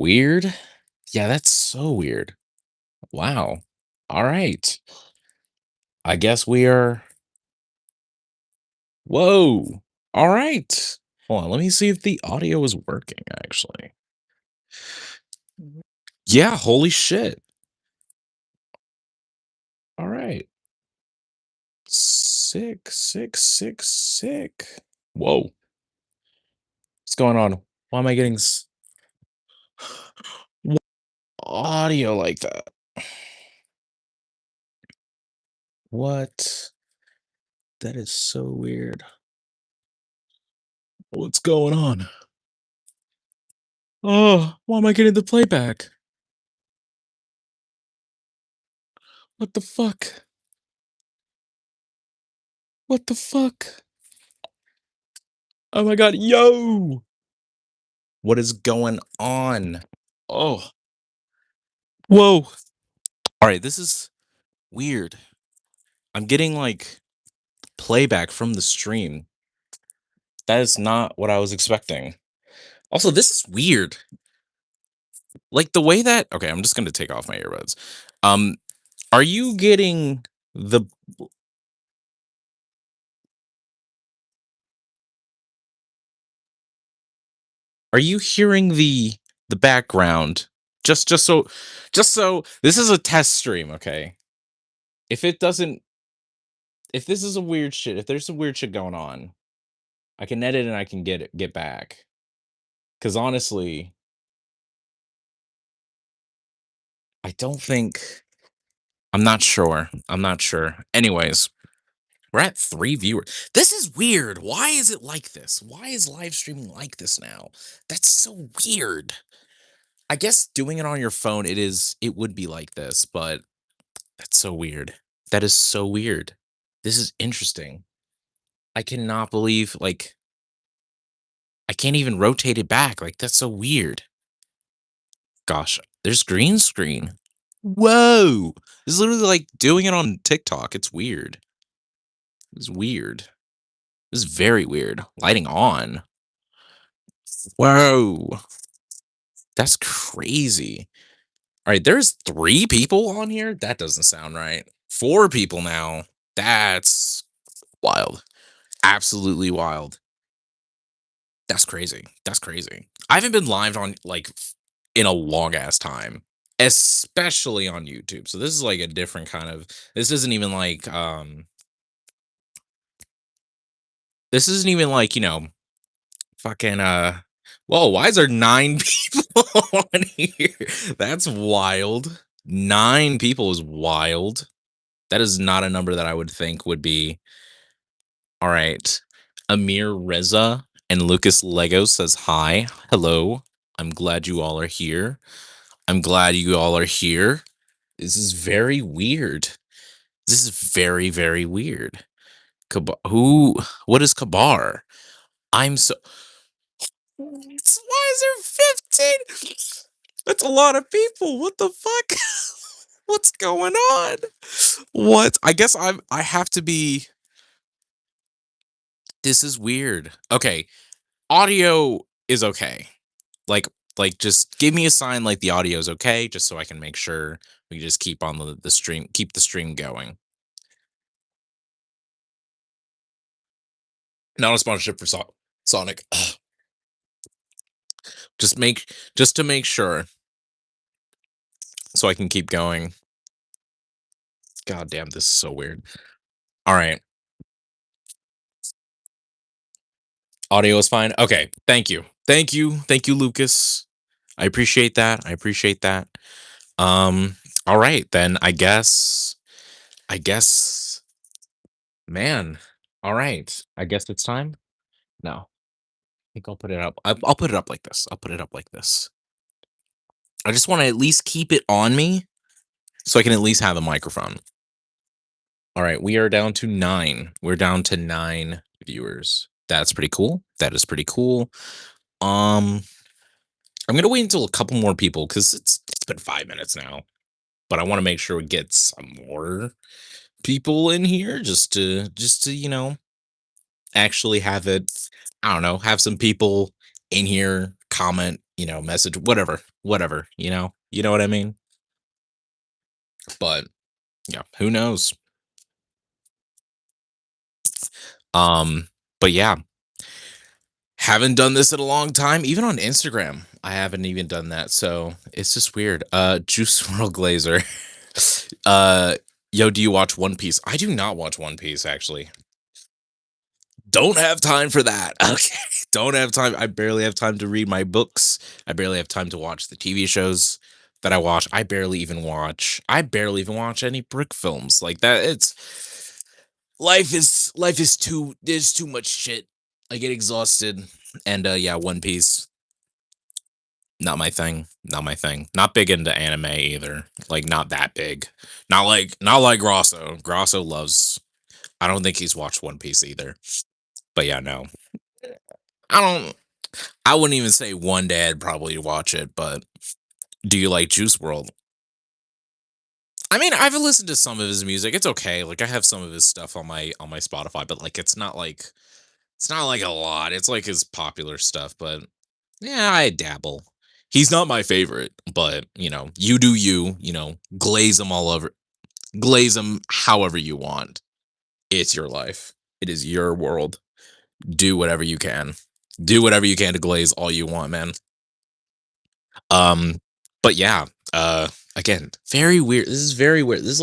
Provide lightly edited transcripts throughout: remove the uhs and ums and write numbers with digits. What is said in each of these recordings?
Weird? Yeah, that's so weird. Wow. All right. I guess we are. Whoa. All right. Hold on. Let me see if the audio is working, actually. Yeah. Holy shit. All right. Sick, sick, sick, sick. Whoa. What's going on? Why am I getting audio like that? What? That is so weird. What's going on? Oh, why am I getting the playback? What the fuck? What the fuck? Oh my god, yo! What is going on? Oh, whoa. All right, this is weird. I'm getting like playback from the stream. That is not what I was expecting. Also, this is weird. Like the way that okay, I'm just gonna take off my earbuds. Um, are you getting the are you hearing the background? Just so this is a test stream, okay? If it doesn't if this is a weird shit, if there's some weird shit going on, I can edit and I can get back. Cause honestly, I don't think I'm not sure. I'm not sure. Anyways, we're at 3 viewers. This is weird. Why is it like this? Why is live streaming like this now? That's so weird. I guess doing it on your phone, it would be like this, but that's so weird. That is so weird. This is interesting. I cannot believe like I can't even rotate it back. Like that's so weird. Gosh, there's green screen. Whoa. This is literally like doing it on TikTok. It's weird. It's weird. This is very weird. Lighting on. Whoa. That's crazy. All right, there's 3 people on here? That doesn't sound right. 4 people now. That's wild. Absolutely wild. That's crazy. That's crazy. I haven't been live on like in a long ass time, especially on YouTube. So this is like a different kind of this isn't even like this isn't even like, fucking whoa, why is there 9 people on here? That's wild. 9 people is wild. That is not a number that I would think would be all right. Amir Reza and Lucas Lego says hi. Hello. I'm glad you all are here. I'm glad you all are here. This is very weird. This is very, very weird. Who? What is Kabar? I'm so. Why is there 15? That's a lot of people. What the fuck? What's going on? What? I guess I have to be. This is weird. Okay, audio is okay. Like like just give me a sign like the audio is okay, just so I can make sure we just keep on the stream, keep the stream going. Not a sponsorship for Sonic. Just to make sure, so I can keep going. God damn, this is so weird. All right, audio is fine. Okay, thank you, Lucas. I appreciate that. I appreciate that. All right then. I guess, man. All right. I guess it's time. No, I think I'll put it up. I'll put it up like this. I'll put it up like this. I just want to at least keep it on me so I can at least have the microphone. All right, we are down to 9. We're down to 9 viewers. That's pretty cool. That is pretty cool. Um, I'm gonna wait until a couple more people because it's been 5 minutes now, but I want to make sure we get some more people in here just to actually have it. I don't know, have some people in here comment, message, whatever, you know what I mean? But yeah, who knows? Um, but yeah, haven't done this in a long time. Even on Instagram, I haven't even done that. So it's just weird. Juice World Glazer. uh, yo, do you watch One Piece? I do not watch One Piece actually. Don't have time for that. Okay. Don't have time. I barely have time to read my books. I barely have time to watch the TV shows that I watch. I barely even watch any brick films. Like that it's life is too there's too much shit. I get exhausted. And yeah, One Piece, not my thing. Not my thing. Not big into anime either. Like not that big. Not like Grosso. Grosso loves I don't think he's watched One Piece either. But yeah, no. I don't I wouldn't even say one day I'd probably watch it, but do you like Juice World? I mean, I've listened to some of his music. It's okay. Like I have some of his stuff on my Spotify, but like it's not like a lot. It's like his popular stuff, but yeah, I dabble. He's not my favorite, but you do you, glaze him all over, glaze him however you want. It's your life. It is your world. Do whatever you can. Do whatever you can to glaze all you want, man. Um, but yeah, again, very weird. This is very weird. This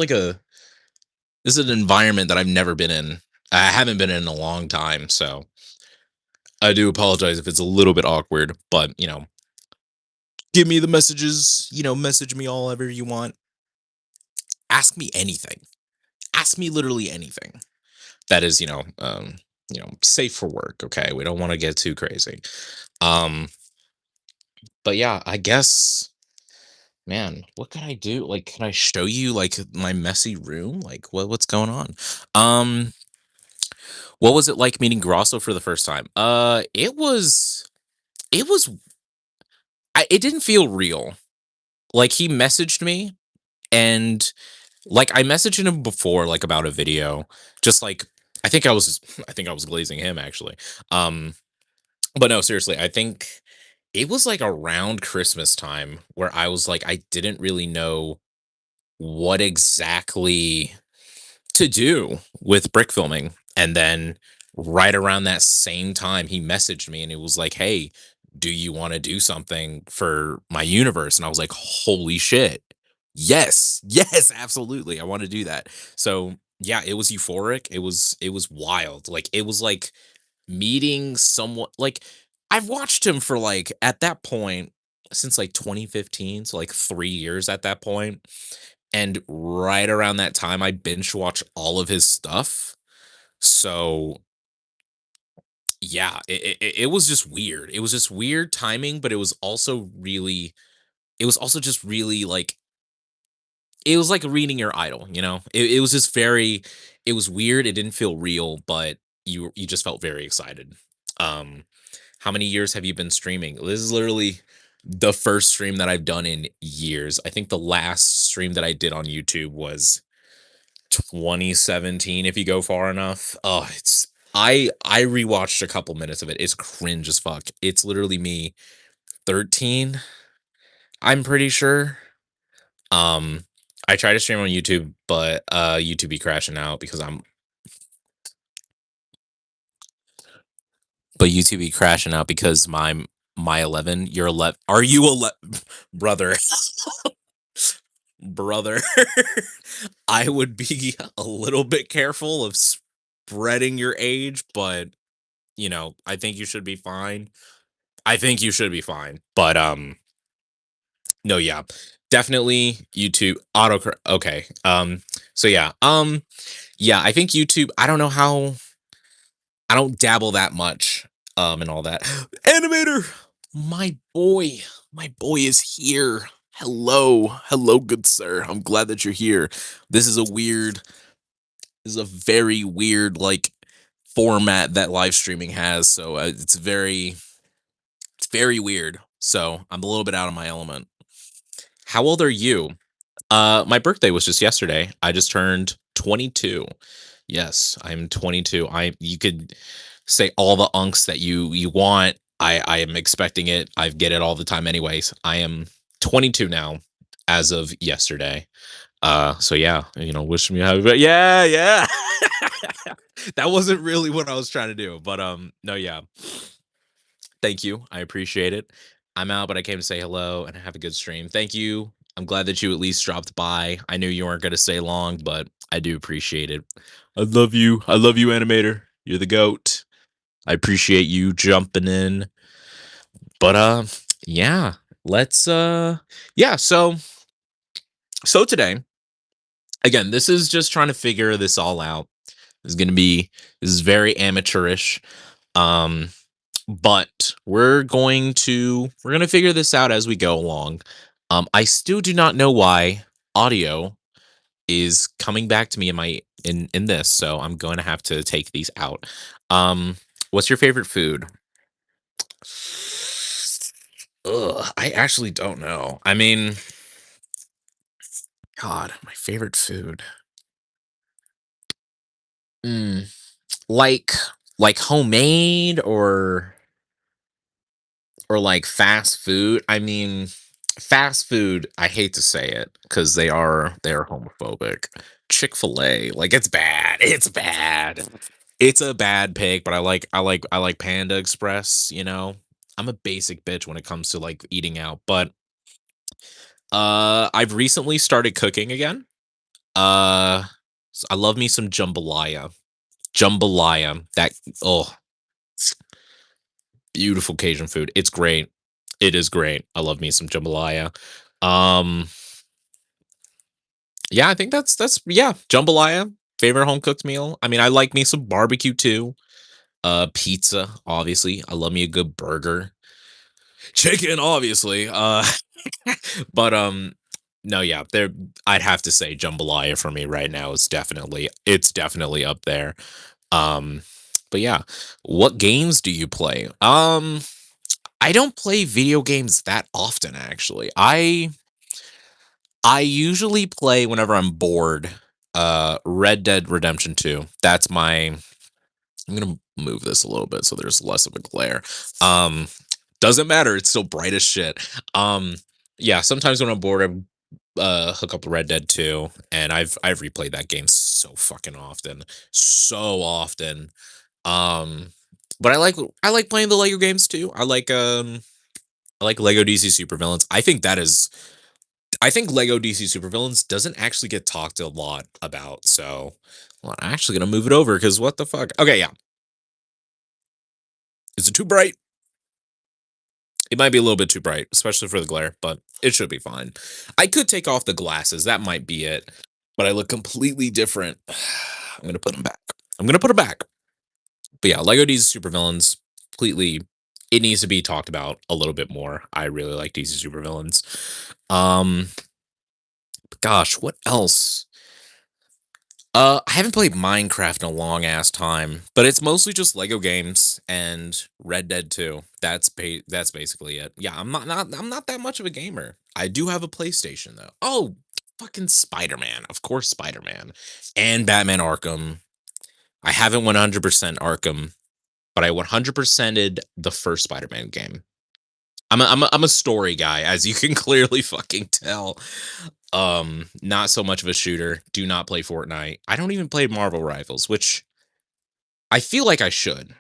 is an environment that I've never been in. I haven't been in a long time, so I do apologize if it's a little bit awkward, but give me the messages, message me all ever you want. Ask me anything. Ask me literally anything. That is, safe for work, okay? We don't want to get too crazy. Um, but yeah, I guess man, what can I do? Like, can I show you like my messy room? Like what's going on? Um, what was it like meeting Grosso for the first time? It was it didn't feel real. Like he messaged me and like I messaged him before like about a video, just like I think I was glazing him actually. Um, but no, seriously, I think it was like around Christmas time where I was like I didn't really know what exactly to do with brick filming. And then right around that same time, he messaged me and it was like, hey, do you want to do something for my universe? And I was like, holy shit. Yes, yes, absolutely. I want to do that. So yeah, it was euphoric. It was wild. Like it was like meeting someone like I've watched him for like at that point since like 2015, so like 3 years at that point, and right around that time, I binge watched all of his stuff. So yeah, it was just weird. It was just weird timing, but it was also just really like, it was like reading your idol, you know? It was just very, it was weird. It didn't feel real, but you just felt very excited. Um, how many years have you been streaming? This is literally the first stream that I've done in years. I think the last stream that I did on YouTube was 2017 if you go far enough. Oh, I rewatched a couple minutes of it. It's cringe as fuck. It's literally me 13, I'm pretty sure. Um I try to stream on YouTube, but YouTube be crashing out because YouTube be crashing out because my 11, you're 11. Are you 11 brother? Brother. I would be a little bit careful of spreading your age, but I think you should be fine. I think you should be fine. But no, yeah. Definitely YouTube auto okay. So yeah. Yeah, I think YouTube, I don't know how I don't dabble that much and all that. Animator, my boy. My boy is here. Hello. Hello, good sir. I'm glad that you're here. This is a weird this is a very weird like format that live streaming has, so it's very weird. So I'm a little bit out of my element. How old are you? My birthday was just yesterday. I just turned 22. Yes, I'm 22. I You could say all the unks that you want. I am expecting it. I get it all the time anyways. I am 22 now as of yesterday. So yeah, wish me happy, but yeah, yeah. That wasn't really what I was trying to do, but no, yeah. Thank you. I appreciate it. I'm out, but I came to say hello and have a good stream. Thank you. I'm glad that you at least dropped by. I knew you weren't going to stay long, but I do appreciate it. I love you. I love you, animator. You're the goat. I appreciate you jumping in. But yeah, let's yeah, so today, again, this is just trying to figure this all out. This is going to be this is very amateurish. Um but we're going to figure this out as we go along. I still do not know why audio is coming back to me in this, so I'm going to have to take these out. What's your favorite food? Ugh, I actually don't know. I mean, God, my favorite food. Mm, like like homemade or like fast food. I mean, fast food, I hate to say it because they're homophobic. Chick-fil-A, like it's bad. It's bad. It's a bad pick, but I like Panda Express. I'm a basic bitch when it comes to like eating out, but I've recently started cooking again. I love me some jambalaya. Jambalaya. That oh, beautiful Cajun food. It's great. It is great. I love me some jambalaya. Um, yeah, I think that's yeah, jambalaya. Favorite home cooked meal. I mean, I like me some barbecue too. Pizza, obviously. I love me a good burger. Chicken, obviously. But no, yeah, there I'd have to say jambalaya for me right now is definitely up there. Um, but yeah, what games do you play? I don't play video games that often actually. I usually play whenever I'm bored. Red Dead Redemption 2. That's my I'm going to move this a little bit so there's less of a glare. Um doesn't matter, it's still bright as shit. Um yeah, sometimes when I'm bored I hook up Red Dead 2 and I've replayed that game so fucking often. So often. Um but I like playing the Lego games too. I like Lego DC Supervillains. I think Lego DC Supervillains doesn't actually get talked a lot about. So, well, I'm actually gonna move it over because what the fuck? Okay, yeah. Is it too bright? It might be a little bit too bright, especially for the glare, but it should be fine. I could take off the glasses. That might be it. But I look completely different. I'm gonna put them back. I'm gonna put them back. But yeah, Lego DC Supervillains completely. It needs to be talked about a little bit more. I really like DC Supervillains. Um, gosh, what else? I haven't played Minecraft in a long ass time, but it's mostly just Lego games and Red Dead 2. That's basically it. Yeah, I'm not that much of a gamer. I do have a PlayStation though. Oh, fucking Spider-Man. Of course Spider-Man. And Batman Arkham. I haven't 100% Arkham, but I 100%ed the first Spider-Man game. I'm a story guy, as you can clearly fucking tell. Not so much of a shooter. Do not play Fortnite. I don't even play Marvel Rivals, which I feel like I should.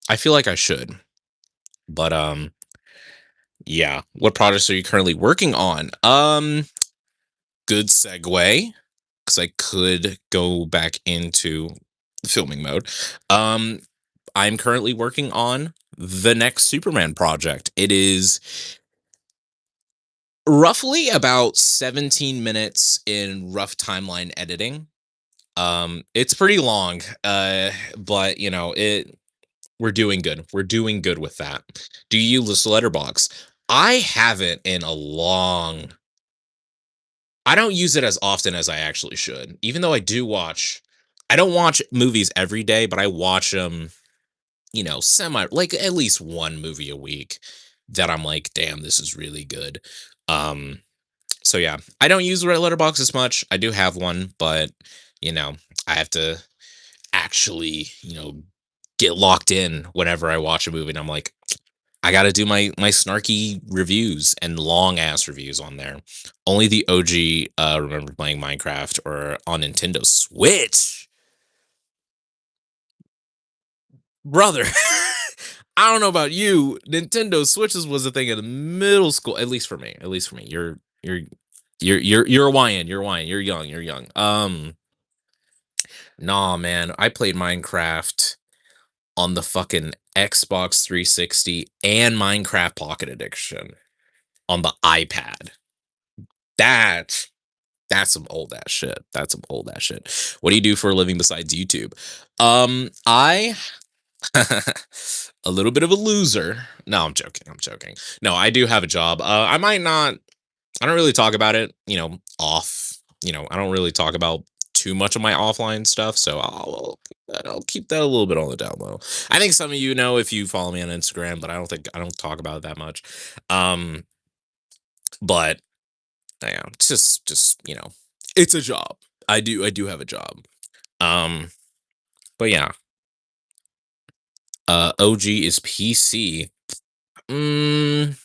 I feel like I should. But yeah. What projects are you currently working on? Good segue, because I could go back into filming mode. Um, I'm currently working on the next Superman project. It is roughly about 17 minutes in rough timeline editing. It's pretty long, but we're doing good. We're doing good with that. Do you use Letterbox? I haven't in a long. I don't use it as often as I actually should. Even though I do watch, I don't watch movies every day, but I watch them. Semi like at least one movie a week that I'm like, damn, this is really good. Um, so yeah, I don't use Red Letterbox as much. I do have one, but you know, I have to actually, get locked in whenever I watch a movie and I'm like, I gotta do my snarky reviews and long ass reviews on there. Only the OG remember playing Minecraft or on Nintendo Switch. Brother, I don't know about you. Nintendo Switches was a thing in middle school, at least for me. At least for me. You're a YN. You're a YN. You're young. You're young. Nah, man. I played Minecraft on the fucking Xbox 360 and Minecraft Pocket Edition on the iPad. That that's some old ass shit. That's some old ass shit. What do you do for a living besides YouTube? I a little bit of a loser. No, I'm joking. I'm joking. No, I do have a job. I might not. I don't really talk about it. Off. I don't really talk about too much of my offline stuff. So I'll keep that a little bit on the down low. I think some of you know if you follow me on Instagram, but I don't talk about it that much. Um, but yeah, it's just it's a job. I do have a job. Um, but yeah, OG is PC. Mm,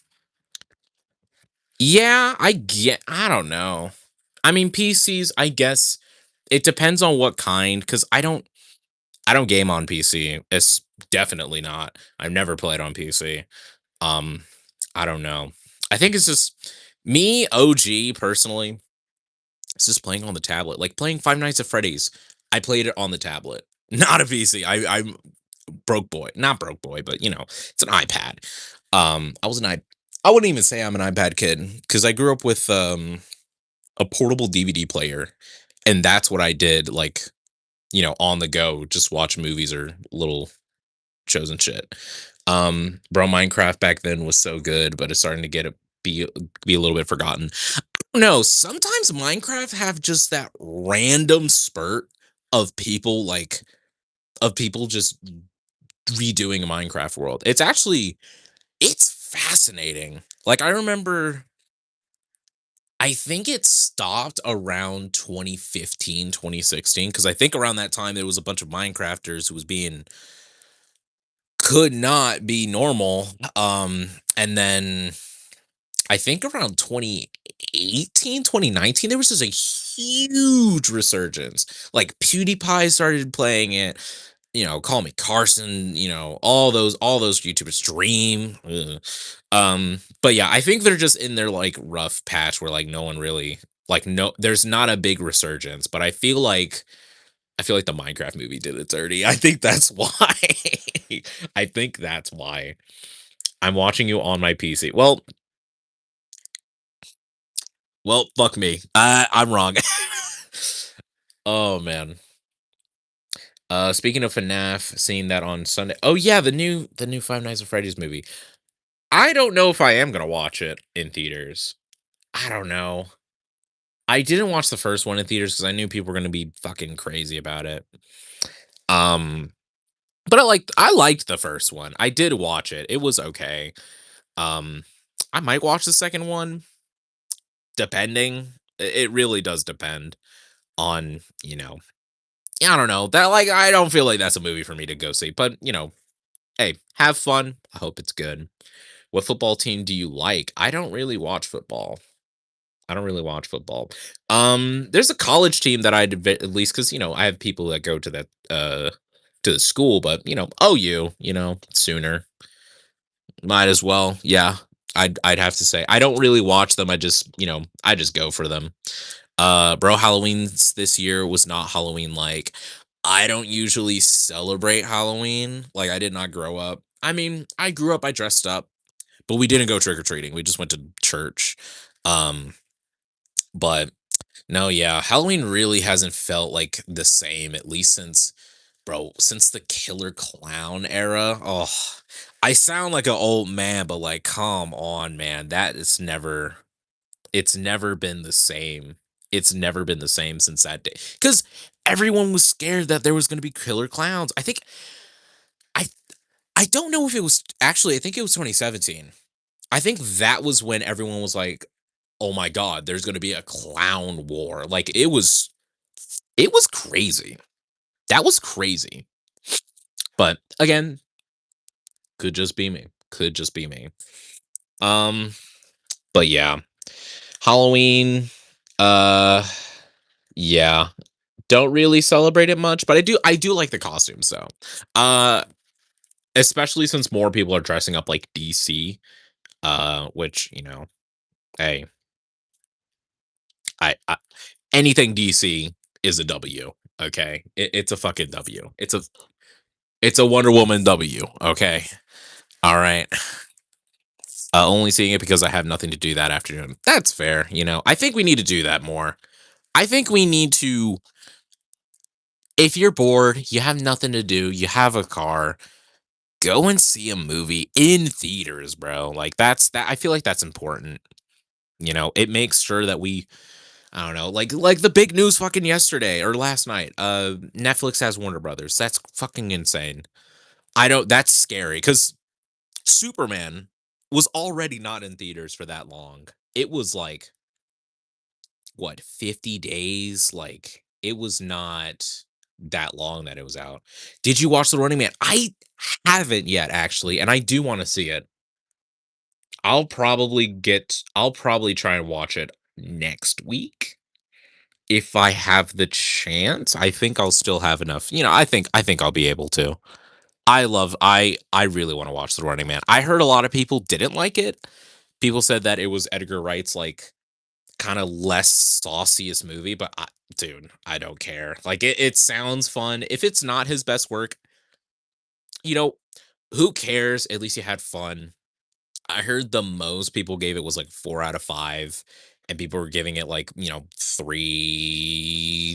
yeah, I don't know. I mean, PCs, I guess it depends on what kind cuz I don't game on PC. It's definitely not. I've never played on PC. Um I don't know. I think it's just me OG personally. It's just playing on the tablet. Like playing Five Nights at Freddy's. I played it on the tablet. Not a PC. I'm broke boy. Not broke boy, but it's an iPad. I wouldn't even say I'm an iPad kid cuz I grew up with a portable DVD player, and that's what I did. Like on the go, just watch movies or little shows and shit. Bro, Minecraft back then was so good, but it's starting to be a little bit forgotten. No, sometimes Minecraft have just that random spurt of people just redoing a Minecraft world. It's fascinating. Like I remember I think it stopped around 2015, 2016, because I think around that time there was a bunch of Minecrafters who was being could not be normal. And then I think around 2018, 2019, there was just a huge resurgence. Like PewDiePie started playing it, Call Me Carson, all those YouTubers Dream. Ugh. But yeah, I think they're just in their like rough patch where like no one really like no there's not a big resurgence, but I feel like the Minecraft movie did it dirty. I think that's why. I think that's why. I'm watching you on my PC. Well, fuck me. I'm wrong. Oh man. Speaking of FNAF, seeing that on Sunday. Oh yeah, the new Five Nights at Freddy's movie. I don't know if I am gonna watch it in theaters. I don't know. I didn't watch the first one in theaters because I knew people were gonna be fucking crazy about it. Um, but I liked the first one. I did watch it. It was okay. Um, I might watch the second one, depending. It really does depend on, I don't know. That like I don't feel like that's a movie for me to go see. But, hey, have fun. I hope it's good. What football team do you like? I don't really watch football. I don't really watch football. There's a college team that at least because I have people that go to the school, but OU, sooner. Might as well. Yeah. I'd have to say. I don't really watch them. I just go for them. Bro, Halloween's this year was not Halloween like. I don't usually celebrate Halloween. Like I did not grow up. I mean, I grew up, I dressed up, but we didn't go trick or treating. We just went to church. Um, but no, yeah, Halloween really hasn't felt like the same, at least since the Killer Clown era. Oh, I sound like an old man, but like, come on, man. It's never been the same. It's never been the same since that day. Because everyone was scared that there was gonna be killer clowns. I I don't know if it was actually, I think it was 2017. I think that was when everyone was like, "Oh my god, there's gonna be a clown war." Like it was crazy. That was crazy. But again, could just be me. Could just be me. Um, but yeah, Halloween. Uh, yeah, don't really celebrate it much, but I do like the costumes though. Uh, especially since more people are dressing up like DC. Which hey, I anything DC is a W. Okay, it's a fucking W. It's a Wonder Woman W. Okay, all right. Only seeing it because I have nothing to do that afternoon. That's fair. I think we need to do that more. I think we need to. If you're bored, you have nothing to do, you have a car, go and see a movie in theaters, bro. Like that. I feel like that's important. It makes sure that we. I don't know, like the big news fucking yesterday or last night. Netflix has Warner Brothers. That's fucking insane. I don't. That's scary because Superman was already not in theaters for that long. It was like what 50 days. Like it was not that long that it was out. Did you watch The Running Man? I haven't yet actually, and I do want to see it. I'll probably try and watch it next week if I have the chance. I think I'll still have enough. I think I'll be able to. I really want to watch The Running Man. I heard a lot of people didn't like it. People said that it was Edgar Wright's like kind of less sauciest movie, but dude, I don't care. Like it sounds fun. If it's not his best work, you know, who cares? At least you had fun. I heard the most people gave it was like 4 out of 5, and people were giving it like, 3,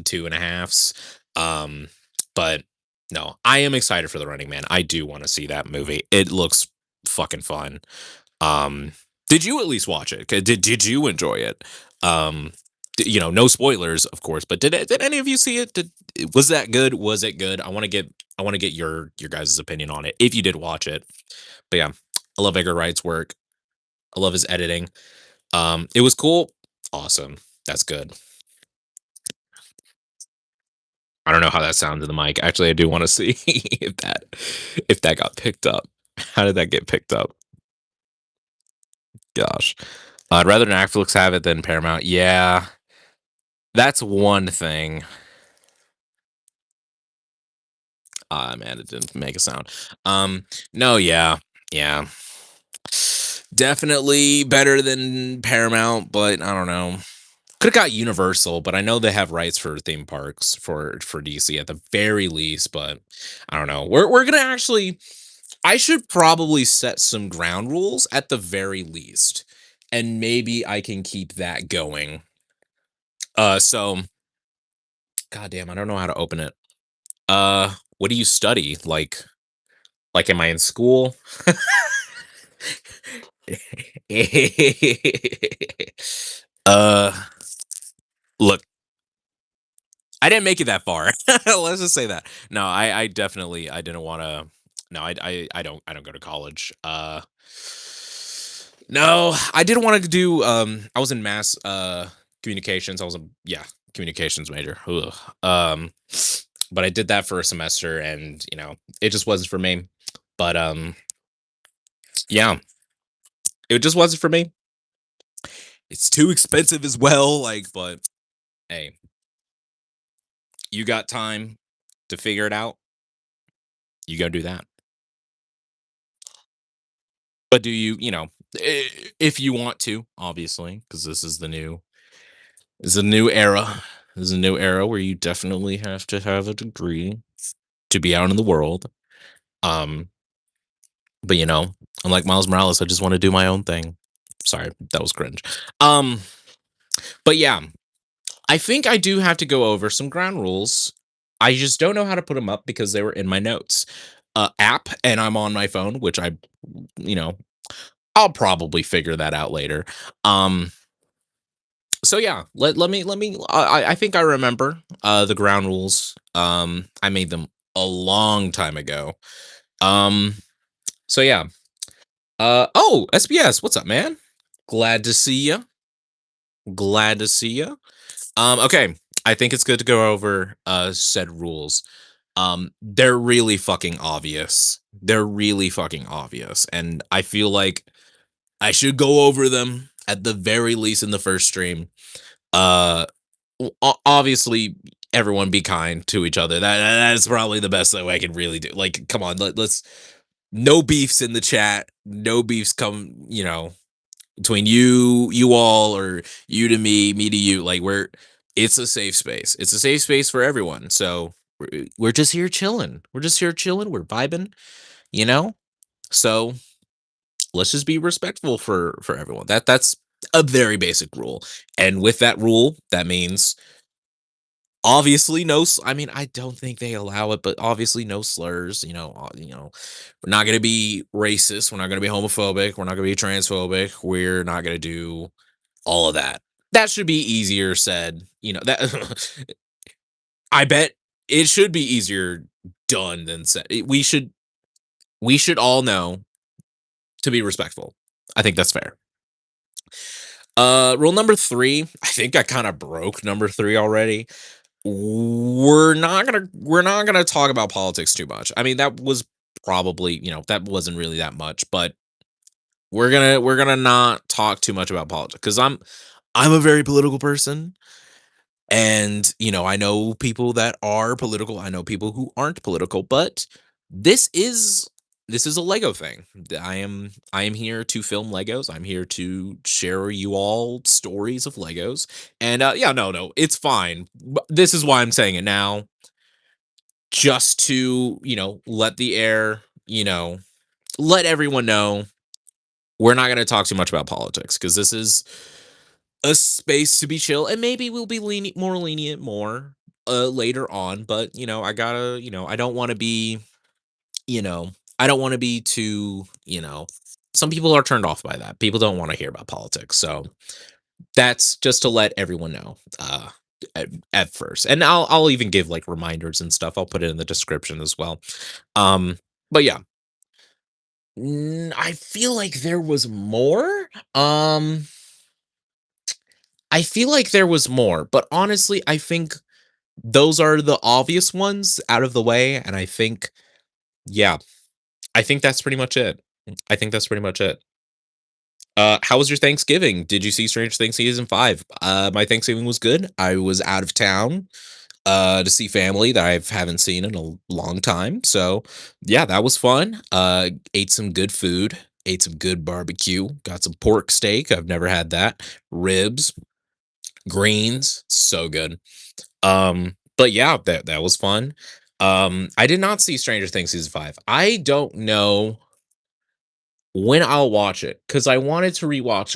2.5s. But no, I am excited for The Running Man. I do want to see that movie. It looks fucking fun. Um, did you at least watch it? Did you enjoy it? Um, no spoilers, of course, but did any of you see it? Was that good? Was it good? I want to get your guys' opinion on it if you did watch it. But yeah, I love Edgar Wright's work. I love his editing. It was cool. Awesome. That's good. I don't know how that sounds in the mic. Actually, I do want to see if that got picked up. How did that get picked up? Gosh. I'd rather Netflix have it than Paramount. Yeah, that's one thing. Ah, man, it didn't make a sound. No, yeah, yeah, definitely better than Paramount, but I don't know. Could have got Universal, but I know they have rights for theme parks for DC at the very least. But I don't know. We're gonna actually. I should probably set some ground rules at the very least, and maybe I can keep that going. So goddamn, I don't know how to open it. What do you study? Like, am I in school? uh, look, I didn't make it that far. Let's just say that. No, I definitely I didn't want to. No, I don't go to college. No, I didn't want to do. I was in mass communications. I was a yeah communications major. Ugh. But I did that for a semester, and it just wasn't for me. But yeah, it just wasn't for me. It's too expensive as well. Like, but hey, you got time to figure it out. You go do that. But do you, if you want to, obviously, because this is a new era. This is a new era where you definitely have to have a degree to be out in the world. Um, but unlike Miles Morales, I just want to do my own thing. Sorry, that was cringe. Um, but yeah, I think I do have to go over some ground rules. I just don't know how to put them up because they were in my notes app, and I'm on my phone, which you know, I'll probably figure that out later. Um, so yeah, let me. I think I remember the ground rules. I made them a long time ago. Um, so yeah. Oh, SBS, what's up, man? Glad to see you. Glad to see you. Okay, I think it's good to go over said rules. They're really fucking obvious. They're really fucking obvious, and I feel like I should go over them at the very least in the first stream. Uh, Obviously, everyone be kind to each other. That's probably the best that I can really do. Like, come on, let's no beefs in the chat. No beefs come, between you all, or you to me to you. Like, it's a safe space. It's a safe space for everyone. So we're just here chilling. We're just here chilling. We're vibing, you know. So let's just be respectful for everyone. That's a very basic rule. And with that rule, that means obviously no I mean, I don't think they allow it, but obviously no slurs, we're not going to be racist, we're not going to be homophobic, we're not going to be transphobic, we're not going to do all of that. That should be easier said, that I bet it should be easier done than said. We should all know to be respectful. I think that's fair. Rule number 3, I think I kind of broke number 3 already. We're not gonna talk about politics too much. I mean, that was probably, that wasn't really that much, but we're gonna not talk too much about politics, because I'm a very political person. And, I know people that are political. I know people who aren't political, but this is this is a Lego thing. I am here to film Legos. I'm here to share you all stories of Legos. And yeah, no, it's fine. This is why I'm saying it now, just to, let everyone know we're not going to talk too much about politics, because this is a space to be chill, and maybe we'll be more lenient more later on. But I gotta, I don't want to be, you know I don't want to be too, some people are turned off by that. People don't want to hear about politics. So that's just to let everyone know, at first. And I'll even give like reminders and stuff. I'll put it in the description as well. um but yeah, I feel like there was more. I feel like there was more, but honestly, I think those are the obvious ones out of the way. And I think, yeah, I think that's pretty much it. I think that's pretty much it. How was your Thanksgiving? Did you see Stranger Things season 5? My Thanksgiving was good. I was out of town to see family that I haven't seen in a long time. So yeah, that was fun. Ate some good food, ate some good barbecue, got some pork steak. I've never had that. Ribs, greens, so good. But yeah, that was fun. I did not see Stranger Things season 5. I don't know when I'll watch it, because I wanted to rewatch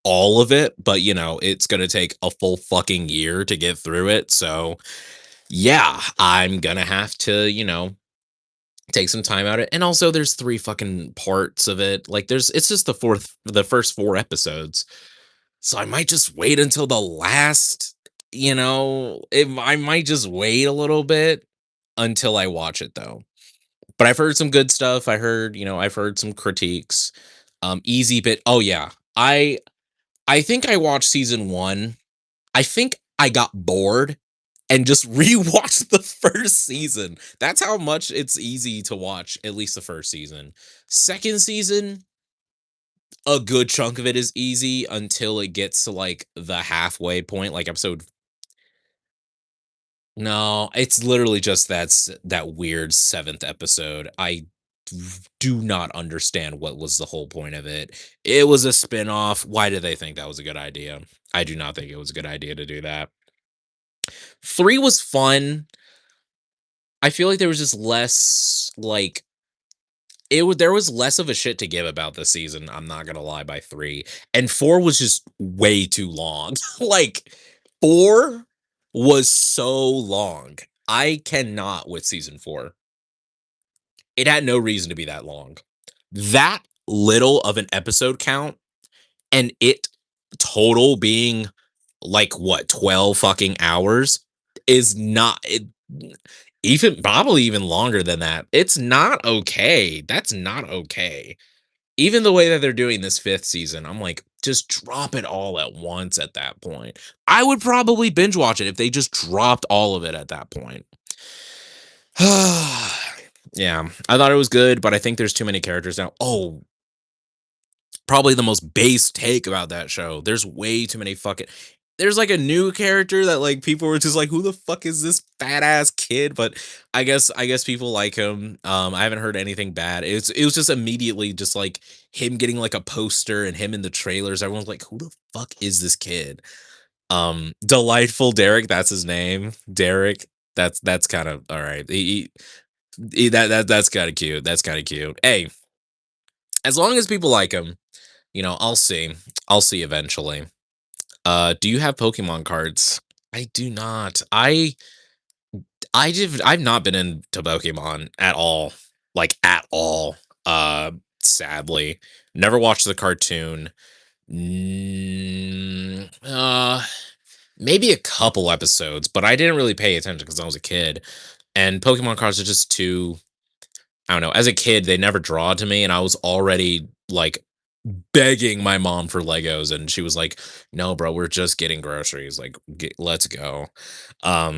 all of it, but it's gonna take a full fucking year to get through it. So yeah, I'm gonna have to, take some time out of it. And also there's 3 fucking parts of it. Like, it's just the first 4 episodes. So I might just wait until the last, I might just wait a little bit until I watch it, though. But I've heard some good stuff. I've heard some critiques. Easy bit. Oh yeah. I think I watched season 1. I think I got bored and just rewatched the first season. That's how much it's easy to watch, at least the first season. Second season, a good chunk of it is easy until it gets to like the halfway point, like episode. No, it's literally just that weird 7th episode. I do not understand what was the whole point of it. It was a spin-off. Why did they think that was a good idea? I do not think it was a good idea to do that. 3 was fun. I feel like there was just less, like, there was less of a shit to give about this season, I'm not gonna lie, by 3. And 4 was just way too long. Like, 4 was so long. I cannot with season 4. It had no reason to be that long. That little of an episode count, and it total being like what, 12 fucking hours, is not it, even probably even longer than that. It's not okay. That's not okay. Even the way that they're doing this 5th season, I'm like, just drop it all at once at that point. I would probably binge watch it if they just dropped all of it at that point. Yeah, I thought it was good, but I think there's too many characters now. Oh, probably the most base take about that show. There's way too many fucking. There's like a new character that like people were just like, who the fuck is this fat ass kid? But I guess people like him. I haven't heard anything bad. It was just immediately just like him getting like a poster and him in the trailers. Everyone's like, who the fuck is this kid? Delightful Derek, that's his name. Derek. That's kind of all right. That's kind of cute. That's kind of cute. Hey, as long as people like him, I'll see. I'll see eventually. Do you have Pokemon cards? I do not. I've not been into Pokemon at all. Like at all. Sadly. Never watched the cartoon. Mm, maybe a couple episodes, but I didn't really pay attention because I was a kid. And Pokemon cards are just too I don't know. As a kid, they never draw to me, and I was already like begging my mom for Legos, and she was like, "No, bro, we're just getting groceries. Like, let's go."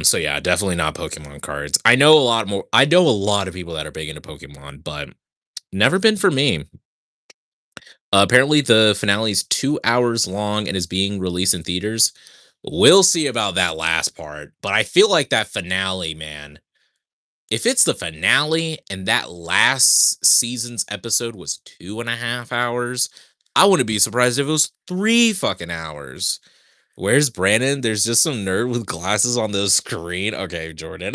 So yeah, definitely not Pokemon cards. I know a lot more. I know a lot of people that are big into Pokemon, but never been for me. Apparently, the finale is 2 hours long and is being released in theaters. We'll see about that last part, but I feel like that finale, man. If it's the finale and that last season's episode was 2.5 hours, I wouldn't be surprised if it was 3 fucking hours. Where's Brandon? There's just some nerd with glasses on the screen. Okay, Jordan.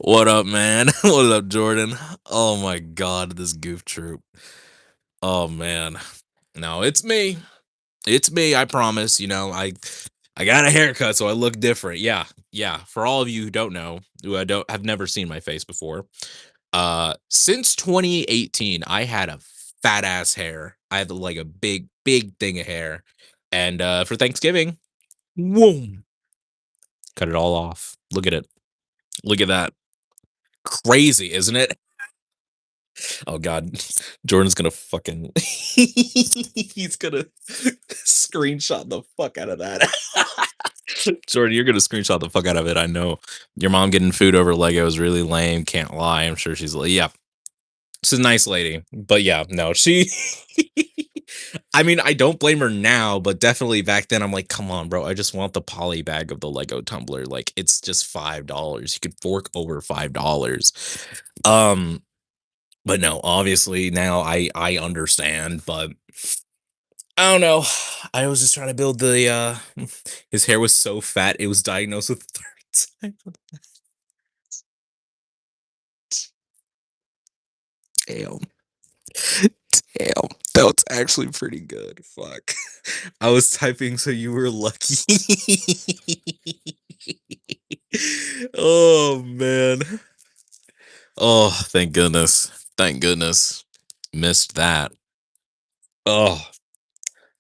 What up, man? What up, Jordan? Oh my god, this goof troop. Oh man. No, it's me. It's me, I promise. I got a haircut, so I look different. Yeah, yeah. For all of you who don't know, who I don't have never seen my face before, since 2018, I had a fat ass hair. I had like a big, big thing of hair, and for Thanksgiving, whoa, cut it all off. Look at it. Look at that. Crazy, isn't it? Oh God, Jordan's gonna fucking he's gonna screenshot the fuck out of that. Jordan, you're gonna screenshot the fuck out of it. I know your mom getting food over Lego is really lame. Can't lie. I'm sure she's like, yeah, she's a nice lady, but yeah, no, she. I mean, I don't blame her now, but definitely back then, I'm like, come on, bro. I just want the poly bag of the Lego tumbler. Like, it's just $5. You could fork over $5. Um, but no, obviously now I understand, but I don't know. I was just trying to build the his hair was so fat it was diagnosed with third type. Damn. Damn. That was actually pretty good. Fuck. I was typing so you were lucky. Oh man. Oh, thank goodness. Thank goodness. Missed that. Oh,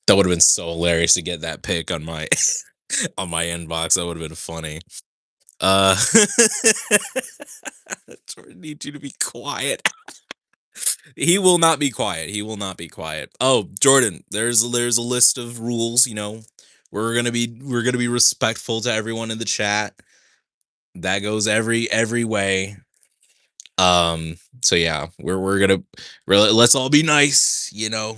that would have been so hilarious to get that pic on my on my inbox. That would have been funny. Uh Jordan needs you to be quiet. He will not be quiet. He will not be quiet. Oh, Jordan, there's a list of rules, we're gonna be respectful to everyone in the chat. That goes every way. So yeah, we're gonna really let's all be nice,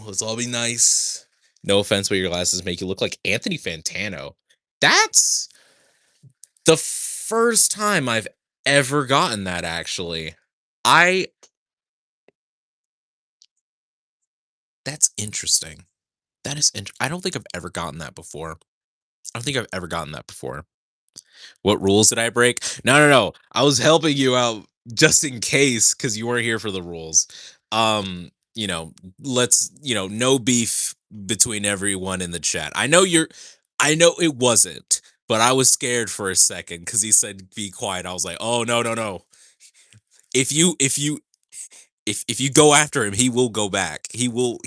let's all be nice. No offense, but your glasses make you look like Anthony Fantano. That's the first time I've ever gotten that actually. I That's interesting. I don't think I've ever gotten that before. I don't think I've ever gotten that before. What rules did I break? No, no, no. I was helping you out just in case because you weren't here for the rules. Let's, no beef between everyone in the chat. I know it wasn't, but I was scared for a second because he said be quiet. I was like, oh no, no, no. If you go after him, he will go back. He will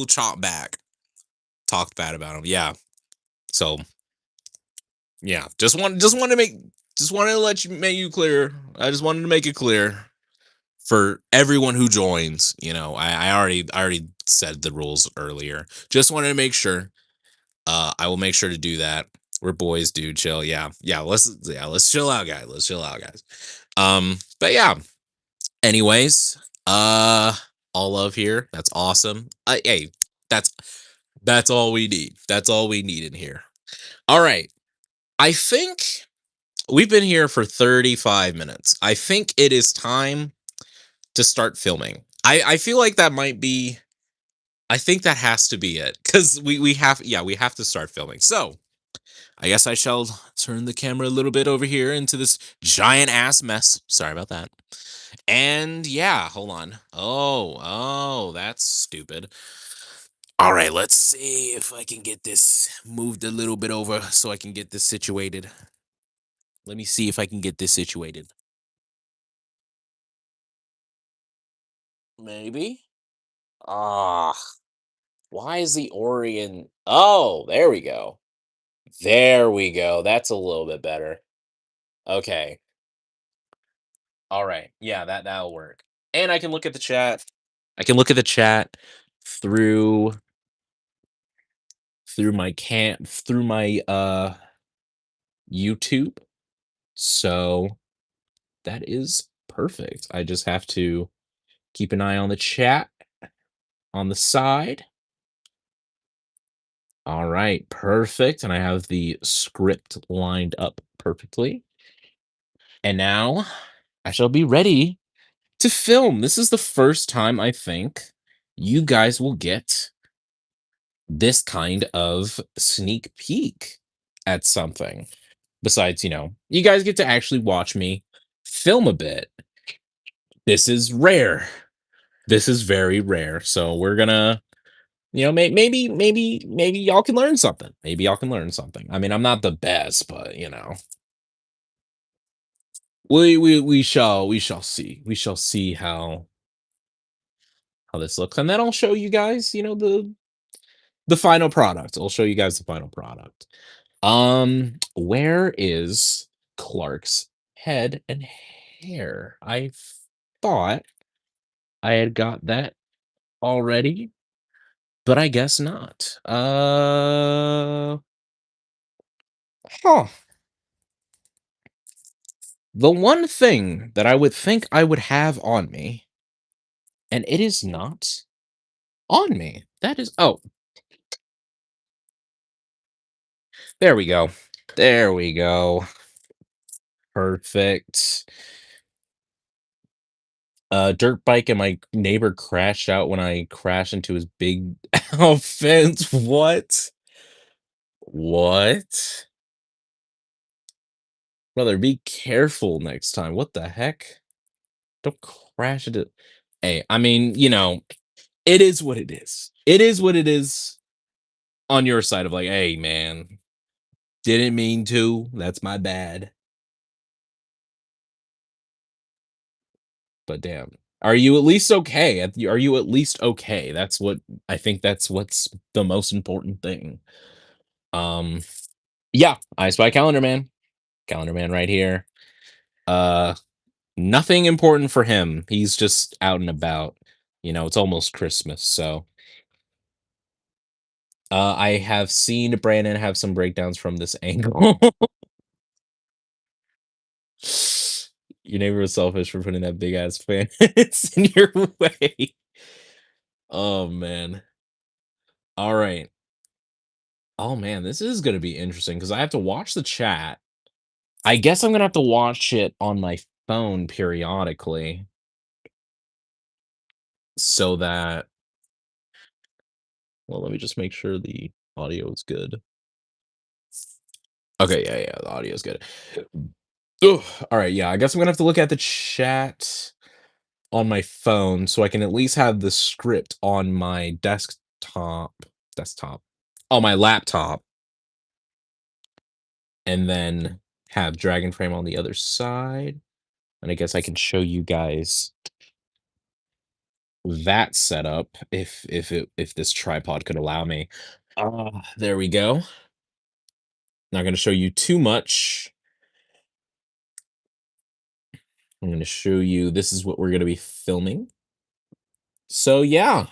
chop back. Talk bad about him. Yeah. So yeah, just wanted to let you make you clear. I just wanted to make it clear for everyone who joins. I already said the rules earlier. Just wanted to make sure. I will make sure to do that. We're boys, dude. Chill. Let's chill out, guys. Let's chill out, guys. But yeah. Anyways, uh, all love here. That's awesome. Hey, that's that's all we need. That's all we need in here. All right. I think we've been here for 35 minutes. I think it is time to start filming. I feel like that might be. I think that has to be it because we have to start filming. So I guess I shall turn the camera a little bit over here into this giant ass mess. Sorry about that. And yeah, hold on. Oh, that's stupid. All right, let's see if I can get this moved a little bit over so I can get this situated. Let me see if I can get this situated. Maybe. Ah, why is the Orient? Oh, there we go. There we go. That's a little bit better. Okay. All right. Yeah, that'll work. And I can look at the chat. I can look at the chat through through my YouTube. So that is perfect. I just have to keep an eye on the chat on the side. All right, perfect. And I have the script lined up perfectly. And now I shall be ready to film. This is the first time I think you guys will get this kind of sneak peek at something. Besides, you guys get to actually watch me film a bit. This is rare. This is very rare. So we're gonna, maybe y'all can learn something. Maybe y'all can learn something. I mean, I'm not the best, but we shall see. We shall see how this looks, and then I'll show you guys, the final product. I'll show you guys the final product. Where is Clark's head and hair? I thought I had got that already, but I guess not. Huh. The one thing that I would think I would have on me, and it is not on me. That is, oh, there we go. There we go. Perfect. Dirt bike and my neighbor crashed out when I crashed into his big fence. What? What? Brother, be careful next time. What the heck? Don't crash into. Hey, I mean, it is what it is. It is what it is on your side of like, hey, man, didn't mean to. That's my bad. But damn. Are you at least okay? Are you at least okay? I think that's what's the most important thing. Um, yeah, I Spy Calendar Man. Calendar Man right here. Uh Nothing important for him. He's just out and about. It's almost Christmas, so I have seen Brandon have some breakdowns from this angle. Your neighbor was selfish for putting that big ass fan in your way. Oh man. All right. Oh man, this is gonna be interesting because I have to watch the chat. I guess I'm gonna have to watch it on my phone periodically so that. Well, let me just make sure the audio is good. Okay, yeah, the audio is good. Ugh, all right, yeah, I guess I'm gonna have to look at the chat on my phone so I can at least have the script on my desktop, on my laptop, and then have Dragon Frame on the other side. And I guess I can show you guys that setup if this tripod could allow me. There we go. Not going to show you too much. I'm going to show you this is what we're going to be filming. So yeah,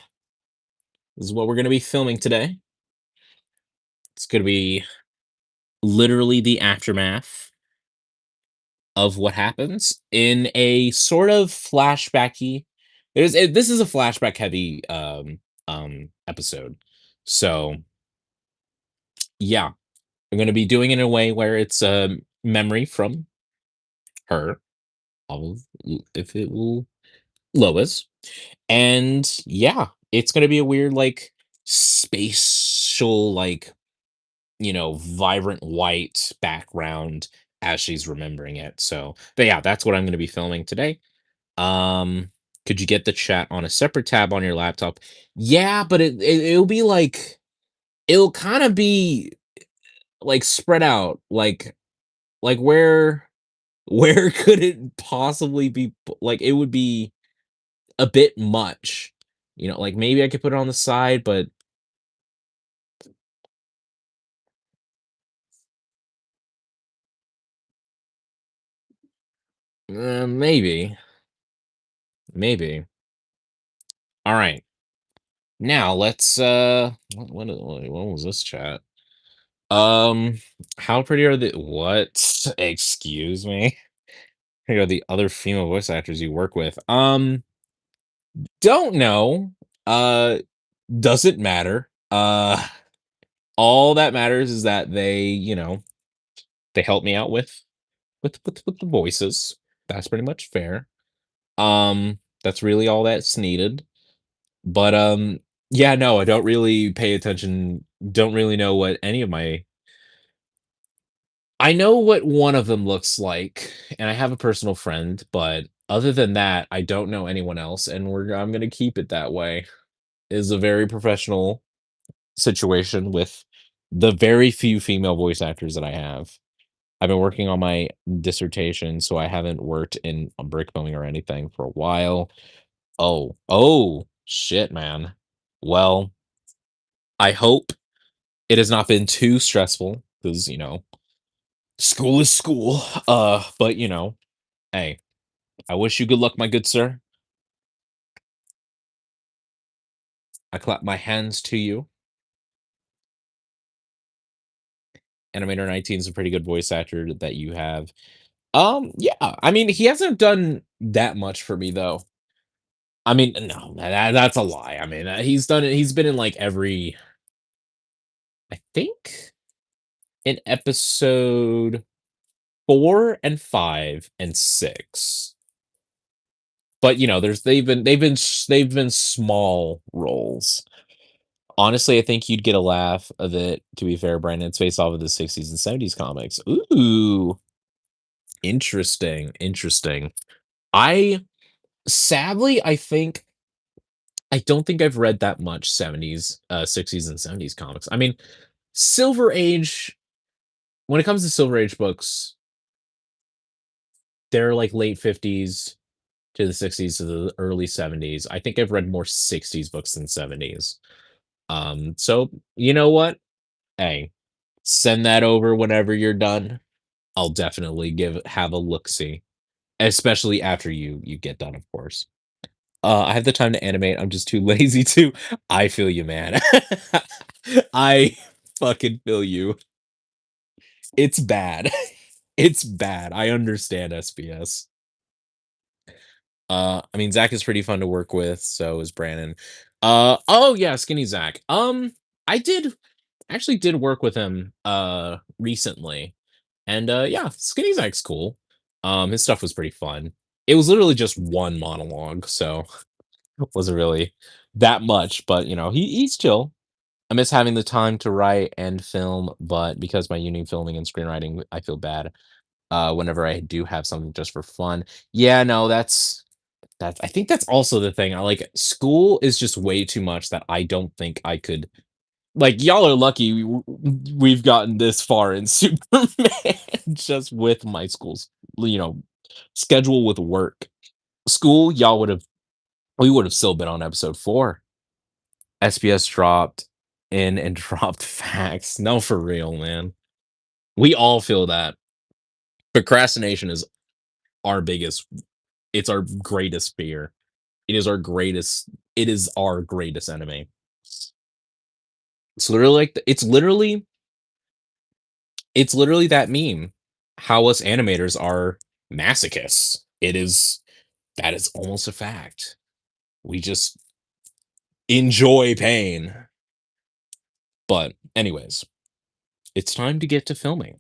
this is what we're going to be filming today. It's going to be literally the aftermath of what happens in a sort of flashbacky. This is a flashback heavy episode. So, yeah, I'm going to be doing it in a way where it's a memory from her of if it will Lois. And yeah, it's going to be a weird like spatial like, vibrant white background as she's remembering it. So, but yeah, that's what I'm going to be filming today. Um, could you get the chat on a separate tab on your laptop? Yeah, but it'll be like it'll kind of be like spread out. Like where could it possibly be like it would be a bit much. Like maybe I could put it on the side, but maybe, maybe. All right. Now let's what was this chat? Um, how pretty are the what? Excuse me. Here are the other female voice actors you work with. Don't know. Doesn't matter. All that matters is that they help me out with the voices. That's pretty much fair. That's really all that's needed. But yeah, no, I don't really pay attention. Don't really know what any of my I know what one of them looks like, and I have a personal friend, but other than that, I don't know anyone else, and I'm gonna keep it that way. It is a very professional situation with the very few female voice actors that I have. I've been working on my dissertation, so I haven't worked in brick filming or anything for a while. Oh, shit, man. Well, I hope it has not been too stressful because school is school. But hey, I wish you good luck, my good sir. I clap my hands to you. Animator 19 is a pretty good voice actor that you have. Yeah, I mean, he hasn't done that much for me though. I mean, no, that's a lie. I mean, he's done it. He's been in like every, I think, in episode 4 and 5 and 6. But there's they've been small roles. Honestly, I think you'd get a laugh of it. To be fair, Brandon, it's based off of the '60s and '70s comics. Ooh, interesting, interesting. I sadly, I don't think I've read that much '70s, '60s, and '70s comics. I mean, Silver Age. When it comes to Silver Age books, they're like late '50s to the '60s to the early '70s. I think I've read more '60s books than '70s. So you know what? Hey, send that over whenever you're done. I'll definitely have a look see, especially after you get done, of course. I have the time to animate. I'm just too lazy to. I feel you, man. I fucking feel you. It's bad. It's bad. I understand SBS. I mean, Zach is pretty fun to work with. So is Brandon. Oh yeah, Skinny Zach. I did work with him recently, and yeah, Skinny Zach's cool. His stuff was pretty fun. It was literally just one monologue, so it wasn't really that much, but he's chill. I miss having the time to write and film, but because my uni filming and screenwriting, I feel bad whenever I do have something just for fun. Yeah, no, that's I think that's also the thing. I like school is just way too much that I don't think I could like y'all are lucky we've gotten this far in Superman just with my school's you know schedule with work. School, y'all would have we would have still been on episode 4. SBS dropped in and dropped facts. No, for real, man. We all feel that. Procrastination is our biggest it's our greatest fear. It is our greatest enemy. It's literally It's literally that meme. How us animators are masochists. It is that is almost a fact. We just enjoy pain. But anyways, it's time to get to filming.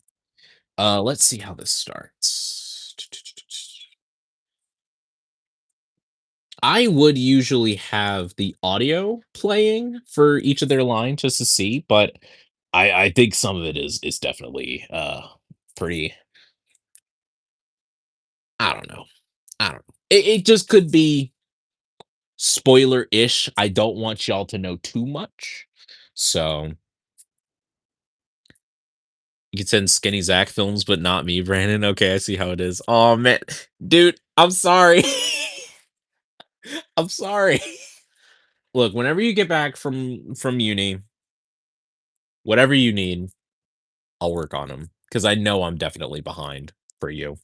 Let's see how this starts. I would usually have the audio playing for each of their lines just to see, but I think some of it is definitely pretty. I don't know. I don't know. It just could be spoiler-ish. I don't want y'all to know too much. So you could send Skinny Zach films, but not me, Brandon. Okay, I see how it is. Oh man, dude, I'm sorry. I'm sorry. Look, whenever you get back from uni, whatever you need, I'll work on them because I know I'm definitely behind for you.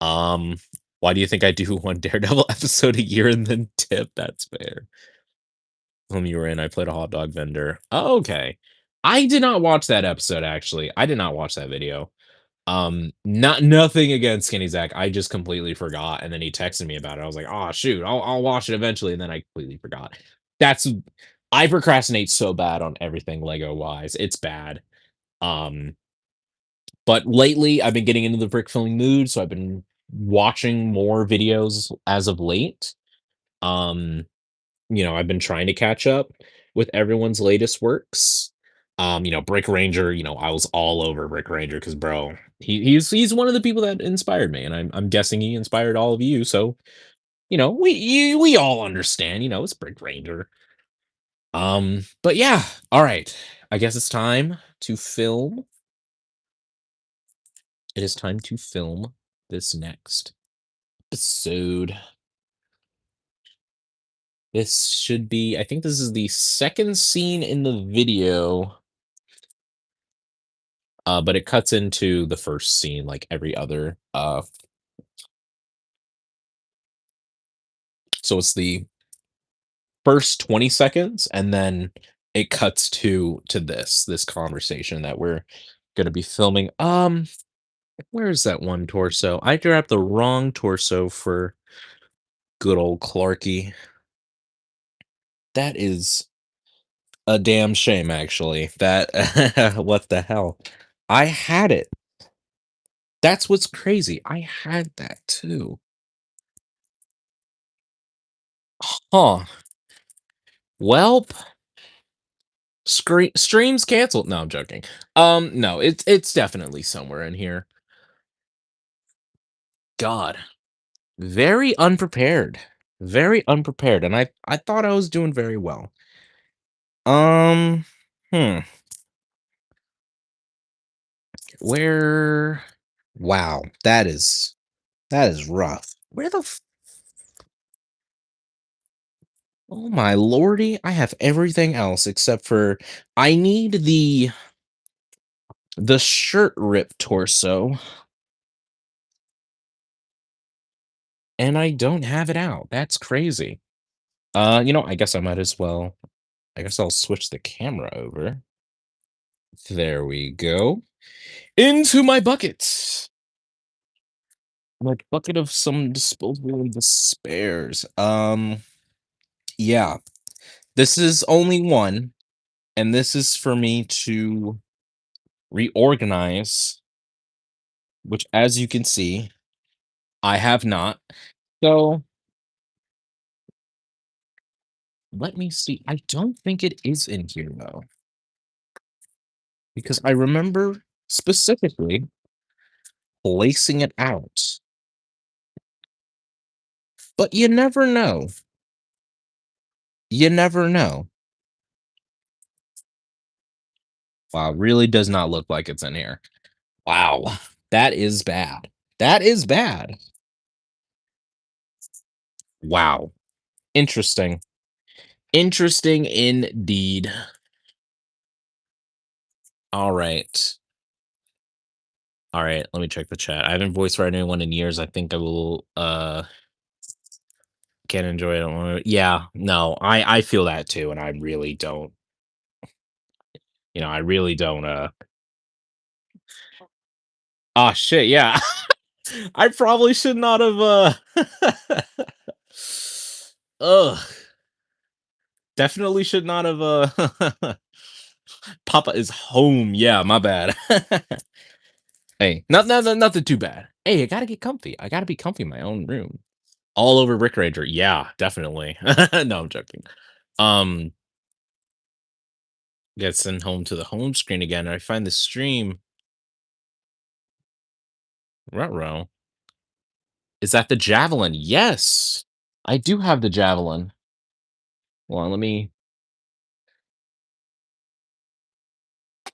Um, why do you think I do one Daredevil episode a year and then tip? That's fair. Whom you were in, I played a hot dog vendor. Oh, okay. I did not watch that episode actually. I did not watch that video. Not nothing against Skinny Zach. I just completely forgot, and then he texted me about it. I was like, "Oh shoot, I'll watch it eventually," and then I completely forgot. That's I procrastinate so bad on everything Lego wise. It's bad. Um, but lately I've been getting into the brick filming mood, so I've been watching more videos as of late. Um, I've been trying to catch up with everyone's latest works. Brick Ranger, I was all over Brick Ranger because bro, he's one of the people that inspired me, and I'm guessing he inspired all of you. So, we all understand, it's Brick Ranger. But yeah, all right. I guess it's time to film. It is time to film this next episode. This should be, I think this is the second scene in the video, but it cuts into the first scene like every other. So it's the first 20 seconds, and then it cuts to this conversation that we're gonna be filming. Where's that one torso? I grabbed the wrong torso for good old Clarky. That is a damn shame, actually. That what the hell? I had it. That's what's crazy. I had that too. Huh. Welp. Streams canceled. No, I'm joking. No, it's definitely somewhere in here. God, very unprepared. Very unprepared. And I thought I was doing very well. Um, hmm. Where wow, that is rough. Where the oh my lordy, I have everything else except for I need the shirt rip torso, and I don't have it out. That's crazy. I guess I might as well. I guess I'll switch the camera over. There we go. Into my bucket. My bucket of some disposable despairs. Yeah. This is only one, and this is for me to reorganize, which as you can see, I have not. So let me see. I don't think it is in here though, because I remember specifically placing it out. But you never know. You never know. Wow, really does not look like it's in here. Wow, that is bad. That is bad. Wow. Interesting. Interesting indeed. All right. All right, let me check the chat. I haven't voiced for anyone in years. I think I will can enjoy it. Yeah, no, I feel that too, and I really don't. I really don't. Ah, shit, yeah. I probably should not have, ugh, definitely should not have, Papa is home. Yeah, my bad. Hey, nothing too bad. Hey, I gotta get comfy. I gotta be comfy in my own room. All over Rick Ranger. Yeah, definitely. No, I'm joking. Um, Get sent home to the home screen again. I find the stream. Ruh-roh. Is that the javelin? Yes. I do have the javelin. Well, let me.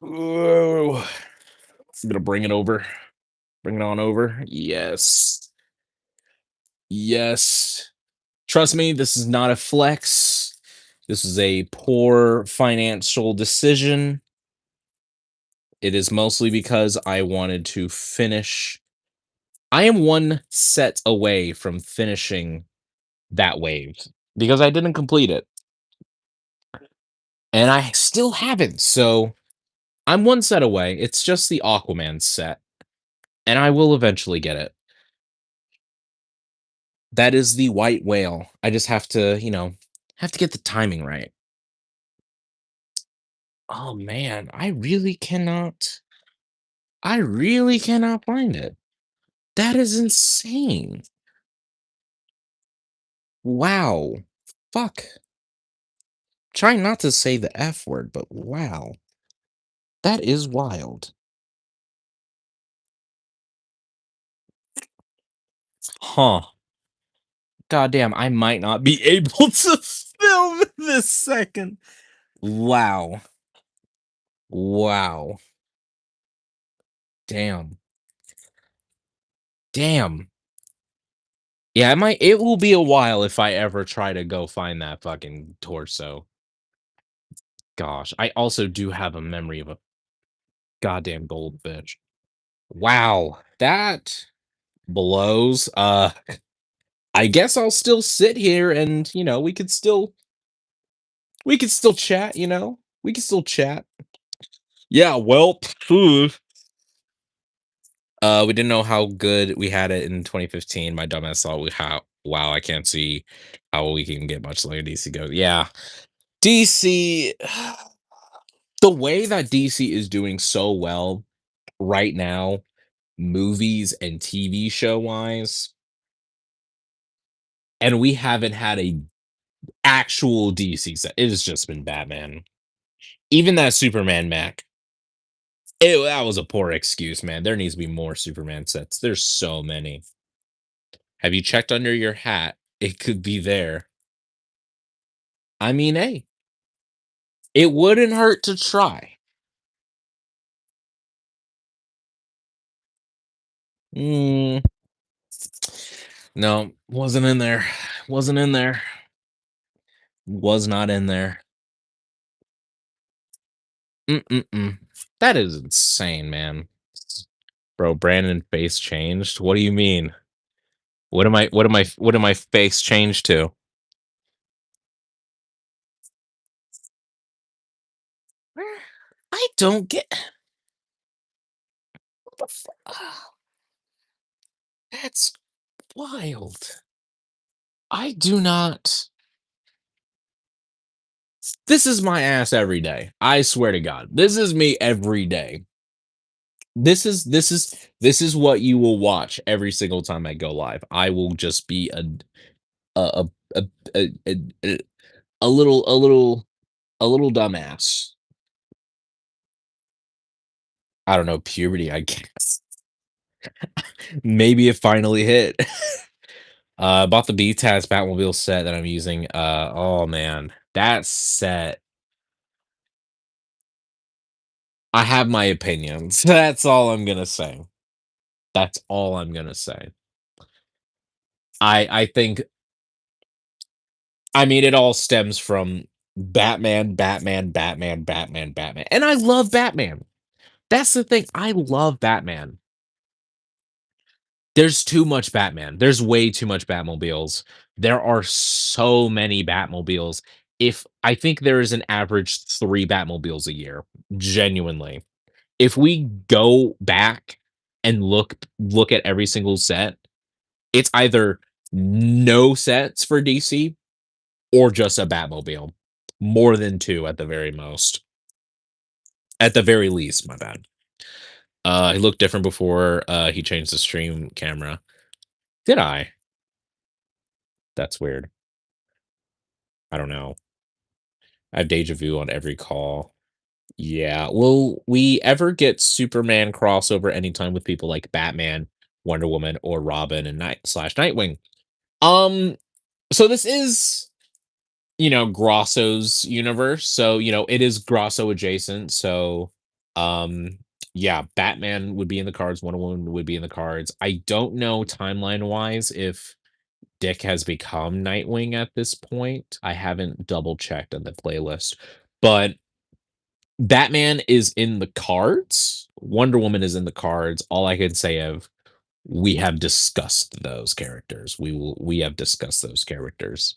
Oh, I'm gonna bring it over. Bring it on over. Yes. Yes. Trust me, this is not a flex. This is a poor financial decision. It is mostly because I wanted to finish. I am one set away from finishing that wave because I didn't complete it. And I still haven't. So I'm one set away. It's just the Aquaman set. And I will eventually get it. That is the white whale. I just have to, have to get the timing right. Oh man, I really cannot find it. That is insane. Wow. Fuck. Trying not to say the F word, but wow. That is wild. Huh. Goddamn, I might not be able to film this second. Wow. Wow. Damn. Damn. Yeah, it will be a while if I ever try to go find that fucking torso. Gosh, I also do have a memory of a goddamn goldfish. Wow, that blows. I guess I'll still sit here and, we could still chat, We could still chat. Yeah, well, we didn't know how good we had it in 2015. My dumbass thought we how wow, I can't see how we can get much like DC goes. Yeah. DC, the way that DC is doing so well right now, movies and TV show wise, and we haven't had a actual DC set. It has just been Batman. Even that Superman Mac. That was a poor excuse, man. There needs to be more Superman sets. There's so many. Have you checked under your hat? It could be there. I mean, hey, it wouldn't hurt to try. Mm, no, wasn't in there. Wasn't in there. Was not in there. Mm-mm-mm. That is insane, man. Bro, Brandon face changed. What do you mean? What am I face changed to? I don't get what the that's wild. I do not. This is my ass every day. I swear to God. This is me every day. This is what you will watch every single time I go live. I will just be a a a, a, a, a little dumbass. I don't know, puberty, I guess. Maybe it finally hit. Bought the BTAS Batmobile set that I'm using. Oh man, that set. I have my opinions. That's all I'm gonna say. That's all I'm gonna say. I think I mean it all stems from Batman, Batman, Batman, Batman, Batman. And I love Batman. That's the thing. I love Batman. There's too much Batman. There's way too much Batmobiles. There are so many Batmobiles. If I think there is an average 3 Batmobiles a year, genuinely. If we go back and look at every single set, it's either no sets for DC or just a Batmobile. More than 2 at the very most. At the very least, my bad. He looked different before, he changed the stream camera. Did I? That's weird. I don't know. I have deja vu on every call. Yeah. Will we ever get Superman crossover anytime with people like Batman, Wonder Woman, or Robin and Nightwing? Um, so this is, Grosso's universe. So, it is Grosso adjacent. So, um, yeah, Batman would be in the cards, Wonder Woman would be in the cards. I don't know timeline wise if Dick has become Nightwing at this point. I haven't double checked on the playlist, but Batman is in the cards. Wonder Woman is in the cards. All I can say of we have discussed those characters. We have discussed those characters.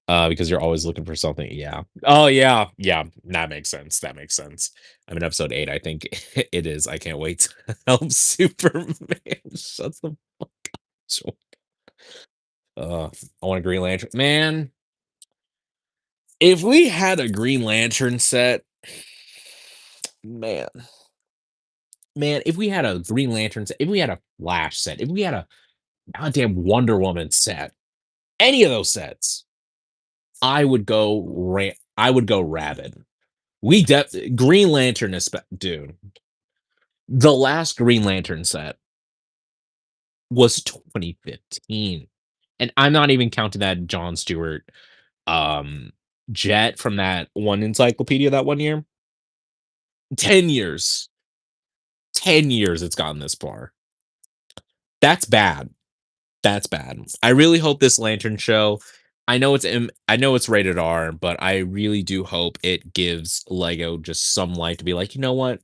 Because you're always looking for something. Yeah. Oh yeah. Yeah. That makes sense. That makes sense. I'm in episode 8, I think it is. I can't wait to help Superman. Shut the fuck. I want a Green Lantern. Man, if we had a Green Lantern set, man, man, if we had a Green Lantern set, if we had a Flash set, if we had a goddamn Wonder Woman set, any of those sets, I would go rabid. Green Lantern is dude. The last Green Lantern set was 2015. And I'm not even counting that John Stewart um jet from that one encyclopedia that one year. 10 years. 10 years it's gotten this far. That's bad. That's bad. I really hope this Lantern show, I know it's rated R, but I really do hope it gives Lego just some light to be like, "You know what?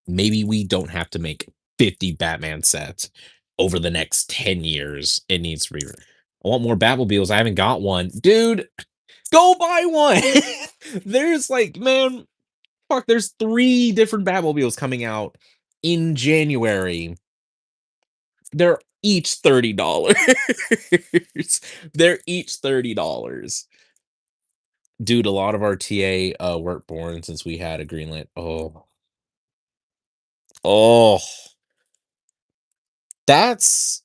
Maybe we don't have to make 50 Batman sets over the next 10 years. It needs to be I want more Batmobiles. I haven't got one. Dude, go buy one." There's like, man, fuck, there's 3 different Batmobiles coming out in January. They're each $30. They're each $30. Dude, a lot of our TA weren't born since we had a Greenland. Oh, that's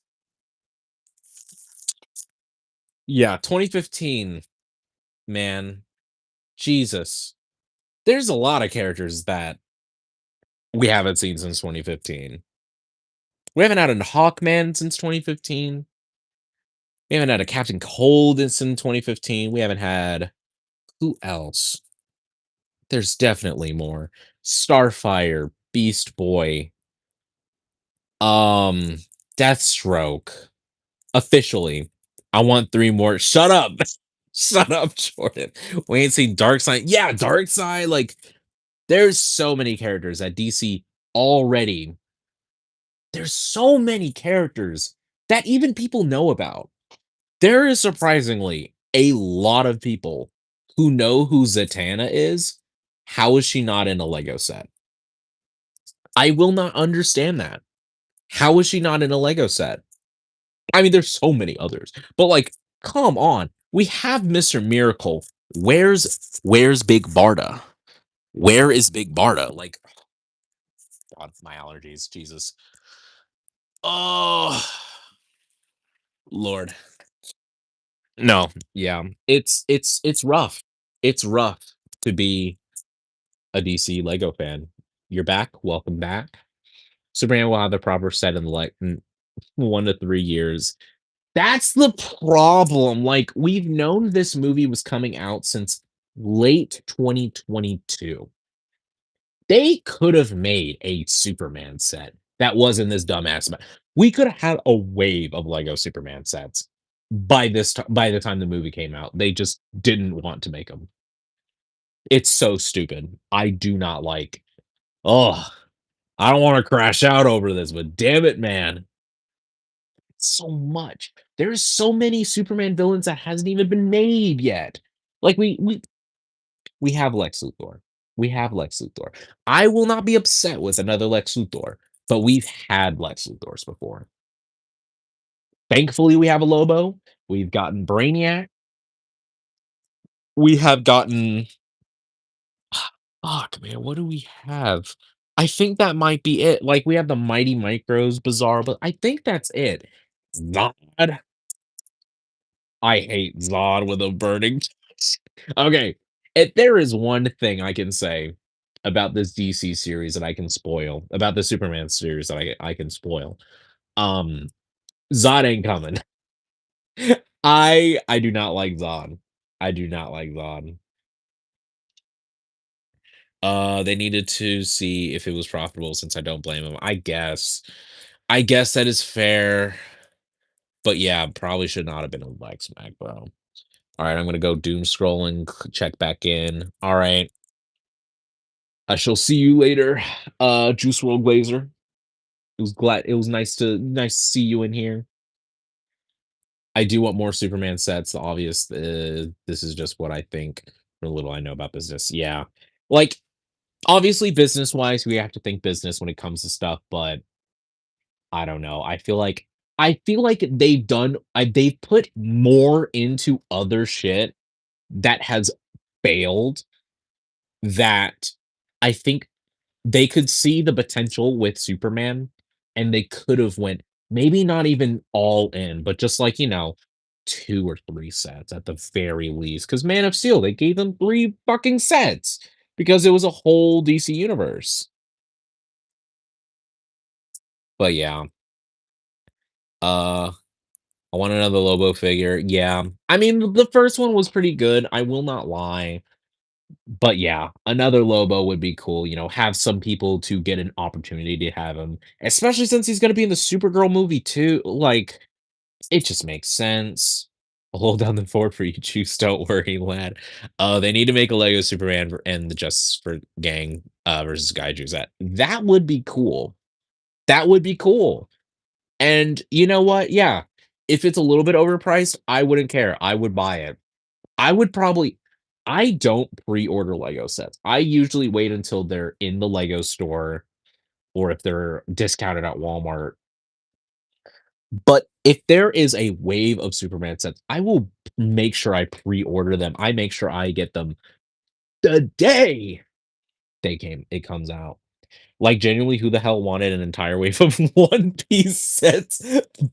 yeah, 2015, man. Jesus. There's a lot of characters that we haven't seen since 2015. We haven't had a Hawkman since 2015. We haven't had a Captain Cold since 2015. We haven't had who else? There's definitely more. Starfire, Beast Boy, um, Deathstroke. Officially, I want 3 more. Shut up. Shut up, Jordan. We ain't seen Darkseid. Yeah, Darkseid. Like, there's so many characters at DC already. There's so many characters that even people know about. There is surprisingly a lot of people who know who Zatanna is. How is she not in a Lego set? I will not understand that. How is she not in a Lego set? I mean, there's so many others, but like, come on. We have Mr. Miracle. Where's Big Barda? Where is Big Barda? Like, God, my allergies, Jesus. Oh, Lord. No, yeah. It's rough. It's rough to be a DC Lego fan. You're back. Welcome back. Superman will have the proper set in like 1 to 3 years. That's the problem. Like, we've known this movie was coming out since late 2022. They could have made a Superman set that wasn't this dumbass. We could have had a wave of Lego Superman sets by the time the movie came out. They just didn't want to make them. It's so stupid. I do not like. Oh, I don't want to crash out over this, but damn it, man. So much. There's so many Superman villains that hasn't even been made yet. Like we have Lex Luthor. We have Lex Luthor. I will not be upset with another Lex Luthor. but we've had Lex Luthors before. Thankfully, we have a Lobo. We've gotten Brainiac. We have gotten fuck, man, what do we have? I think that might be it. Like, we have the Mighty Micros Bizarre, but I think that's it. Zod. I hate Zod with a burning touch. Okay, if there is one thing I can say about this DC series that I can spoil, about the Superman series that I can spoil, um, Zod ain't coming. I do not like Zod. I do not like Zod. They needed to see if it was profitable since I don't blame them. I guess. I guess that is fair. But yeah, probably should not have been a Lex Mac, bro. All right, I'm gonna go doom scrolling, check back in. All right, I shall see you later, Juice World Glazer. It was nice to see you in here. I do want more Superman sets. Obvious, this is just what I think. For little I know about business, yeah. Like obviously, business wise, we have to think business when it comes to stuff, but I don't know. I feel like they've put more into other shit that has failed that I think they could see the potential with Superman and they could have went maybe not even all in, but just like, 2 or 3 sets at the very least. Because Man of Steel, they gave them 3 fucking sets because it was a whole DC universe. But yeah, uh I want another Lobo figure. Yeah. I mean, the first one was pretty good. I will not lie. But yeah, another Lobo would be cool. Have some people to get an opportunity to have him, especially since he's going to be in the Supergirl movie too. Like, it just makes sense. I'll hold down the fort for you, Juice. Don't worry, lad. They need to make a Lego Superman and the Justice for Gang versus Gaiju's. That would be cool. That would be cool. And you know what? Yeah, if it's a little bit overpriced, I wouldn't care. I would buy it. I would probably I don't pre-order Lego sets. I usually wait until they're in the Lego store or if they're discounted at Walmart. But if there is a wave of Superman sets, I will make sure I pre-order them. I make sure I get them the day it comes out. Like, genuinely, who the hell wanted an entire wave of One Piece sets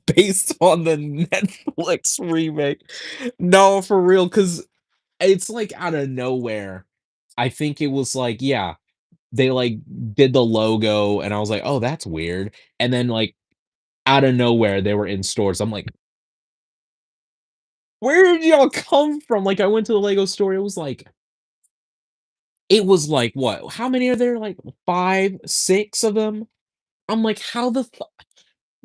based on the Netflix remake? No, for real, because it's, like, out of nowhere. I think it was, like, yeah, they, like, did the logo, and I was like, "Oh, that's weird," and then, like, out of nowhere, they were in stores. I'm like, "Where did y'all come from?" Like, I went to the Lego store, it was like, what? How many are there? Like, 5, 6 of them? I'm like, "How the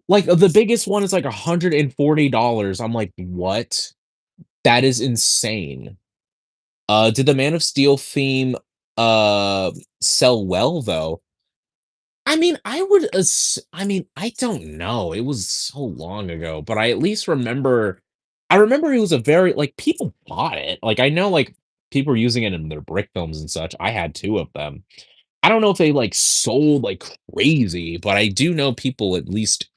like, the biggest one is, like, $140. I'm like, "What? That is insane." Did the Man of Steel theme, uh, sell well, though? I mean, I don't know, it was so long ago, but I remember it was a very like, people bought it, like, I know, like, people were using it in their brick films and such, I had 2 of them. I don't know if they, like, sold like crazy, but I do know people at least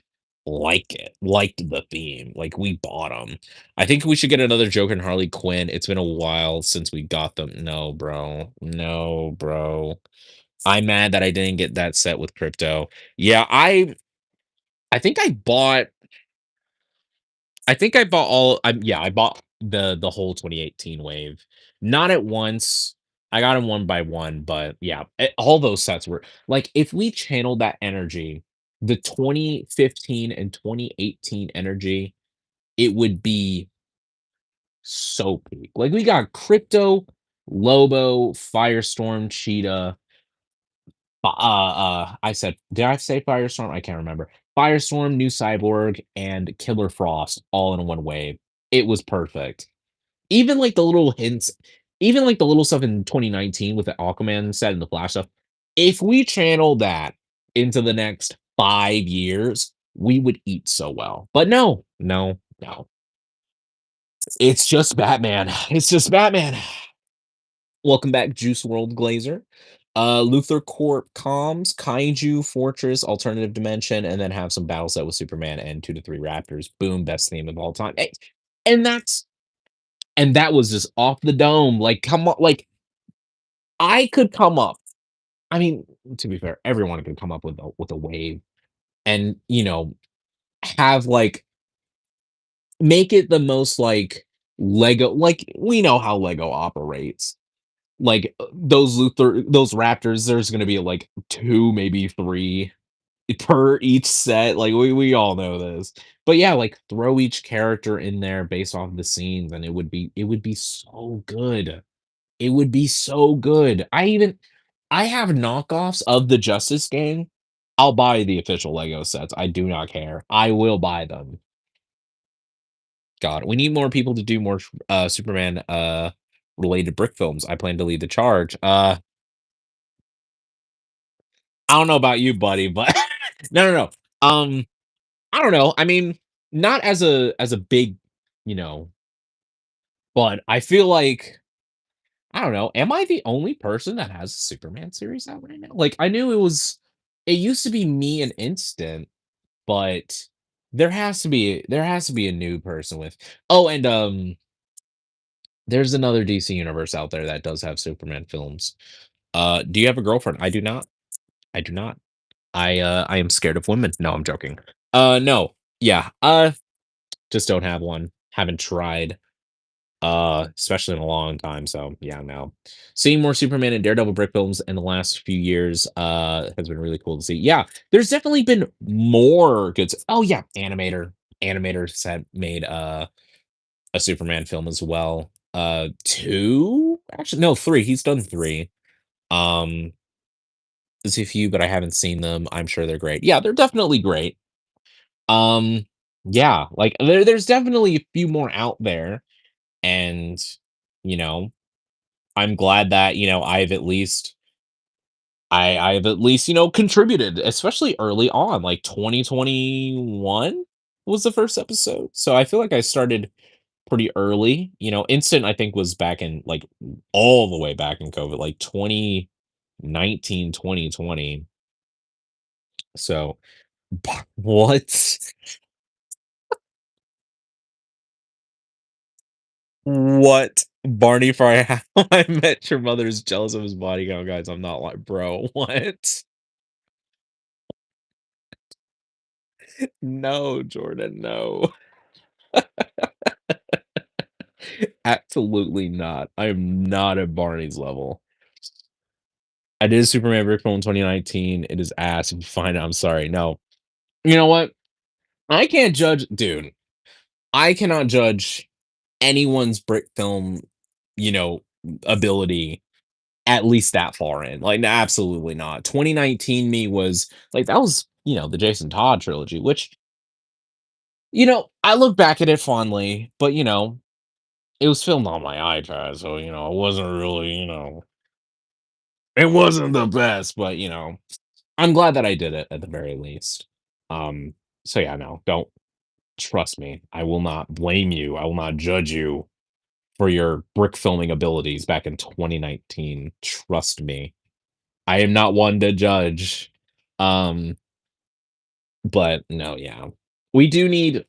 liked the theme, like, we bought them. I think we should get another Joker and Harley Quinn, it's been a while since we got them. No, bro. No, bro. I'm mad that I didn't get that set with crypto. Yeah, I think I bought all yeah, I bought the whole 2018 wave. Not at once. I got them one by one, but yeah, all those sets were like if we channeled that energy, the 2015 and 2018 energy, it would be so peak. Like we got Crypto, Lobo, Firestorm, Cheetah, I said, did I say Firestorm? I can't remember. Firestorm, New Cyborg, and Killer Frost all in one wave. It was perfect. Even like the little hints, even like the little stuff in 2019 with the Aquaman set and the Flash stuff. If we channel that into the next 5 years, we would eat so well. But no, no, no. It's just Batman. It's just Batman. Welcome back, Juice World Glazer. Luthor Corp comms, Kaiju, Fortress, Alternative Dimension, and then have some battle set with Superman and 2 to 3 Raptors. Boom, best theme of all time. And that's and that was just off the dome. Like, come on, like I could come up. I mean, to be fair, everyone could come up with a wave and, have like make it the most like Lego, like we know how Lego operates. Like those Raptors, there's gonna be like 2, maybe 3 per each set. Like we all know this. But yeah, like throw each character in there based off the scenes, and it would be so good. It would be so good. I have knockoffs of the Justice game. I'll buy the official Lego sets. I do not care. I will buy them. God, we need more people to do more Superman related brick films. I plan to lead the charge. I don't know about you, buddy, but no, no, no. I don't know. I mean, not as a big, you know, but I feel like I don't know. Am I the only person that has a Superman series out right now? Like, I knew it used to be me and Instant, but there has to be a new person with. Oh, and there's another DC universe out there that does have Superman films. Do you have a girlfriend? I do not. I do not. I am scared of women. No, I'm joking. No. Yeah. Just don't have one. Haven't tried. Especially in a long time. So yeah, no. Seeing more Superman and Daredevil brick films in the last few years has been really cool to see. Yeah, there's definitely been more oh yeah, animators have made a Superman film as well. Two? Actually, no, three. He's done three. Um there's a few, but I haven't seen them. I'm sure they're great. Yeah, they're definitely great. Um yeah, like there's definitely a few more out there, and you know I'm glad that, I've at least contributed, especially early on, like 2021 was the first episode. So I feel like I started pretty early. Instant I think was back in like all the way back in COVID, like 2019, 2020. So what? What? Barney Fry, how I met your mother is jealous of his body count, guys. I'm not like, bro, what? No, Jordan, no. Absolutely not. I am not at Barney's level. I did Superman Brick Film in 2019. It is ass. If you find it, I'm sorry. No. You know what? I can't judge, dude. I cannot judge anyone's brick film, you know, ability at least that far in. Like, absolutely not. 2019 me was like that was, the Jason Todd trilogy, which, I look back at it fondly, but it was filmed on my iPad, so it wasn't really, it wasn't the best, but I'm glad that I did it at the very least. Um, so yeah, no, don't trust me. I will not blame you. I will not judge you for your brick filming abilities back in 2019. Trust me. I am not one to judge. Um, but no, yeah. We do need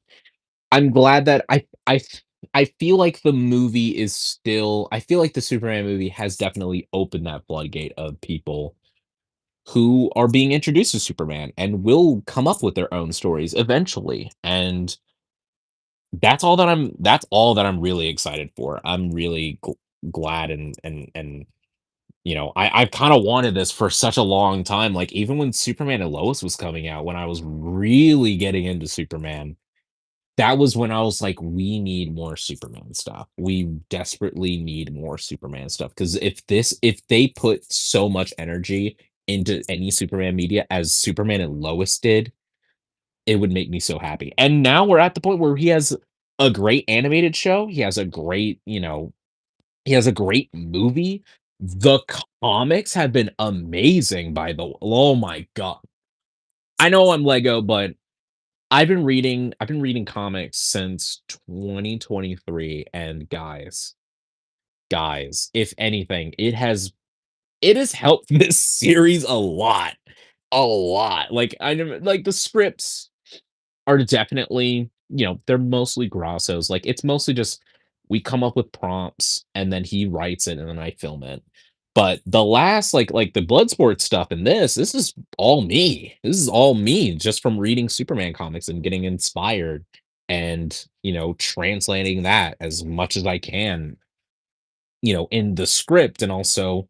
I'm glad that I feel like the movie is still I feel like the Superman movie has definitely opened that floodgate of people who are being introduced to Superman and will come up with their own stories eventually. And that's all that I'm really excited for. I'm really glad, and I've kind of wanted this for such a long time. Like even when Superman and Lois was coming out, when I was really getting into Superman, that was when I was like, we need more Superman stuff. We desperately need more Superman stuff. Because if they put so much energy into any Superman media as Superman and Lois did, it would make me so happy. And now we're at the point where he has a great animated show. He has a great movie. The comics have been amazing, by the way. Oh my god. I know I'm Lego, but I've been reading comics since 2023, and guys, if anything, it has it has helped this series a lot. Like I never like the scripts are definitely, they're mostly Grosso's. Like it's mostly just we come up with prompts and then he writes it and then I film it. But the last like the Bloodsport stuff and this is all me. This is all me just from reading Superman comics and getting inspired and, translating that as much as I can, in the script and also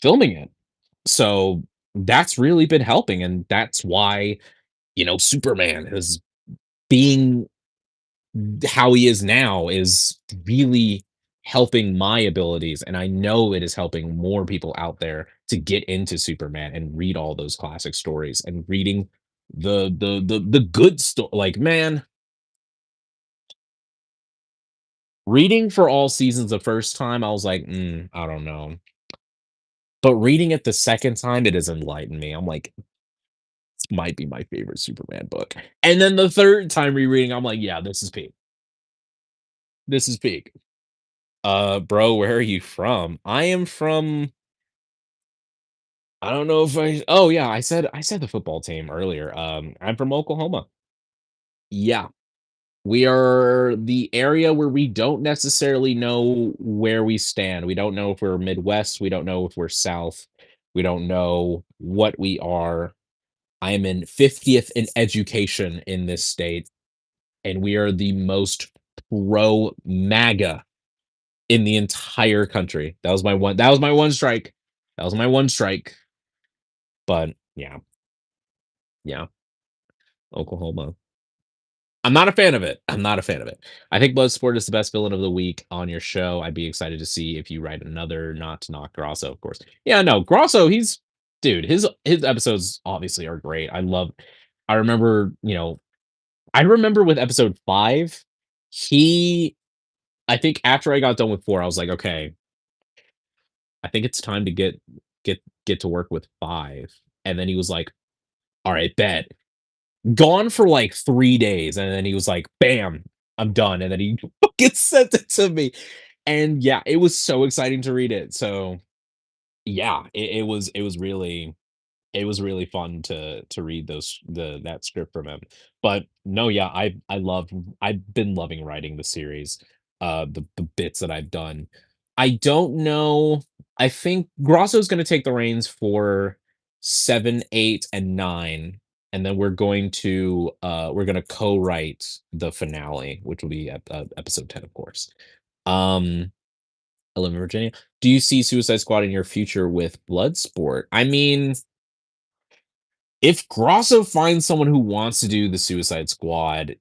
filming it. So that's really been helping and that's why, Superman is being how he is now is really helping my abilities, and I know it is helping more people out there to get into Superman and read all those classic stories and reading the good story. Like, man, reading for all seasons the first time, I was like, I don't know. But reading it the second time, it has enlightened me. I'm like, this might be my favorite Superman book. And then the third time rereading, I'm like, yeah, this is peak. This is peak. Bro, where are you from? I am from I don't know if oh yeah, I said the football team earlier. I'm from Oklahoma. Yeah. We are the area where we don't necessarily know where we stand. We don't know if we're Midwest, we don't know if we're South. We don't know what we are. I am in 50th in education in this state, and we are the most pro MAGA in the entire country. That was my one strike. That was my one strike. But yeah, yeah, Oklahoma. I'm not a fan of it. I'm not a fan of it. I think Bloodsport is the best villain of the week on your show. I'd be excited to see if you write another, not to knock Grosso, of course. Yeah, no, Grosso, he's dude, his episodes obviously are great. I remember, I remember with episode 5, he I think after I got done with 4, I was like, okay, I think it's time to get to work with 5. And then he was like, all right, bet. Gone for like 3 days, and then he was like, "Bam, I'm done," and then he fucking sent it to me, and yeah, it was so exciting to read it, so, yeah, it was really fun to read that script from him. But no, yeah, I've been loving writing the series, the bits that I've done. I don't know. I think Grosso's gonna take the reins for 7, 8, and 9, and then we're gonna co-write the finale, which will be episode 10, of course. Um, I live in Virginia. Do you see Suicide Squad in your future with Bloodsport? I mean, if Grosso finds someone who wants to do the Suicide Squad,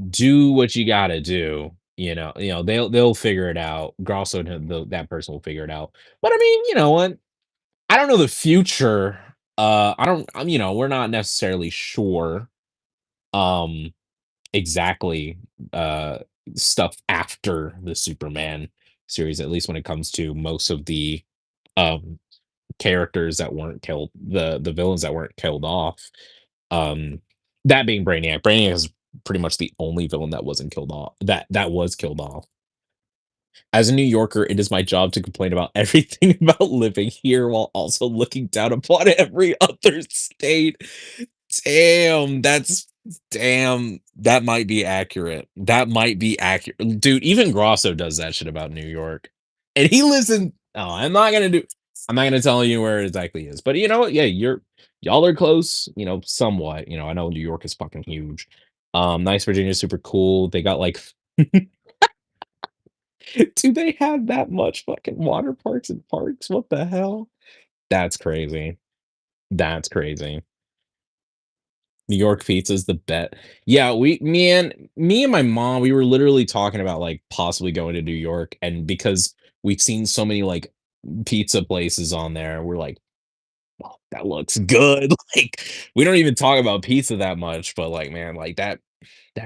do what you gotta do. They'll figure it out. Grosso and that person will figure it out. But I mean, you know what? I don't know the future. I don't. We're not necessarily sure. Um, exactly. Stuff after the Superman series, at least when it comes to most of the um characters that weren't killed, the villains that weren't killed off. Um, that being Brainiac. Brainiac is pretty much the only villain that wasn't killed off. That was killed off. As a New Yorker, it is my job to complain about everything about living here while also looking down upon every other state. Damn, that might be accurate. That might be accurate. Dude, even Grosso does that shit about New York. And he lives in oh, I'm not gonna tell you where it exactly is. But you know what? Yeah, y'all are close, somewhat. I know New York is fucking huge. Nice Virginia is super cool. They got like do they have that much fucking water parks and parks? What the hell? That's crazy. That's crazy. New York pizza is the bet. Yeah, me and my mom, we were literally talking about like possibly going to New York, and because we've seen so many like pizza places on there, we're like, "Wow, that looks good." Like, we don't even talk about pizza that much, but like, man, like that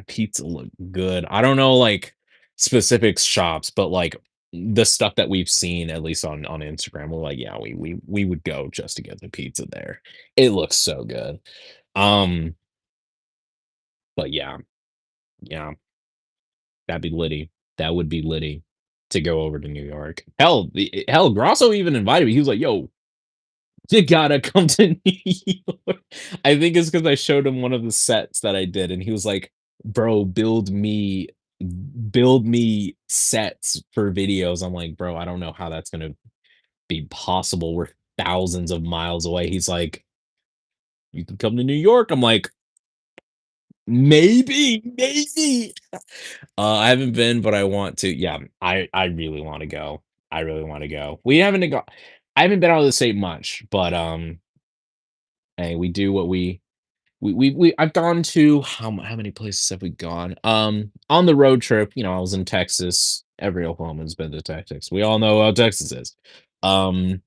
pizza looked good. I don't know like specific shops, but like the stuff that we've seen at least on Instagram, we're like, yeah, we would go just to get the pizza there. It looks so good. Um, but yeah, yeah, that'd be litty. That would be litty. to go over to New York. Hell, Grosso even invited me. He was like, "Yo, you gotta come to New York." I think it's because I showed him one of the sets that I did, and he was like, "Bro, build me sets for videos." I'm like, "Bro, I don't know how that's gonna be possible. We're thousands of miles away." He's like, "You can come to New York." I'm like, "Maybe, maybe." I haven't been, but I want to. Yeah, I really want to go. I really want to go. We haven't go. I haven't been out of the state much, but hey, we do what we I've gone to how many places have we gone? On the road trip, I was in Texas. Every Oklahoman's been to Texas. We all know how Texas is. Um,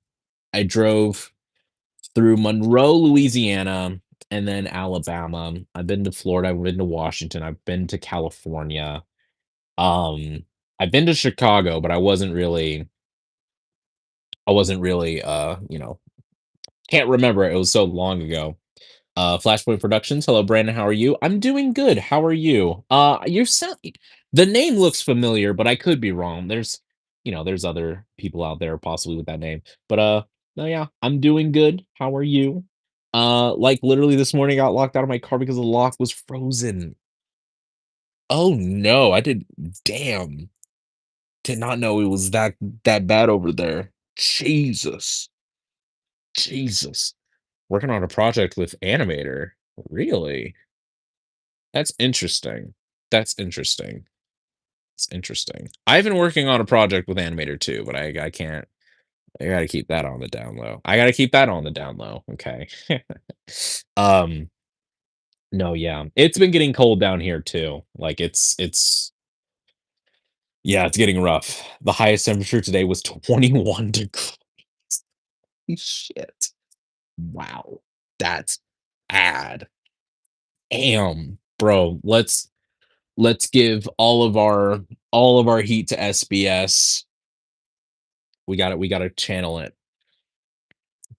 I drove through Monroe, Louisiana, and then Alabama. I've been to Florida. I've been to Washington. I've been to California. Um, I've been to Chicago, but I wasn't really can't remember. It was so long ago. Flashpoint Productions. Hello, Brandon. How are you? I'm doing good. How are you? You sound the name looks familiar, but I could be wrong. There's other people out there possibly with that name. But no, yeah, I'm doing good. How are you? Like literally this morning, I got locked out of my car because the lock was frozen. Oh no, I did. Damn, did not know it was that bad over there. Jesus, Jesus. Working on a project with Animator. Really? That's interesting. That's interesting. It's interesting. I've been working on a project with Animator too, but I can't. I gotta keep that on the down low. I gotta keep that on the down low. Okay. um. No, yeah, it's been getting cold down here too. Like it's yeah, it's getting rough. The highest temperature today was 21 degrees. Shit. Wow. That's bad. Damn, bro. Let's give all of our heat to SBS. We gotta channel it.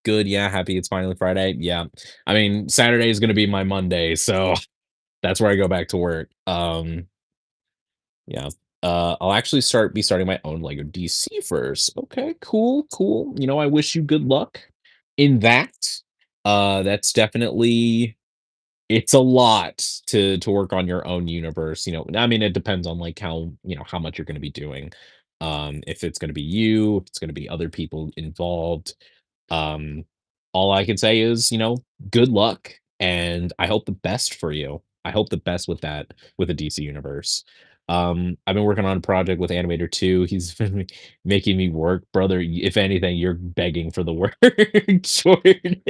Good, yeah, happy it's finally Friday. Yeah. I mean, Saturday is gonna be my Monday, so that's where I go back to work. Yeah. I'll actually be starting my own Lego DC first. Okay, cool, cool. I wish you good luck in that. That's definitely it's a lot to work on your own universe. I mean, it depends on like how much you're going to be doing. If it's going to be you, if it's going to be other people involved. um all I can say is, good luck, and I hope the best for you. I hope the best with that, with the DC universe. I've been working on a project with Animator 2. He's been making me work, brother. If anything, you're begging for the work. Jordan.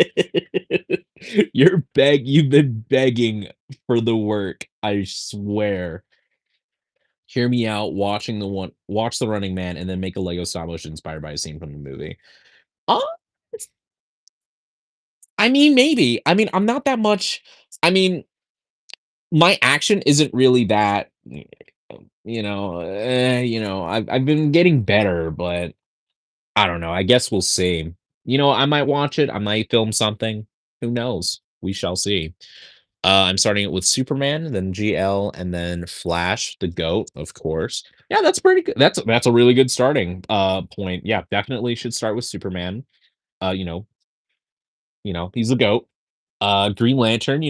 You've been begging for the work, I swear. Hear me out. Watch The Running Man, and then make a Lego stop motion inspired by a scene from the movie. Uh, I mean, maybe. I mean, I'm not that much. I mean, my action isn't really that. I've been getting better, but I don't know. I guess we'll see. I might watch it. I might film something. Who knows? We shall see. I'm starting it with Superman, then GL, and then Flash, the GOAT, of course. Yeah, that's pretty good. That's a really good starting point. Yeah, definitely should start with Superman. Uh, you know, he's the GOAT. Green Lantern,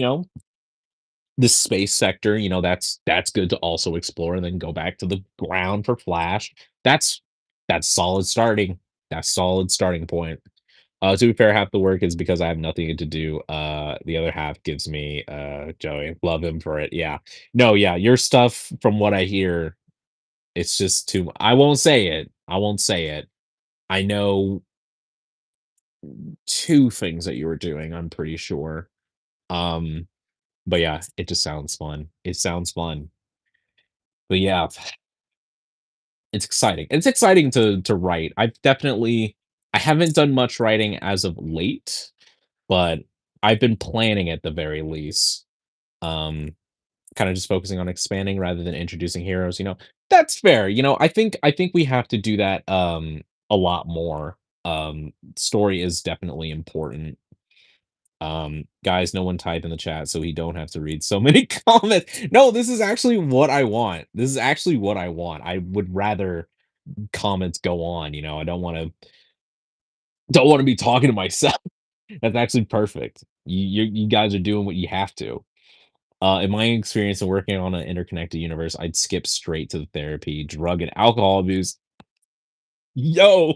the space sector, that's good to also explore, and then go back to the ground for Flash. That's that's solid starting. That's solid starting point. To be fair, half the work is because I have nothing to do. The other half gives me Joey. Love him for it. Yeah. No, yeah, your stuff from what I hear, it's just too I won't say it. I won't say it. I know two things that you were doing, I'm pretty sure. Um, but yeah, it just sounds fun. It sounds fun. But yeah, it's exciting. It's exciting to write. I haven't done much writing as of late, but I've been planning at the very least. Um, Kind of just focusing on expanding rather than introducing heroes. That's fair. I think we have to do that a lot more. Story is definitely important. Guys, no one type in the chat so he don't have to read so many comments. No, this is actually what I want. This is actually what I want. I would rather comments go on, I don't want to be talking to myself. That's actually perfect. You guys are doing what you have to. In my experience of working on an interconnected universe, I'd skip straight to the therapy, drug and alcohol abuse. Yo,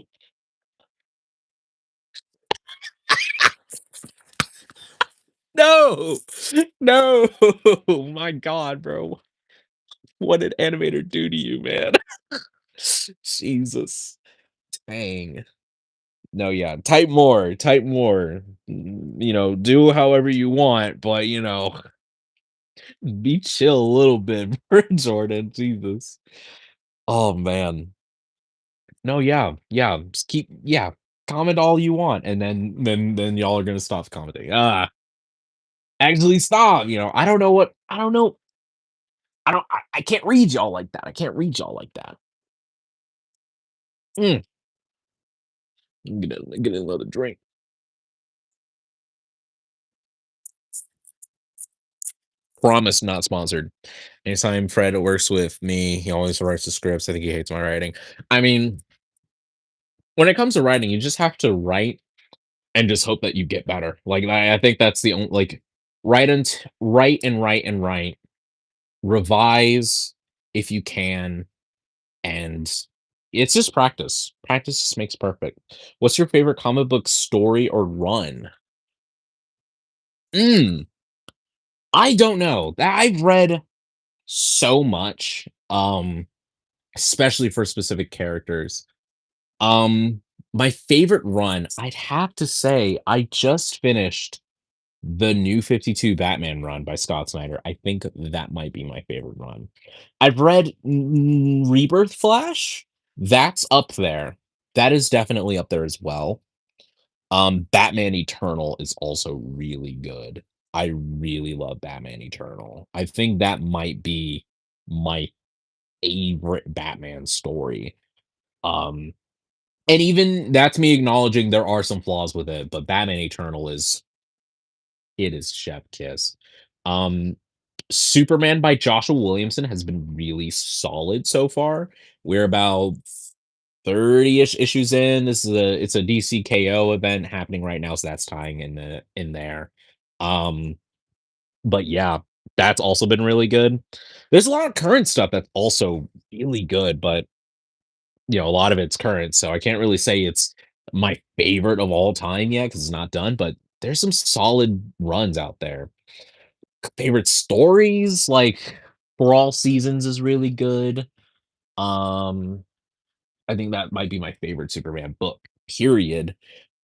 no, no, my God, bro, what did animator do to you, man? Jesus, dang. No, yeah, type more. Do however you want, but be chill a little bit, Jordan. Jesus. Oh man. No, yeah, yeah. Just comment all you want, and then y'all are gonna stop commenting. Actually stop. I don't know what I don't know. I can't read y'all like that. I can't read y'all like that. Mm, get another drink. Promise not sponsored. Anytime Fred works with me, he always writes the scripts. I think he hates my writing. I mean, when it comes to writing, you just have to write and just hope that you get better. Like I think that's the only write and write and write. Revise if you can, and it's just practice. Practice just makes perfect. What's your favorite comic book story or run? Mm, I don't know. I've read so much, especially for specific characters. Um, my favorite run, I'd have to say, I just finished the New 52 Batman run by Scott Snyder. I think that might be my favorite run. I've read Rebirth Flash. That's up there. That is definitely up there as well. Batman Eternal is also really good. I really love Batman Eternal. I think that might be my favorite Batman story. Um, and even that's me acknowledging there are some flaws with it, but Batman Eternal is chef kiss. Um, Superman by Joshua Williamson has been really solid so far. We're about 30-ish issues in. It's a DC KO event happening right now, so that's tying in there. Um, but yeah, that's also been really good. There's a lot of current stuff that's also really good, but a lot of it's current, so I can't really say it's my favorite of all time yet because it's not done, but there's some solid runs out there. Favorite stories, like For All Seasons is really good. Um, I think that might be my favorite Superman book, period.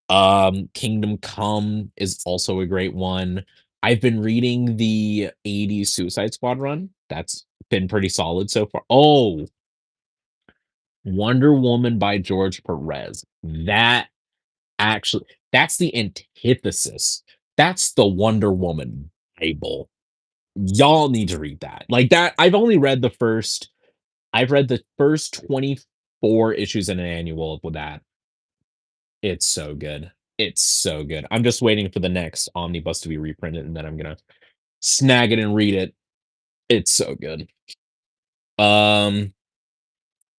Kingdom Come is also a great one. I've been reading the 80s Suicide Squad run. That's been pretty solid so far. Oh, Wonder Woman by George Perez. Actually, that's the antithesis. That's the Wonder Woman Bible. Y'all need to read that. Like that, I've read the first 24 issues in an annual with that. It's so good. It's so good. I'm just waiting for the next omnibus to be reprinted, and then I'm gonna snag it and read it. It's so good. Um,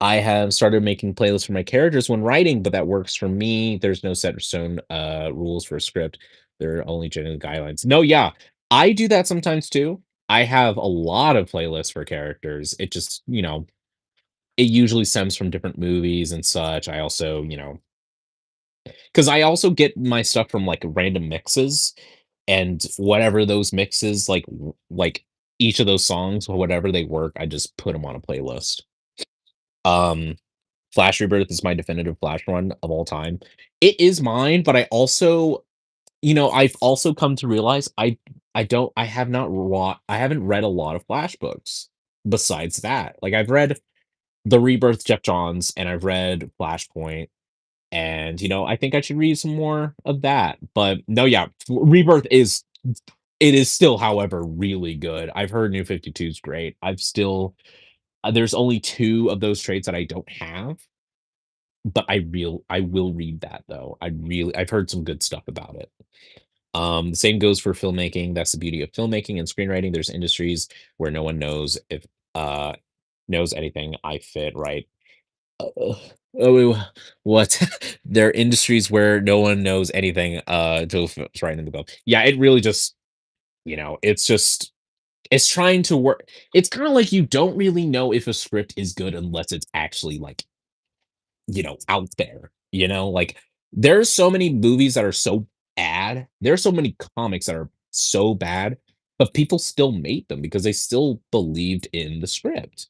I have started making playlists for my characters when writing, but that works for me. There's no set or stone rules for a script. There are only general guidelines. No, yeah, I do that sometimes too. I have a lot of playlists for characters. It just, it usually stems from different movies and such. I also, because I also get my stuff from like random mixes, and whatever those mixes like each of those songs, whatever they work, I just put them on a playlist. Um, Flash Rebirth is my definitive Flash run of all time. It is mine, but I've also come to realize I haven't read a lot of Flash books besides that. Like I've read the Rebirth Jeff Johns and I've read Flashpoint, and I think I should read some more of that. But no, yeah, Rebirth is still, however, really good. I've heard New 52 is great. There's only two of those traits that I don't have, but I will read that though. I've heard some good stuff about it. The same goes for filmmaking. That's the beauty of filmmaking and screenwriting. There's industries where no one knows if uh knows anything. I fit right. Uh, oh, what? There are industries where no one knows anything, until it's right in the book. Yeah, it really just, it's just it's trying to work. It's kinda like you don't really know if a script is good unless it's actually, like, out there, Like, there's so many movies that are so bad. There's so many comics that are so bad, but people still made them because they still believed in the script.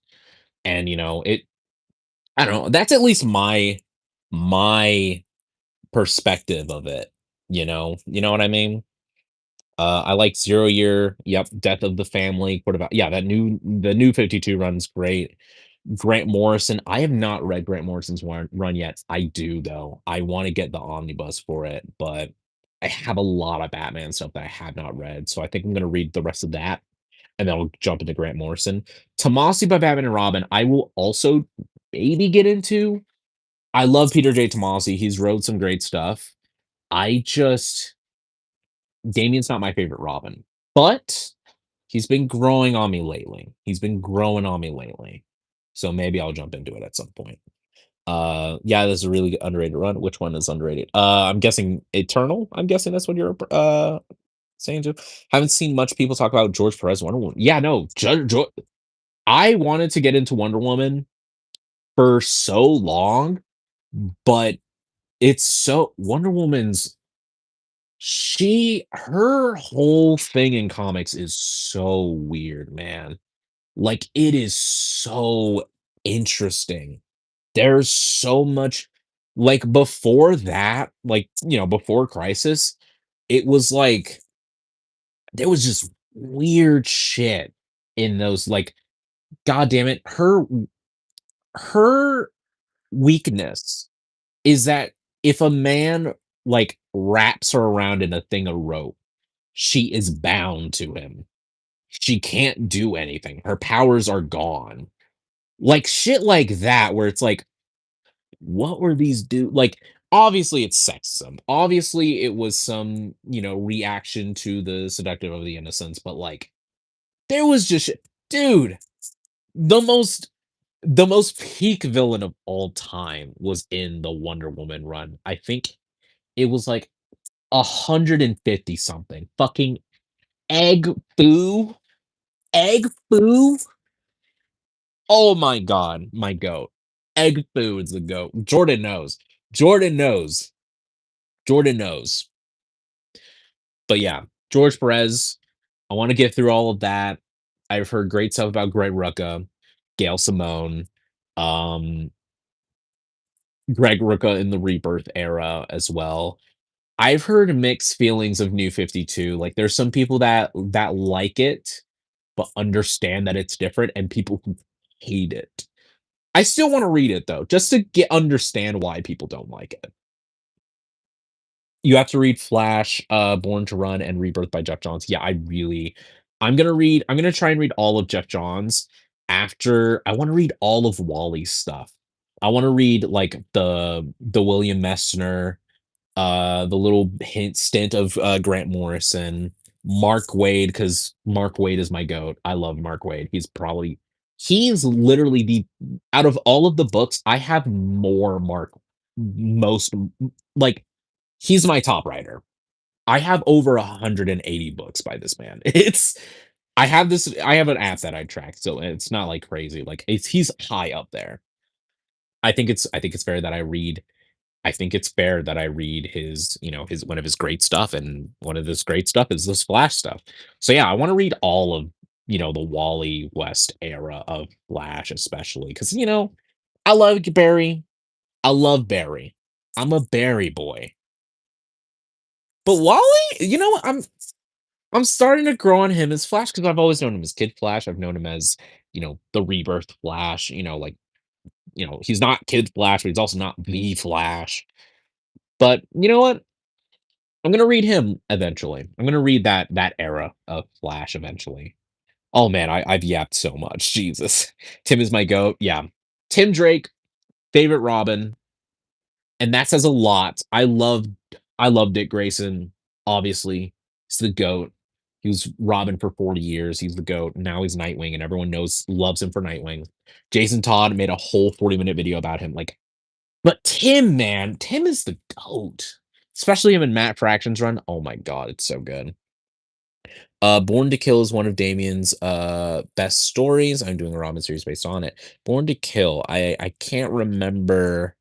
And, I don't know, that's at least my perspective of it, You know what I mean? I like Zero Year, yep, Death of the Family, what about yeah, the new 52 run's great. Grant Morrison, I have not read Grant Morrison's run yet. I do though. I wanna get the omnibus for it, but I have a lot of Batman stuff that I have not read, so I think I'm gonna read the rest of that, and then I'll jump into Grant Morrison. Tomasi by Batman and Robin, I will also maybe get into. I love Peter J. Tomasi, he's wrote some great stuff. I just Damien's not my favorite Robin, but he's been growing on me lately. He's been growing on me lately. So maybe I'll jump into it at some point. Yeah, this is a really underrated run. Which one is underrated? I'm guessing Eternal. I'm guessing that's what you're saying. Joe. Haven't seen much people talk about George Perez Wonder Woman. Yeah, no, I wanted to get into Wonder Woman for so long, but it's so Wonder Woman's her whole thing in comics is so weird, man. Like, it is so interesting. There's so much like, before that, like, before Crisis, it was like there was just weird shit in those, like, god damn it, her weakness is that if a man, like, wraps her around in a thing of rope, she is bound to him. She can't do anything. Her powers are gone. Like, shit like that where it's like, what were these like, obviously it's sexism. Obviously it was some, reaction to the seductive of the innocents, but like there was just dude, the most the most peak villain of all time was in the Wonder Woman run. I think it was like 150 something. Fucking egg foo. Egg foo. Oh my god, my goat. Egg foo is the goat. Jordan knows. Jordan knows. Jordan knows. But yeah, George Perez, I want to get through all of that. I've heard great stuff about Greg Rucka, Gail Simone, um, Greg Rucka in the Rebirth era as well. I've heard mixed feelings of New 52. Like, there's some people that like it, but understand that it's different, and people who hate it. I still want to read it though, just to get understand why people don't like it. You have to read Flash, Born to Run, and Rebirth by Jeff Johns. Yeah, I'm gonna try and read all of Jeff Johns after I wanna read all of Wally's stuff. I wanna read, like, the William Messner, the little hint stint of, Grant Morrison, Mark Waid, because Mark Waid is my goat. I love Mark Waid. He's literally the out of all of the books, I have more Mark most like, he's my top writer. I have over 180 books by this man. I have an app that I track, so it's not like crazy. Like, he's high up there. I think it's fair that I think it's fair that I read his one of his great stuff, and one of this great stuff is this Flash stuff. So yeah, I want to read all of, the Wally West era of Flash, especially because, I love Barry. I love Barry. I'm a Barry boy. But Wally, I'm starting to grow on him as Flash because I've always known him as Kid Flash. I've known him as, the Rebirth Flash, like, he's not Kid Flash, but he's also not the Flash. But you know what? I'm gonna read him eventually. I'm gonna read that era of Flash eventually. Oh man, I've yapped so much. Jesus. Tim is my goat. Yeah. Tim Drake, favorite Robin, and that says a lot. I love Dick Grayson, obviously. He's the GOAT. He was Robin for 40 years. He's the GOAT. Now he's Nightwing, and everyone loves him for Nightwing. Jason Todd made a whole 40-minute video about him. Like, but Tim, man, Tim is the GOAT. Especially him in Matt Fraction's run. Oh my god, it's so good. Born to Kill is one of Damien's best stories. I'm doing a Robin series based on it. Born to Kill. I can't remember.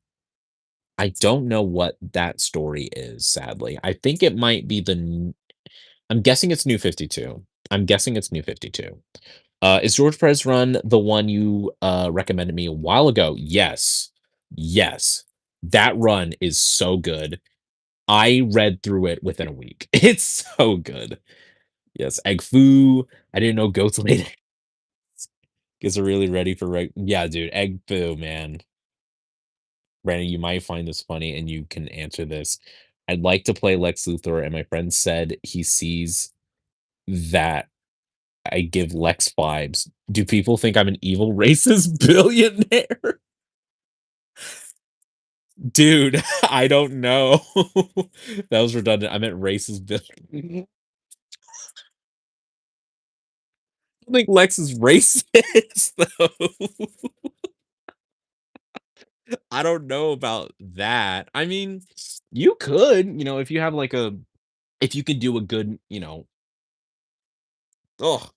I don't know what that story is, sadly. I think it might be I'm guessing it's New 52. I'm guessing it's New 52. Is George Perez run the one you recommended me a while ago? Yes. Yes. That run is so good. I read through it within a week. It's so good. Yes, egg foo. I didn't know goats laid eggs. Guess are really ready for yeah, dude. Egg foo, man. Brandon, you might find this funny, and you can answer this. I'd like to play Lex Luthor, and my friend said he sees that I give Lex vibes. Do people think I'm an evil racist billionaire? Dude, I don't know. That was redundant. I meant racist billionaire. I think Lex is racist, though. I don't know about that. I mean, you could, if you have like if you could do a good, oh,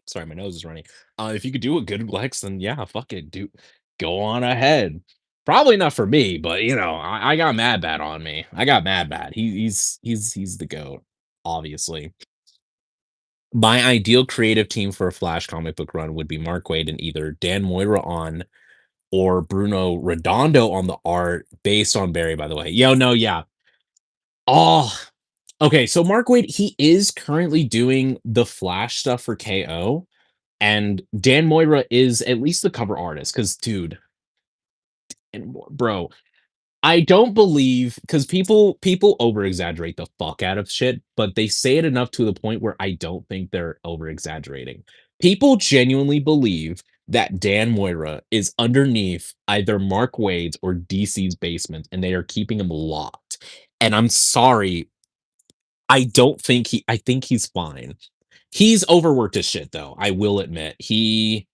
sorry, my nose is running. If you could do a good Lex, then yeah, fuck it, do go on ahead. Probably not for me, but I got Mad Bat on me. I got Mad Bat. He's the goat, obviously. My ideal creative team for a Flash comic book run would be Mark Waid and either Dan Moira on or Bruno Redondo on the art based on Barry, by the way. Yo, no, yeah. Oh, okay. So Mark Waid, he is currently doing the Flash stuff for KO, and Dan Moira is at least the cover artist. Because, dude, and bro, I don't believe because people over exaggerate the fuck out of shit, but they say it enough to the point where I don't think they're over exaggerating. People genuinely believe that Dan Moira is underneath either Mark Wade's or DC's basement, and they are keeping him locked. And I'm sorry, I don't think I think he's fine. He's overworked his shit though. I will admit. He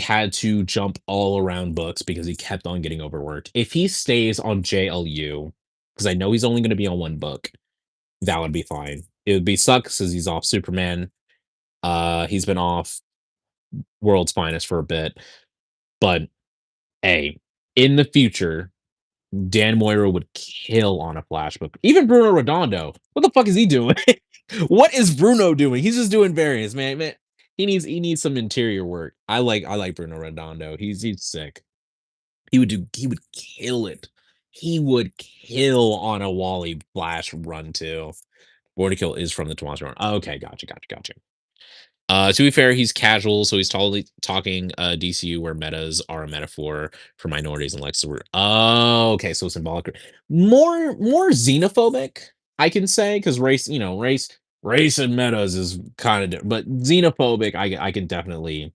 had to jump all around books because he kept on getting overworked. If he stays on JLU, because I know he's only going to be on one book, that would be fine. It would be sucks because he's off Superman. He's been off World's Finest for a bit, but hey, in the future, Dan Moira would kill on a Flash book. Even Bruno Redondo. What the fuck is he doing? What is Bruno doing? He's just doing variants, man. Man, he needs some interior work. I like Bruno Redondo. He's sick. He would kill it. He would kill on a Wally Flash run too. Born to Kill is from the Tomas run. Okay, gotcha. To be fair, he's casual, so he's totally talking DCU where metas are a metaphor for minorities and Lex Luthor. Oh, okay, so symbolic, more xenophobic, I can say, because race and metas is kind of different, but xenophobic, I can definitely,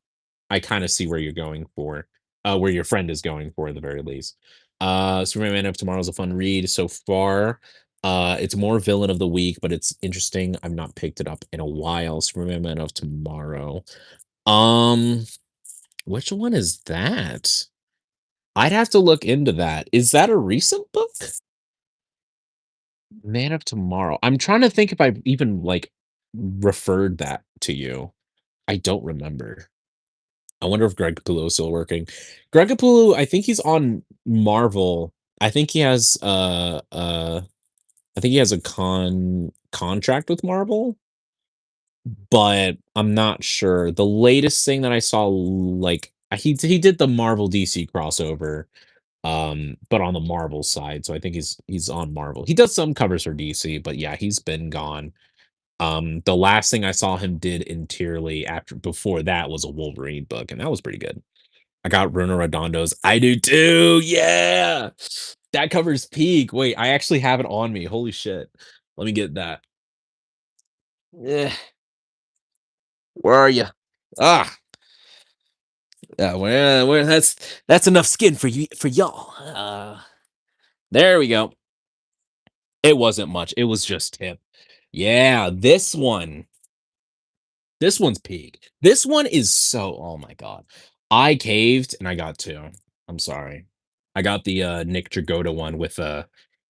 I kind of see where you're going for, where your friend is going for at the very least. Superman Man of Tomorrow is a fun read so far. It's more villain of the week, but it's interesting. I've not picked it up in a while. Superman Man of Tomorrow. Um, which one is that? I'd have to look into that. Is that a recent book? Man of Tomorrow. I'm trying to think if I've even like referred that to you. I don't remember. I wonder if Greg Capullo is still working. Greg Capullo, I think he's on Marvel. I think he has I think he has a contract with Marvel, but I'm not sure. The latest thing that I saw, like he did the Marvel DC crossover, but on the Marvel side. So I think he's on Marvel. He does some covers for DC, but yeah, he's been gone. The last thing I saw him did interiorly after before that was a Wolverine book, and that was pretty good. I got Bruno Redondo's. I do too. Yeah. That covers peak. Wait, I actually have it on me. Holy shit. Let me get that. Yeah. Where are you? Ah, yeah, where that's enough skin for you for y'all. There we go. It wasn't much. It was just him. Yeah, this one. This one's peak. This one is so oh my god. I caved and I got 2. I'm sorry. I got the, Nick Dragotta one with,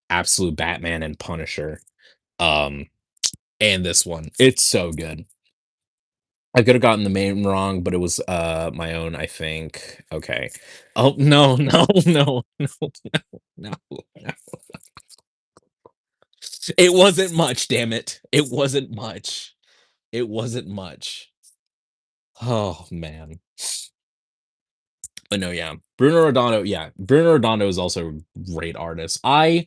Absolute Batman and Punisher, um, and this one. It's so good. I coulda gotten the name wrong, but it was, my own, I think. Okay. Oh, no, no, no, no, no, no. It wasn't much, damn it. It wasn't much. It wasn't much. Oh, man. But no, yeah. Bruno Redondo is also a great artist. I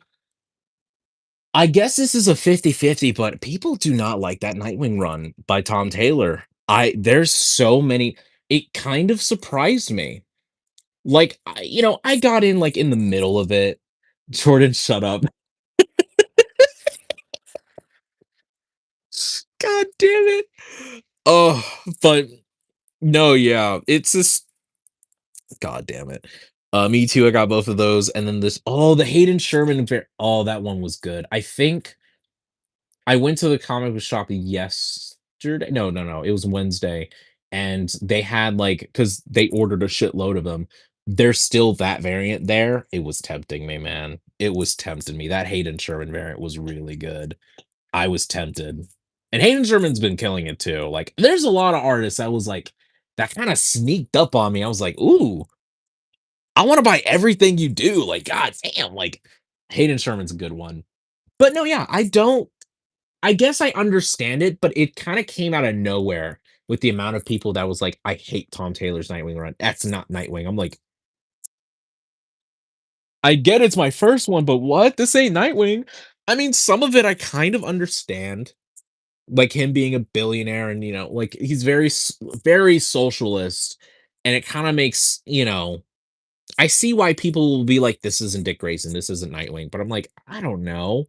guess this is a 50-50, but people do not like that Nightwing run by Tom Taylor. There's so many it kind of surprised me. Like, I got in, like, in the middle of it. Jordan, shut up. God damn it. Oh, but no, yeah, it's just god damn it. Me too, I got both of those, and then the Hayden Sherman oh, that one was good. I think I went to the comic book shop yesterday no, no, no, it was Wednesday, and they had, like, because they ordered a shitload of them, there's still that variant there. It was tempting me, man. It was tempting me. That Hayden Sherman variant was really good. I was tempted. And Hayden Sherman's been killing it too. Like, there's a lot of artists that was like that kinda sneaked up on me. I was like, "Ooh, I wanna buy everything you do." Like, god damn, like, Hayden Sherman's a good one. But no, yeah, I guess I understand it, but it kinda came out of nowhere with the amount of people that was like, "I hate Tom Taylor's Nightwing run. That's not Nightwing." I'm like, "I get it's my first one, but what? This ain't Nightwing." I mean, some of it I kind of understand, like him being a billionaire and, like, he's very socialist, and it kinda makes, I see why people will be like, "This isn't Dick Grayson, this isn't Nightwing," but I'm like, "I don't know."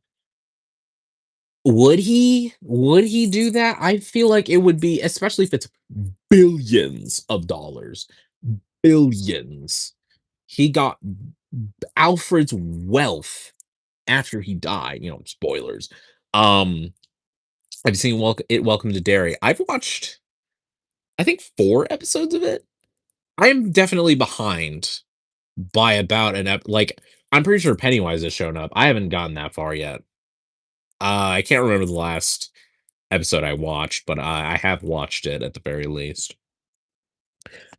Would he? Would he do that? I feel like it would be especially if it's billions of dollars. Billions. He got Alfred's wealth after he died, spoilers. Um, I've seen Welcome to Derry. I've watched, I think, 4 episodes of it. I am definitely behind by about like, I'm pretty sure Pennywise has shown up. I haven't gotten that far yet. I can't remember the last episode I watched, but I have watched it at the very least.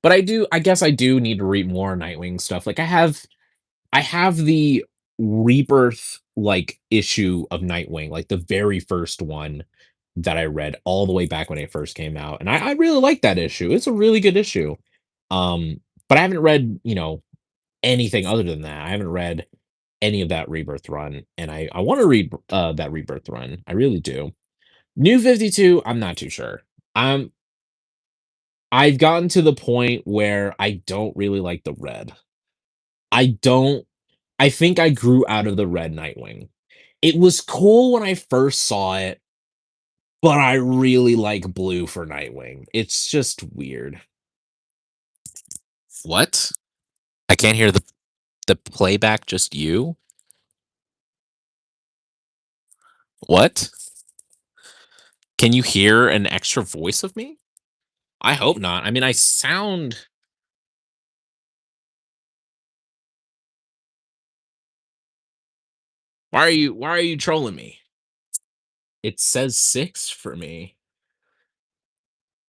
But I guess I do need to read more Nightwing stuff. Like, I have the Rebirth, like, issue of Nightwing, like the very first one that I read all the way back when it first came out, and I really like that issue. It's a really good issue. Um, but I haven't read, anything other than that. I haven't read any of that Rebirth run, and I wanna read, that Rebirth run. I really do. New 52, I'm not too sure. Um, I've gotten to the point where I don't really like the red. I don't I think I grew out of the red Nightwing. It was cool when I first saw it, but I really like blue for Nightwing. It's just weird. What? I can't hear the playback, just you? What? Can you hear an extra voice of me? I hope not. I mean, I sound why are you trolling me? It says 6 for me.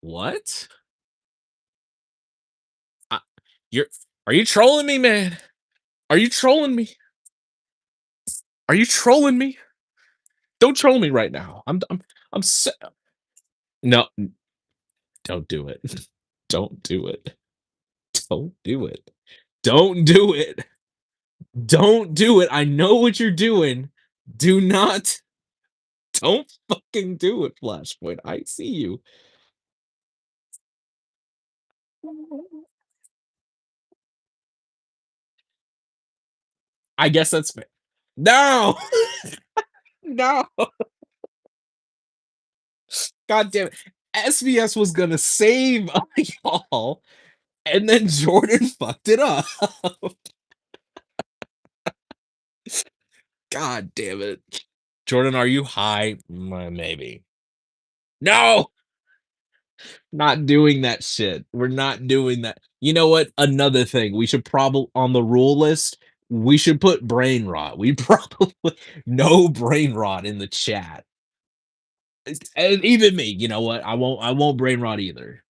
What? I, you're are you trolling me, man? Are you trolling me? Are you trolling me? Don't troll me right now. I'm so no, don't do it. Don't do it. Don't do it. Don't do it. Don't do it. I know what you're doing. Do not don't fucking do it, Flashpoint. I see you. I guess that's fair. No! No! God damn it. SBS was gonna save y'all, and then Jordan fucked it up. God damn it. Jordan, are you high? Maybe. No! Not doing that shit. We're not doing that. You know what? Another thing we should probably on the rule list, we should put brain rot. We probably no brain rot in the chat. And even me, you know what? I won't brain rot either.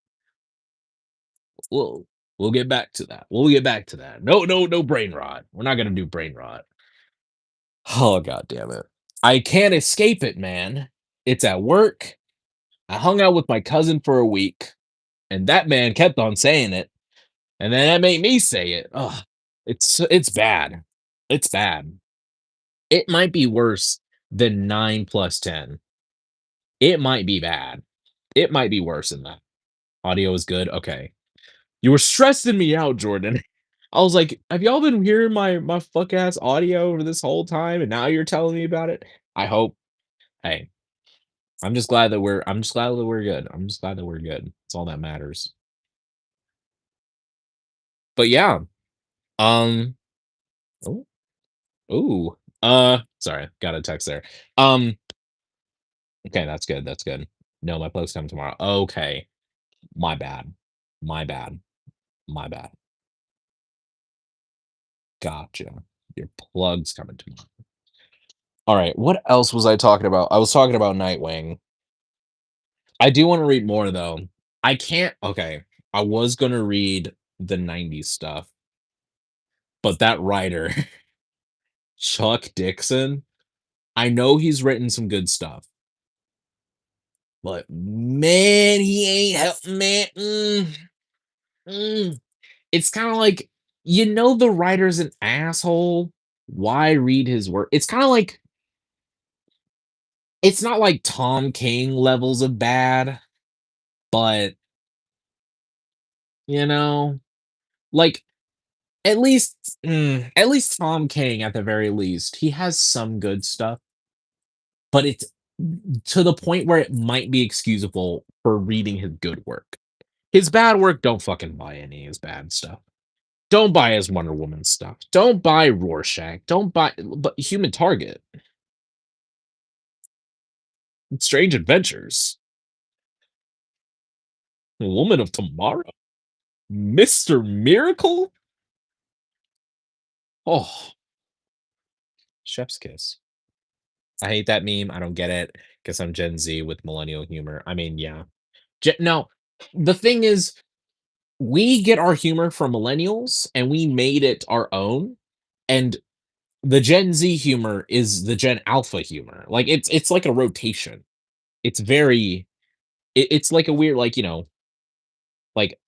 We'll we'll get back to that. We'll get back to that. No brain rot. We're not gonna do brain rot. Oh god damn it. I can't escape it, man. It's at work. I hung out with my cousin for a week, and that man kept on saying it. And then that made me say it. Ugh, it's bad. It's bad. It might be worse than 9 plus 10. It might be bad. It might be worse than that. Audio is good. Okay. You were stressing me out, Jordan. I was like, have y'all been hearing my fuck ass audio over this whole time and now you're telling me about it? I hope. Hey, I'm just glad that we're good. I'm just glad that we're good. That's all that matters. But yeah. Um oh, ooh. Sorry, got a text there. Um, okay, that's good. That's good. No, my plug's coming tomorrow. Okay. My bad. My bad. My bad. Gotcha. Your plug's coming tomorrow. All right. What else was I talking about? I was talking about Nightwing. I do want to read more though. I can't. Okay. I was going to read the 90s stuff, but that writer, Chuck Dixon, I know he's written some good stuff, but man, he ain't helping man. Mm. It's kind of like, the writer's an asshole. Why read his work? It's kind of like, it's not like Tom King levels of bad, but, you know, like at least Tom King at the very least, he has some good stuff, but it's to the point where it might be excusable for reading his good work. His bad work, don't fucking buy any of his bad stuff. Don't buy his Wonder Woman stuff. Don't buy Rorschach. Don't buy but Human Target. Strange Adventures. Woman of Tomorrow. Mr. Miracle. Oh, Chef's Kiss. I hate that meme. I don't get it because I'm Gen Z with millennial humor. I mean, yeah. No, the thing is, we get our humor from millennials and we made it our own. And the Gen Z humor is the Gen Alpha humor. Like it's like a rotation. It's very it's like a weird like, like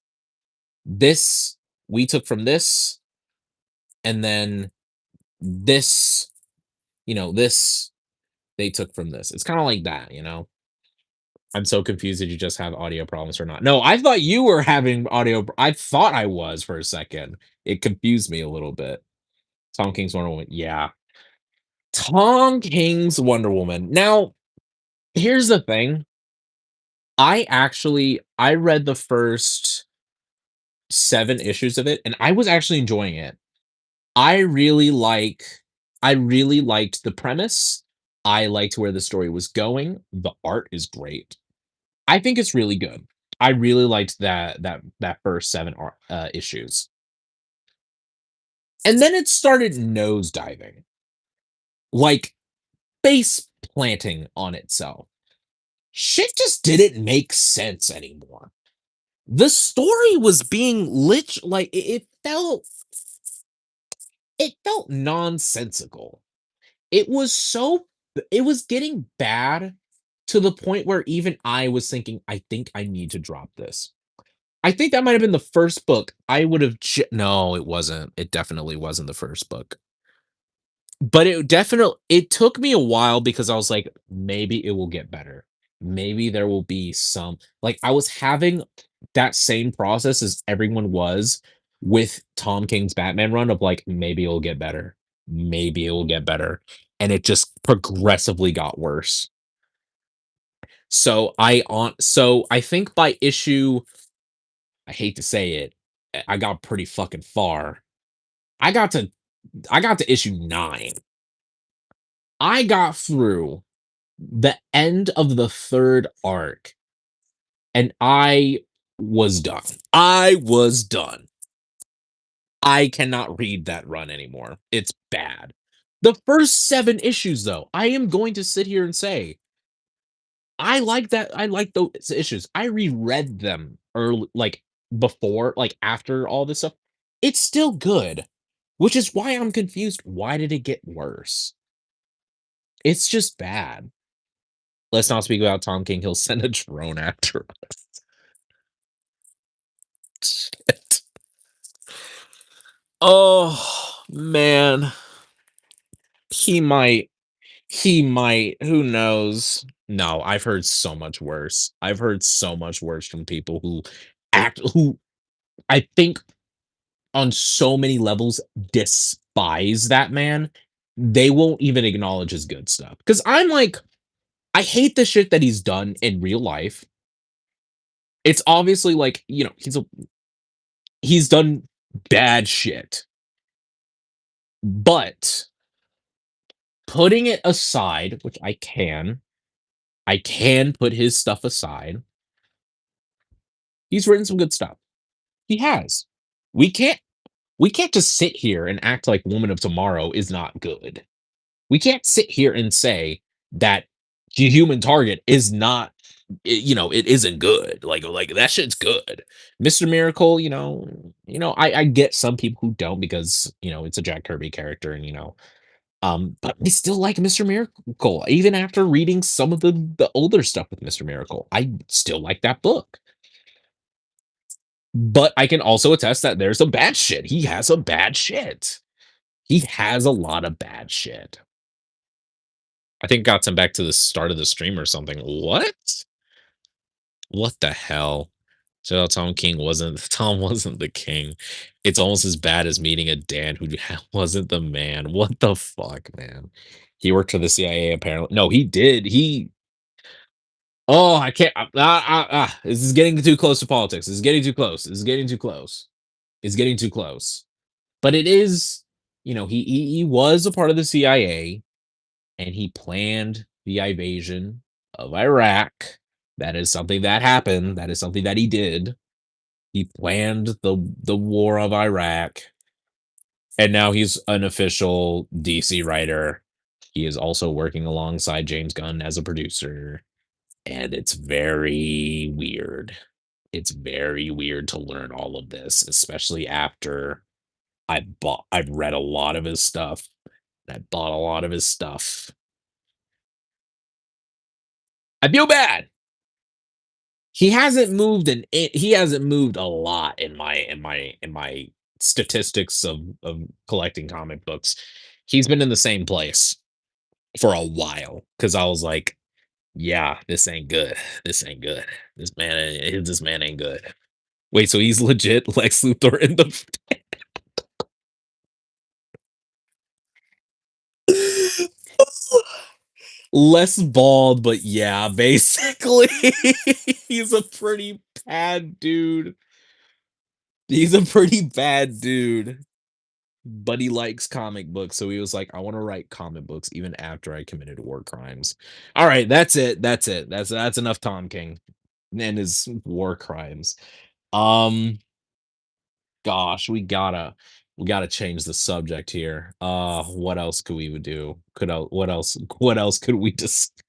this we took from this and then this, this they took from this. It's kind of like that. I'm so confused. Did you just have audio problems or not? No, I thought you were having I thought I was for a second. It confused me a little bit. Tom King's Wonder Woman. Yeah. Tom King's Wonder Woman. Now, here's the thing. I read the first 7 issues of it and I was actually enjoying it. I really like I really liked the premise. I liked where the story was going. The art is great. I think it's really good. I really liked that first 7 issues. And then it started nosediving, like face planting on itself. Shit just didn't make sense anymore. The story was being like it felt nonsensical. It was so it was getting bad to the point where even I was thinking, I think I need to drop this. I think that might have been the first book I would have no, it wasn't. It definitely wasn't the first book. But it took me a while because I was like, maybe it will get better. Maybe there will be some like I was having that same process as everyone was with Tom King's Batman run of like, maybe it'll get better. Maybe it will get better. And it just progressively got worse. So I think by issue, I hate to say it, I got pretty fucking far. I got to I got to issue 9. I got through the end of the 3rd arc and I was done. I was done. I cannot read that run anymore. It's bad. The first 7 issues, though, I am going to sit here and say, I like that. I like those issues. I reread them early, like before, like after all this stuff. It's still good, which is why I'm confused. Why did it get worse? It's just bad. Let's not speak about Tom King. He'll send a drone after us. Oh man, he might. He might. Who knows? No, I've heard so much worse. I've heard so much worse from people who I think on so many levels despise that man. They won't even acknowledge his good stuff. Because I'm like, I hate the shit that he's done in real life. It's obviously like, he's done bad shit. But putting it aside, which I can put his stuff aside. He's written some good stuff. He has. We can't we can't just sit here and act like Woman of Tomorrow is not good. We can't sit here and say that the Human Target is not it isn't good. Like that shit's good. Mr. Miracle, I get some people who don't because, it's a Jack Kirby character and but I still like Mr. Miracle. Even after reading some of the older stuff with Mr. Miracle, I still like that book. But I can also attest that there's some bad shit. He has some bad shit. He has a lot of bad shit. I think got him back to the start of the stream or something. What? What the hell? So Tom King wasn't Tom wasn't the king. It's almost as bad as meeting a Dan who wasn't the man. What the fuck, man? He worked for the CIA apparently. No, he did. Oh, I can't. This is getting too close to politics. This is getting too close. This is getting too close. It's getting too close. But it is, he was a part of the CIA and he planned the invasion of Iraq. That is something that happened. That is something that he did. He planned the war of Iraq, and now he's an official DC writer. He is also working alongside James Gunn as a producer, and it's very weird. It's very weird to learn all of this, especially after I've read a lot of his stuff. I bought a lot of his stuff. I feel bad. He hasn't moved a lot in my statistics of collecting comic books. He's been in the same place for a while because I was like, yeah, this ain't good. This ain't good. This man ain't good. Wait, so he's legit Lex Luthor in the less bald, but yeah, basically, he's a pretty bad dude. He's a pretty bad dude, but he likes comic books, so he was like, "I want to write comic books even after I committed war crimes." All right, that's it. That's it. That's enough. Tom King and his war crimes. Um, gosh, we gotta change the subject here. What else could we would do? What else could we just?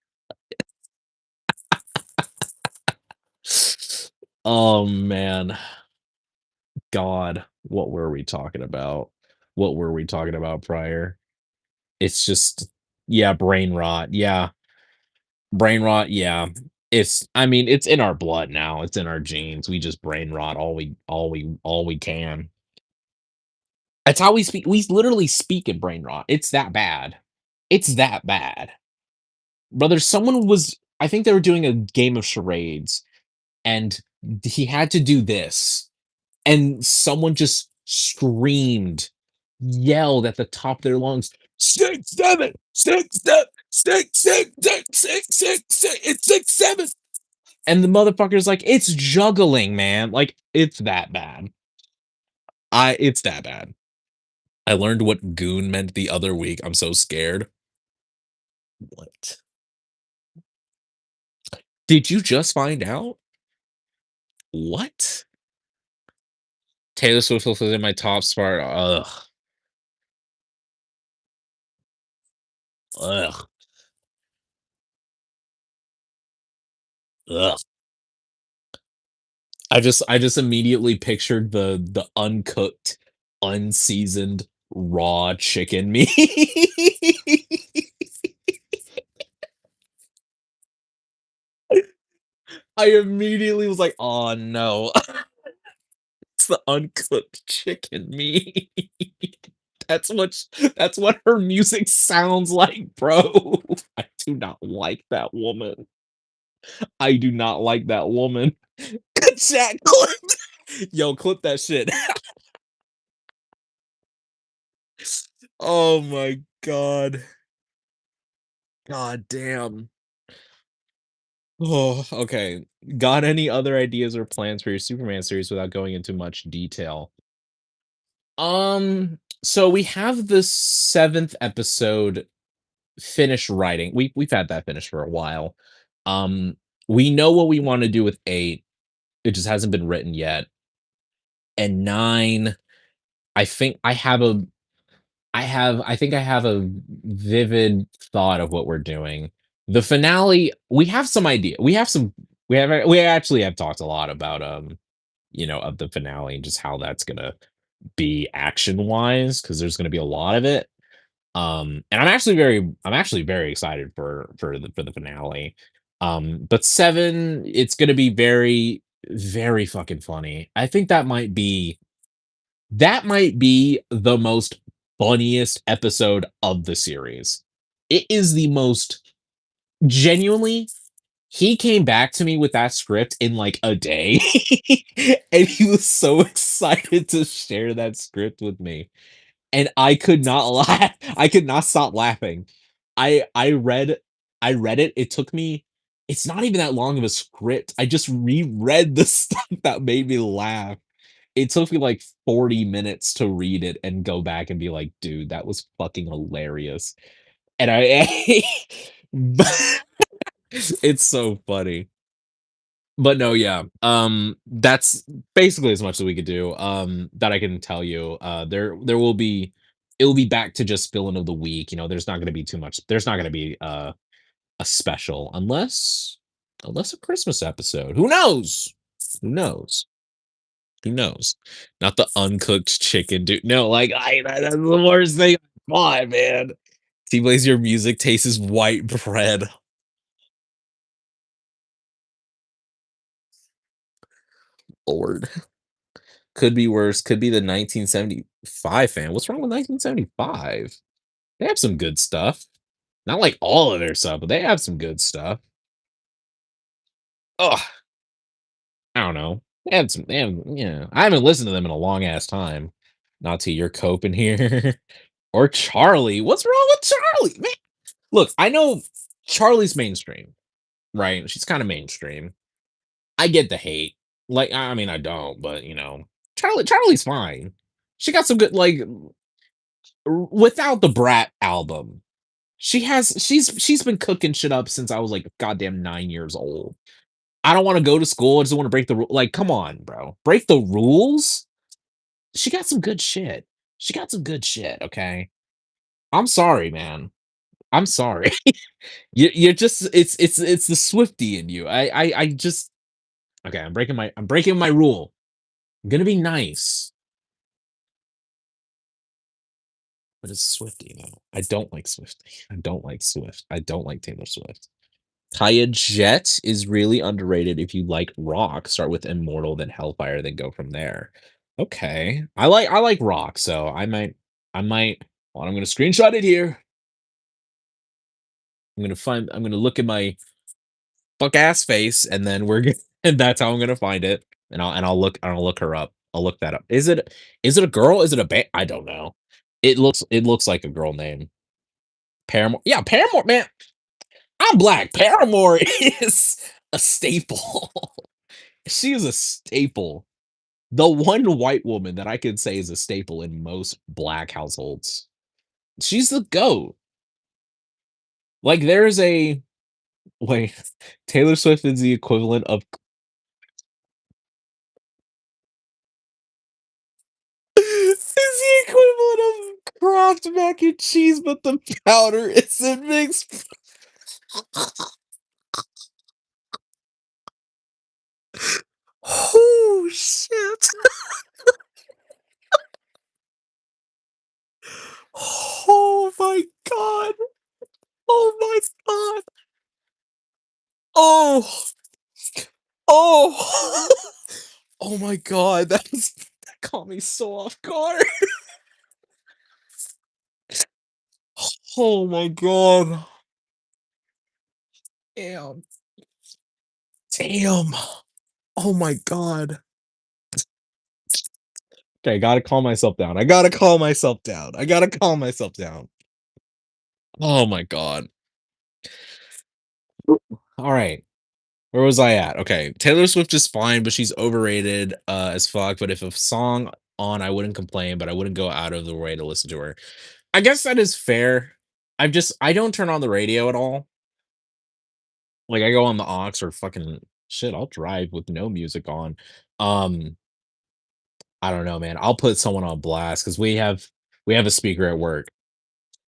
Oh man, God, what were we talking about? What were we talking about prior? It's just, yeah, brain rot. Yeah, brain rot. Yeah, I mean, it's in our blood now. It's in our genes. We just brain rot all we can. That's how we speak. We literally speak in brain rot. It's that bad. It's that bad. Brother, someone was. I think they were doing a game of charades, and he had to do this, and someone just screamed, yelled at the top of their lungs, 6, 7, 6, 7, 6, 6, 6, 6, 6, 6, it's 6, 7. And the motherfucker's like, it's juggling, man. Like, it's that bad. It's that bad. I learned what goon meant the other week. I'm so scared. What? Did you just find out? What? Taylor Swift was in my top spot. Ugh. Ugh. Ugh. I just immediately pictured the uncooked, unseasoned, raw chicken meat. I immediately was like, "Oh, no." It's the uncooked chicken meat. That's what her music sounds like, bro. I do not like that woman. I do not like that woman. Chat clip. Yo, clip that shit. Oh my god. God damn. Oh, okay. Got any other ideas or plans for your Superman series without going into much detail? So we have the 7th episode finished writing. We've had that finished for a while. Um, we know what we want to do with 8. It just hasn't been written yet. And 9, I think I have a vivid thought of what we're doing. The finale, we have some idea. We actually have talked a lot about of the finale and just how that's gonna be action wise because there's gonna be a lot of it. And I'm actually very excited for the finale. But 7, it's gonna be very, very fucking funny. I think that might be the most funniest episode of the series. It is the most genuinely, he came back to me with that script in like a day, and he was so excited to share that script with me. And I could not laugh. I could not stop laughing. I I read I read it. It took me it's not even that long of a script. I just reread the stuff that made me laugh. It took me like 40 minutes to read it and go back and be like, "Dude, that was fucking hilarious." And but it's so funny. But no, yeah. That's basically as much as we could do. That I can tell you. There will be it will be back to just villain of the week. There's not gonna be too much. There's not gonna be a special unless a Christmas episode. Who knows? Who knows? Who knows? Not the uncooked chicken, dude. No, like that's the worst thing. Why, man? T-Blaze, your music taste is white bread. Lord. Could be worse. Could be the 1975 fan. What's wrong with 1975? They have some good stuff. Not like all of their stuff, but they have some good stuff. Oh, I don't know. Yeah. I haven't listened to them in a long ass time. Not to your cope in here. Or Charlie. What's wrong with Charlie? Man, look, I know Charlie's mainstream, right? She's kind of mainstream. I get the hate. Like, I mean, I don't, but Charlie's fine. She got some good without the Brat album. She's been cooking shit up since I was like goddamn 9 years old. I don't want to go to school. I just want to break the like. Come on, bro, break the rules. She got some good shit. She got some good shit. Okay, I'm sorry, man. I'm sorry. You're just it's the Swifty in you. I just okay. I'm breaking my rule. I'm gonna be nice, but it's Swifty now. I don't like Swifty. I don't like Swift. I don't like Taylor Swift. Kaya Jet is really underrated if you like rock. Start with Immortal, then Hellfire, then go from there. Okay. I like rock, so I might well, I'm gonna screenshot it here. I'm gonna look at my fuck ass face, and then and that's how I'm gonna find it. And I'll look her up. I'll look that up. Is it a girl? Is it a ba I don't know. It looks like a girl name. Paramore. Yeah, Paramore, man. I'm black. Paramore is a staple. She is a staple. The one white woman that I could say is a staple in most black households. She's the GOAT. Like there's a wait, Taylor Swift is the equivalent of Kraft mac and cheese, but the powder isn't mixed. Oh shit! Oh my god! Oh my god! Oh! Oh! Oh my god, that caught me so off guard. Oh my god. Damn. Damn. Oh my god. Okay, I gotta calm myself down. I gotta calm myself down. I gotta calm myself down. Oh my god. All right. Where was I at? Okay. Taylor Swift is fine, but she's overrated as fuck. But if a song on, I wouldn't complain, but I wouldn't go out of the way to listen to her. I guess that is fair. I don't turn on the radio at all. Like I go on the aux or fucking shit, I'll drive with no music on. Um, I don't know, man. I'll put someone on blast because we have a speaker at work.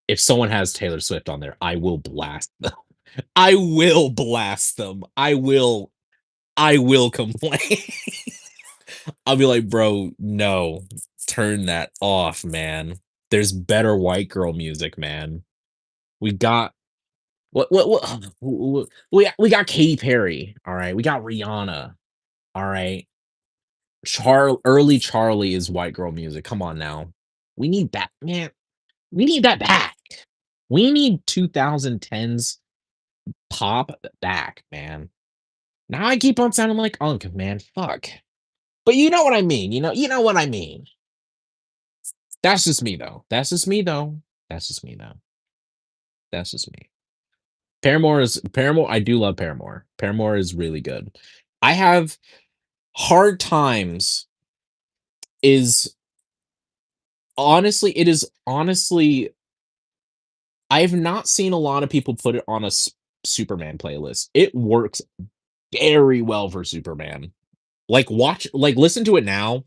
If someone has Taylor Swift on there, I will blast them. I will blast them. I will complain. I'll be like, bro, no, turn that off, man. There's better white girl music, man. We got we got Katy Perry, all right. We got Rihanna, all right. Early Charlie is white girl music. Come on now. We need that, man. We need that back. We need 2010s pop back, man. Now I keep on sounding like Unk, man. Fuck. But you know what I mean. You know what I mean. That's just me though. That's just me though. That's just me though. That's just me. Paramore. I do love Paramore. Paramore is really good. I have hard times is it is honestly I have not seen a lot of people put it on a Superman playlist. It works very well for Superman. Listen to it now.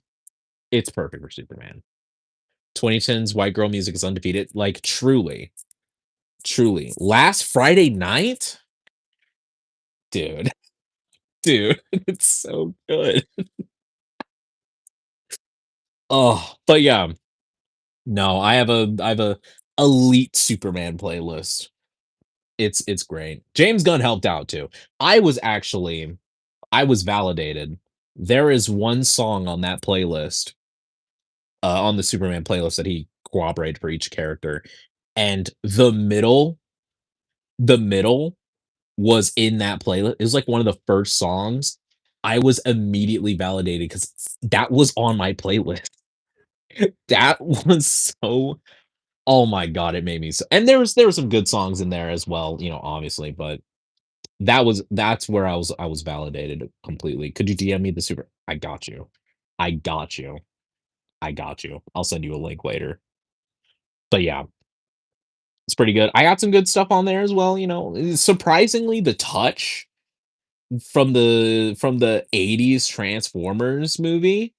It's perfect for Superman. 2010's white girl music is undefeated. Like truly, truly. Last Friday night, dude, dude, it's so good. Oh, but yeah, no, I have a elite Superman playlist. It's great. James Gunn helped out too. I was actually I was validated. There is one song on that playlist, on the Superman playlist that he cooperated for each character, and the middle was in that playlist. It was like one of the first songs. I was immediately validated because that was on my playlist. That was so oh my god, it made me so and there were some good songs in there as well, obviously, but that's where I was validated completely. Could you DM me the super I got you. I got you. I got you. I'll send you a link later. But yeah, it's pretty good. I got some good stuff on there as well, surprisingly, The Touch from the 80s Transformers movie,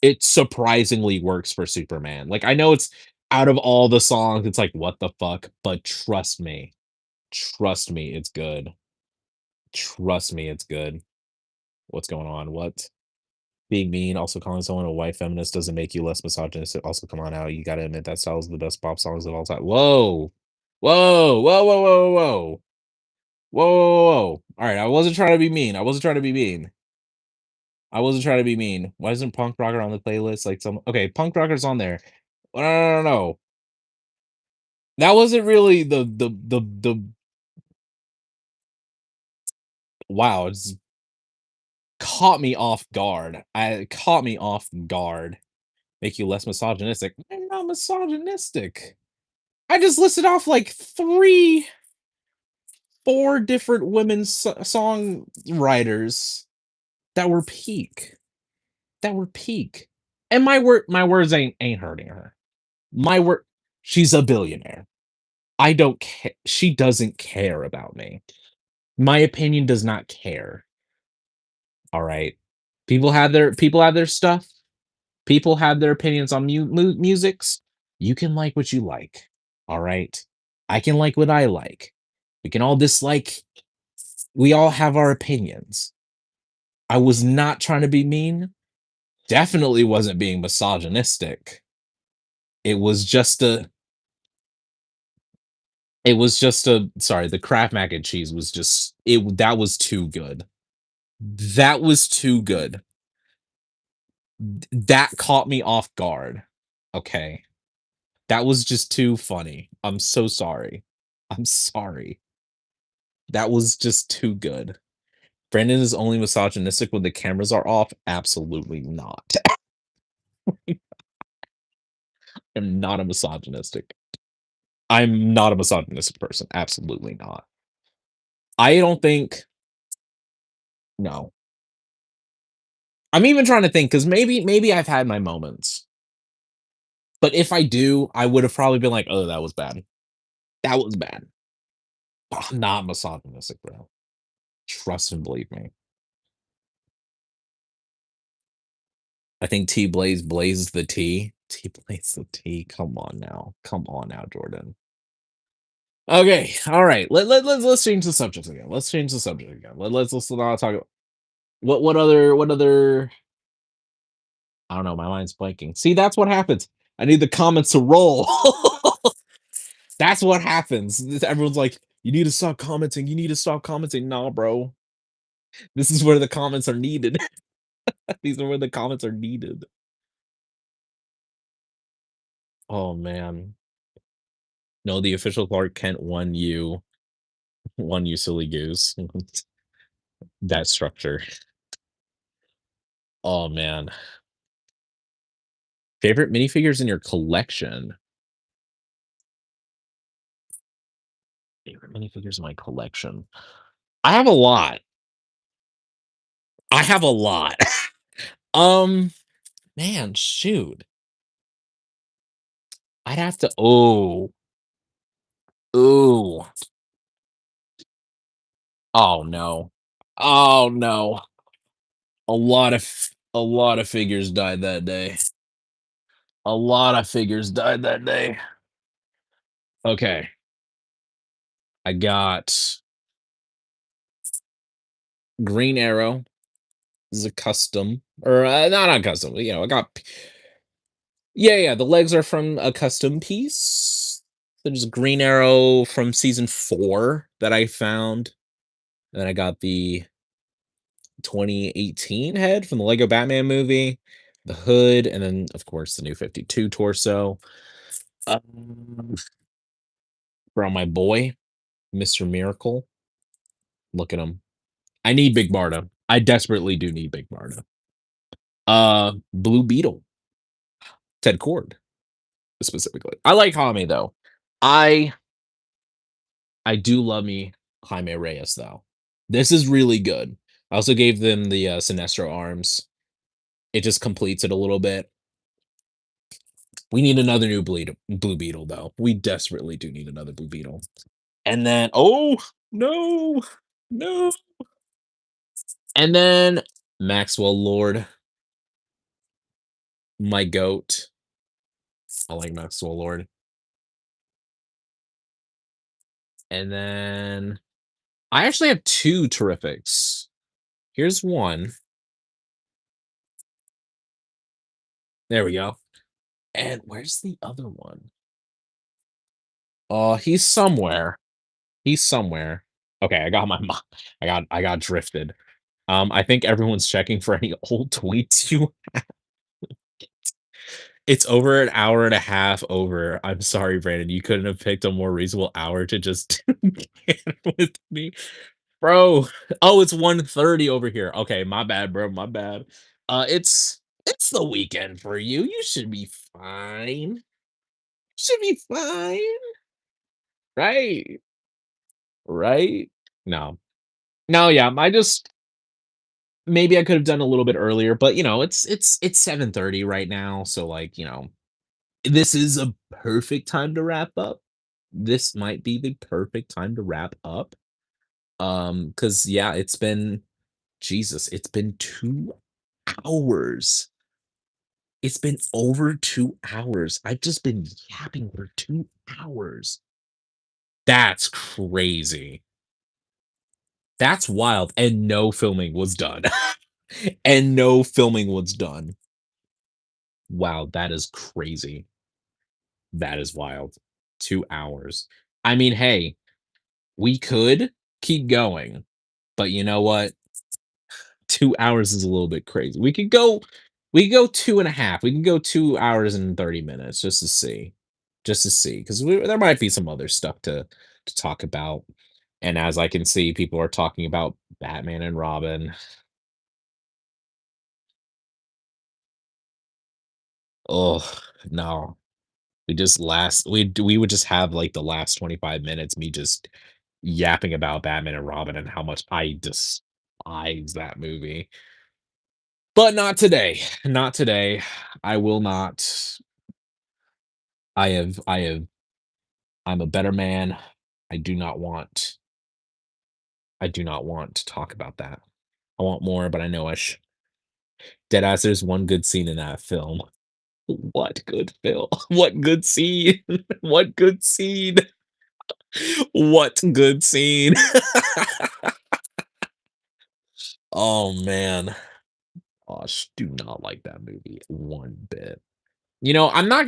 it surprisingly works for Superman. Like, I know it's out of all the songs, it's like, "What the fuck?" But trust me, it's good. Trust me, it's good. What's going on? What? Being mean, also calling someone a white feminist doesn't make you less misogynistic. Also, come on out. You gotta admit that style is the best pop songs of all time. Whoa. Whoa. Whoa, whoa, whoa, whoa. Whoa, whoa, whoa. All right, I wasn't trying to be mean. I wasn't trying to be mean. I wasn't trying to be mean. Why isn't punk rocker on the playlist? Like some okay, punk rocker's on there. No, no, no, no. That wasn't really the wow, it's caught me off guard. I caught me off guard. Make you less misogynistic. I'm not misogynistic. I just listed off like 4 different women songwriters that were peak. That were peak. And my words ain't hurting her. My word she's a billionaire. I don't care. She doesn't care about me. My opinion does not care. All right. People have their stuff. People have their opinions on musics. You can like what you like. All right. I can like what I like. We can all dislike. We all have our opinions. I was not trying to be mean. Definitely wasn't being misogynistic. It was just a sorry, the Kraft mac and cheese was just it that was too good. That was too good. That caught me off guard. Okay. That was just too funny. I'm so sorry. I'm sorry. That was just too good. Brandon is only misogynistic when the cameras are off. Absolutely not. I'm not a misogynistic. I'm not a misogynistic person. Absolutely not. I don't think no. I'm even trying to think because maybe I've had my moments. But if I do, I would have probably been like, oh, that was bad. That was bad. But I'm not misogynistic, bro. Trust and believe me. I think T Blaze blazed the T. T Blaze the T. Come on now. Come on now, Jordan. Okay. All right. Let's change the subject again. Let's change the subject again. Let's not talk about what other I don't know. My mind's blanking. See, that's what happens. I need the comments to roll. That's what happens. Everyone's like, you need to stop commenting. You need to stop commenting. Nah, bro. This is where the comments are needed. These are where the comments are needed. Oh man. No, the official Clark Kent won you silly goose. That structure. Oh man. Favorite minifigures in your collection? Favorite minifigures in my collection. I have a lot. I have a lot. um, man, shoot. I'd have to ooh. Oh no. Oh no. A lot of figures died that day. A lot of figures died that day. Okay. I got Green Arrow. This is a custom. Or not custom. I got yeah, the legs are from a custom piece. There's a Green Arrow from season 4 that I found. And then I got the 2018 head from the Lego Batman movie, the hood, and then of course the new 52 torso. Um, from my boy, Mr. Miracle. Look at him. I need Big Barda. I desperately do need Big Barda. Blue Beetle, Ted Cord specifically. I like Jaime though. I I do love me Jaime Reyes though. This is really good. I also gave them the Sinestro arms. It just completes it a little bit. We need another new Blue Beetle though. We desperately do need another Blue Beetle. And then no, no. And then Maxwell Lord, my goat. I like Maxwell Lord. And then I actually have two terrifics. Here's one. There we go. And where's the other one? Oh, he's somewhere. He's somewhere. Okay, I got my I got drifted. I think everyone's checking for any old tweets you. It's over an hour and a half over. I'm sorry, Brandon. You couldn't have picked a more reasonable hour to just get with me. Bro. Oh, it's 1:30 over here. Okay, my bad, bro. My bad. It's the weekend for you. You should be fine. Should be fine. Right. Right? No. No, yeah, I just maybe I could have done a little bit earlier, but it's 7:30 right now, so like, this is a perfect time to wrap up. This might be the perfect time to wrap up. Cuz yeah, it's been Jesus, it's been 2 hours. It's been over 2 hours. I've just been yapping for 2 hours. That's crazy. That's wild, and no filming was done. And no filming was done. Wow, that is crazy. That is wild. 2 hours. I mean, hey, we could keep going, but you know what? 2 hours is a little bit crazy. We could go 2 and a half. We can go 2 hours and 30 minutes just to see. Just to see, because there might be some other stuff to talk about. And as I can see, people are talking about Batman and Robin. Oh, no. We would just have, like, the last 25 minutes me just yapping about Batman and Robin and how much I despise that movie. But not today. Not today. I will not. I'm a better man. I do not want I do not want to talk about that. I want more, but I know I Deadass, there's one good scene in that film. What good film? What good scene? What good scene? What good scene? Oh, man. Gosh, do not like that movie one bit. You know, I'm not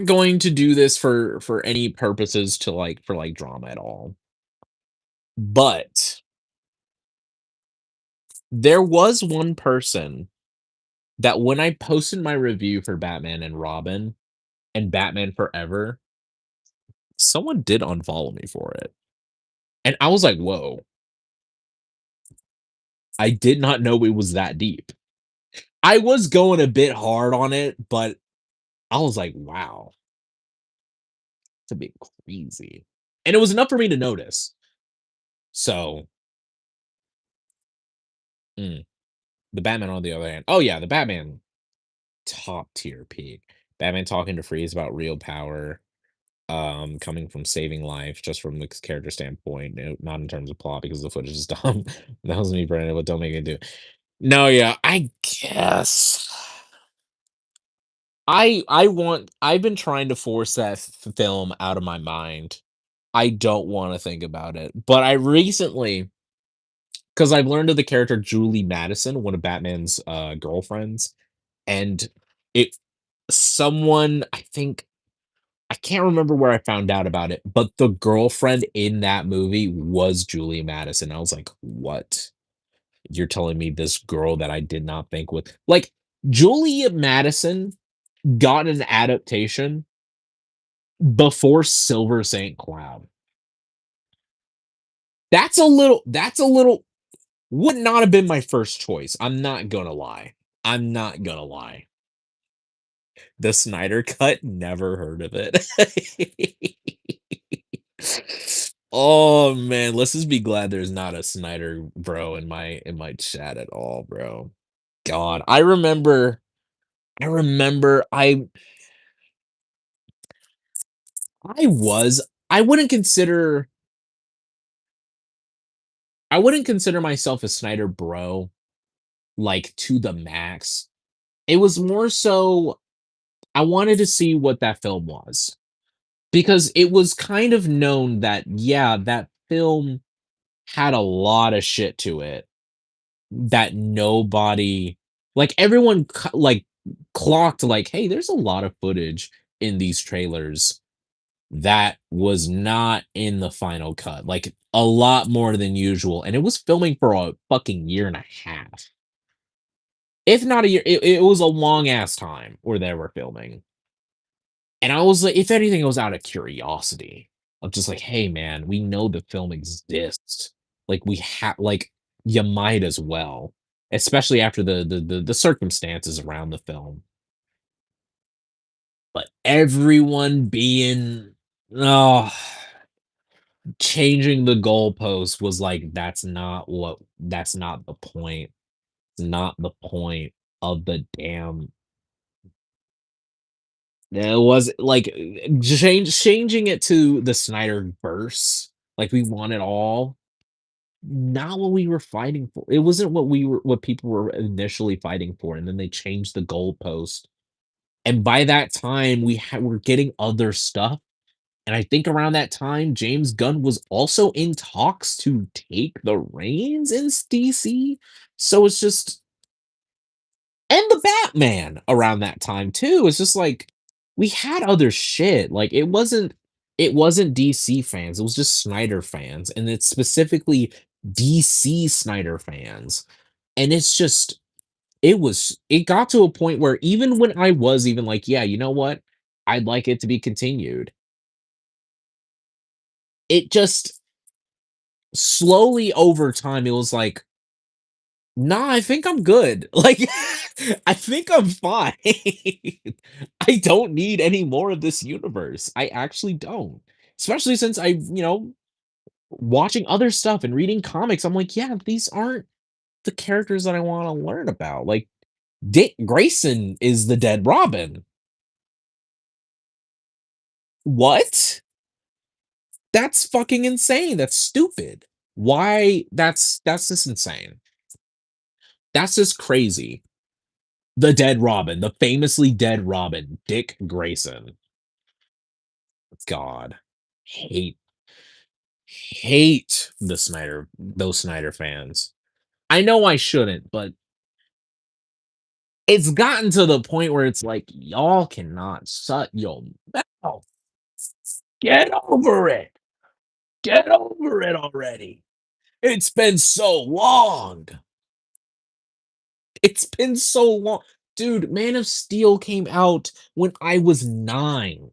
going to do this for any purposes to, like, for, like, drama at all. But there was one person that when I posted my review for Batman and Robin and Batman Forever, someone did unfollow me for it. And I was like, "Whoa, I did not know it was that deep." I was going a bit hard on it, but I was like, "Wow, it's a bit crazy." And it was enough for me to notice. So, mm, the Batman on the other hand, oh yeah, the Batman top tier peak. Batman talking to Freeze about real power, coming from saving life just from the character standpoint, not in terms of plot because the footage is dumb. That was me, Brandon, but don't make it do. No, yeah, I guess I've been trying to force that film out of my mind. I don't want to think about it, but I recently, because I've learned of the character Julie Madison, one of Batman's girlfriends, and it someone I think I can't remember where I found out about it, but the girlfriend in that movie was Julie Madison. I was like, "What? You're telling me this girl that I did not think would like Julia Madison got an adaptation before Silver St. Cloud. That's a little would not have been my first choice. I'm not gonna lie. I'm not gonna lie. The Snyder Cut, never heard of it. Oh man, let's just be glad there's not a Snyder bro in my chat at all, bro. God, I remember I was I wouldn't consider I wouldn't consider myself a Snyder bro like to the max. It was more so I wanted to see what that film was because it was kind of known that yeah, that film had a lot of shit to it that nobody like everyone like clocked like hey, there's a lot of footage in these trailers that was not in the final cut, like a lot more than usual, and it was filming for a fucking year and a half. If not a year, it was a long ass time where they were filming. And I was like, if anything, it was out of curiosity of just like, hey man, we know the film exists. Like we have like you might as well. Especially after the circumstances around the film. But everyone being oh changing the goalpost was like that's not the point. It's not the point of the damn it was like changing it to the Snyder verse. Like we want it all. not what we were fighting for. It wasn't what people were initially fighting for, and then they changed the goalpost. And by that time, we're getting other stuff. And I think around that time, James Gunn was also in talks to take the reins in DC. So it's just and the Batman around that time too. It's just like we had other shit. Like it wasn't DC fans. It was just Snyder fans, and it's specifically DC Snyder fans. And it's just it got to a point where even when I was even like, yeah, you know what? I'd like it to be continued. It just slowly over time it was like, "Nah, I think I'm good." Like, I think I'm fine. I don't need any more of this universe. I actually don't. Especially since watching other stuff and reading comics, I'm like, "Yeah, these aren't the characters that I wanna learn about." Like, Dick Grayson is the dead Robin. What? That's fucking insane. That's stupid. Why? That's just insane. That's just crazy. The dead Robin, the famously dead Robin, Dick Grayson. God, hate hate those Snyder fans. I know I shouldn't, but it's gotten to the point where it's like y'all cannot shut your mouth. Get over it. Get over it already. It's been so long. It's been so long. Dude, Man of Steel came out when I was 9.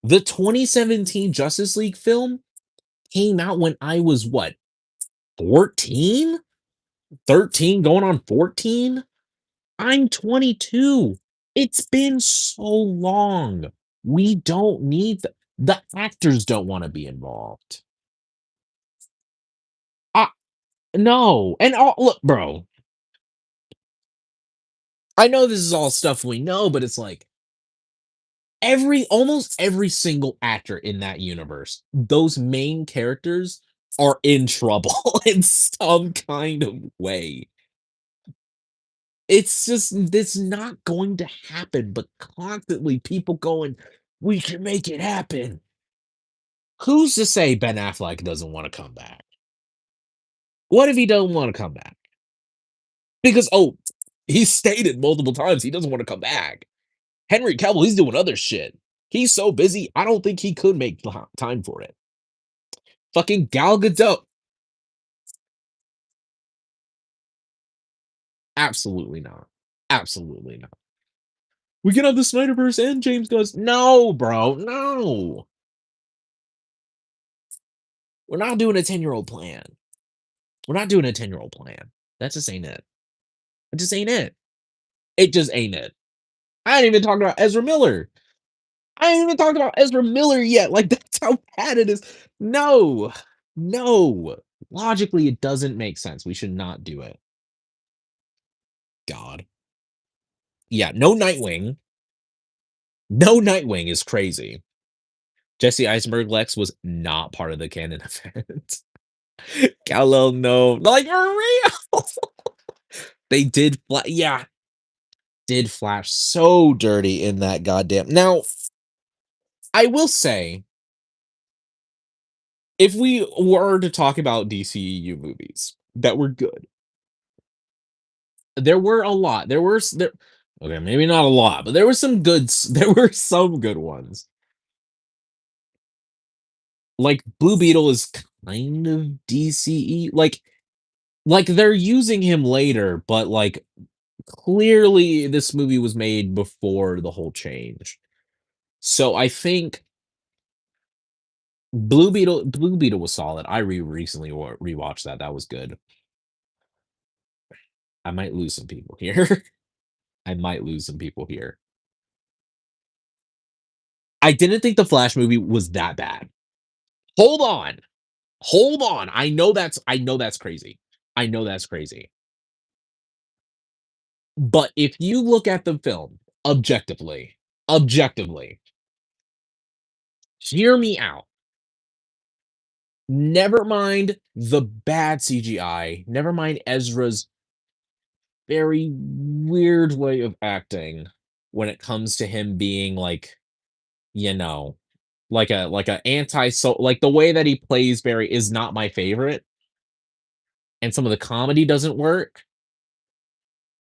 The 2017 Justice League film came out when I was what, 14? 13 going on 14? I'm 22. It's been so long. We don't need the actors don't want to be involved. Uh, no. And all look, bro, I know this is all stuff we know, but it's like almost every single actor in that universe, those main characters are in trouble in some kind of way. It's not going to happen, but constantly people going, we can make it happen. Who's to say Ben Affleck doesn't want to come back? What if he doesn't want to come back? Because he's stated multiple times he doesn't want to come back. Henry Cavill, he's doing other shit. He's so busy, I don't think he could make time for it. Fucking Gal Gadot. Absolutely not. Absolutely not. We can have the Snyderverse and James Gunn. No, bro. No. We're not doing a 10-year-old plan. We're not doing a 10-year-old plan. That just ain't it. It just ain't it. It just ain't it. I ain't even talking about Ezra Miller. I ain't even talked about Ezra Miller yet. Like, that's how bad it is. No. No. Logically, it doesn't make sense. We should not do it. God. Yeah, no Nightwing. No Nightwing is crazy. Jesse Eisenberg Lex was not part of the canon event. Kal-El, no. Like, for real. They did yeah, did Flash so dirty in that goddamn. Now, I will say, if we were to talk about DCEU movies that were good, there were a lot. There okay, maybe not a lot, but there were some there were some good ones. Like Blue Beetle is kind of DCE. Like they're using him later, but like clearly this movie was made before the whole change. So I think Blue Beetle was solid. I recently rewatched that. That was good. I might lose some people here. I might lose some people here. I didn't think the Flash movie was that bad. Hold on. Hold on. I know that's crazy. I know that's crazy. But if you look at the film objectively, hear me out. Never mind the bad CGI, never mind Ezra's very weird way of acting when it comes to him being like, you know, like a anti so like the way that he plays Barry is not my favorite, and some of the comedy doesn't work.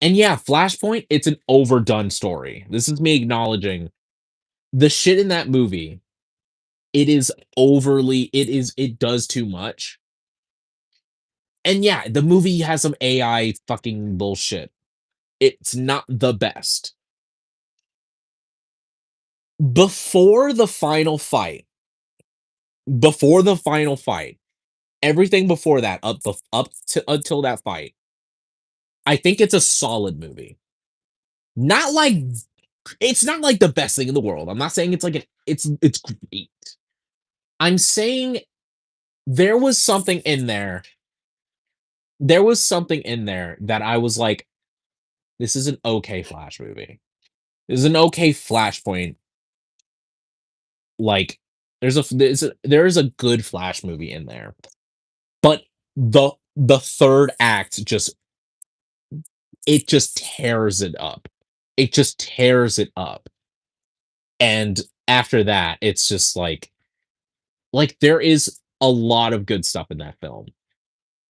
And yeah, Flashpoint, it's an overdone story. This is me acknowledging the shit in that movie. It is it does too much. And yeah, the movie has some AI fucking bullshit. It's not the best. Before the final fight, before the final fight, everything before that, up to until that fight, I think it's a solid movie. Not like it's not like the best thing in the world. I'm not saying it's like it's great. I'm saying there was something in there. There was something in there that I was like, this is an okay Flash movie. This is an okay Flashpoint. Like, there is a good Flash movie in there, but the third act just it just tears it up. It just tears it up. And after that, it's just there is a lot of good stuff in that film,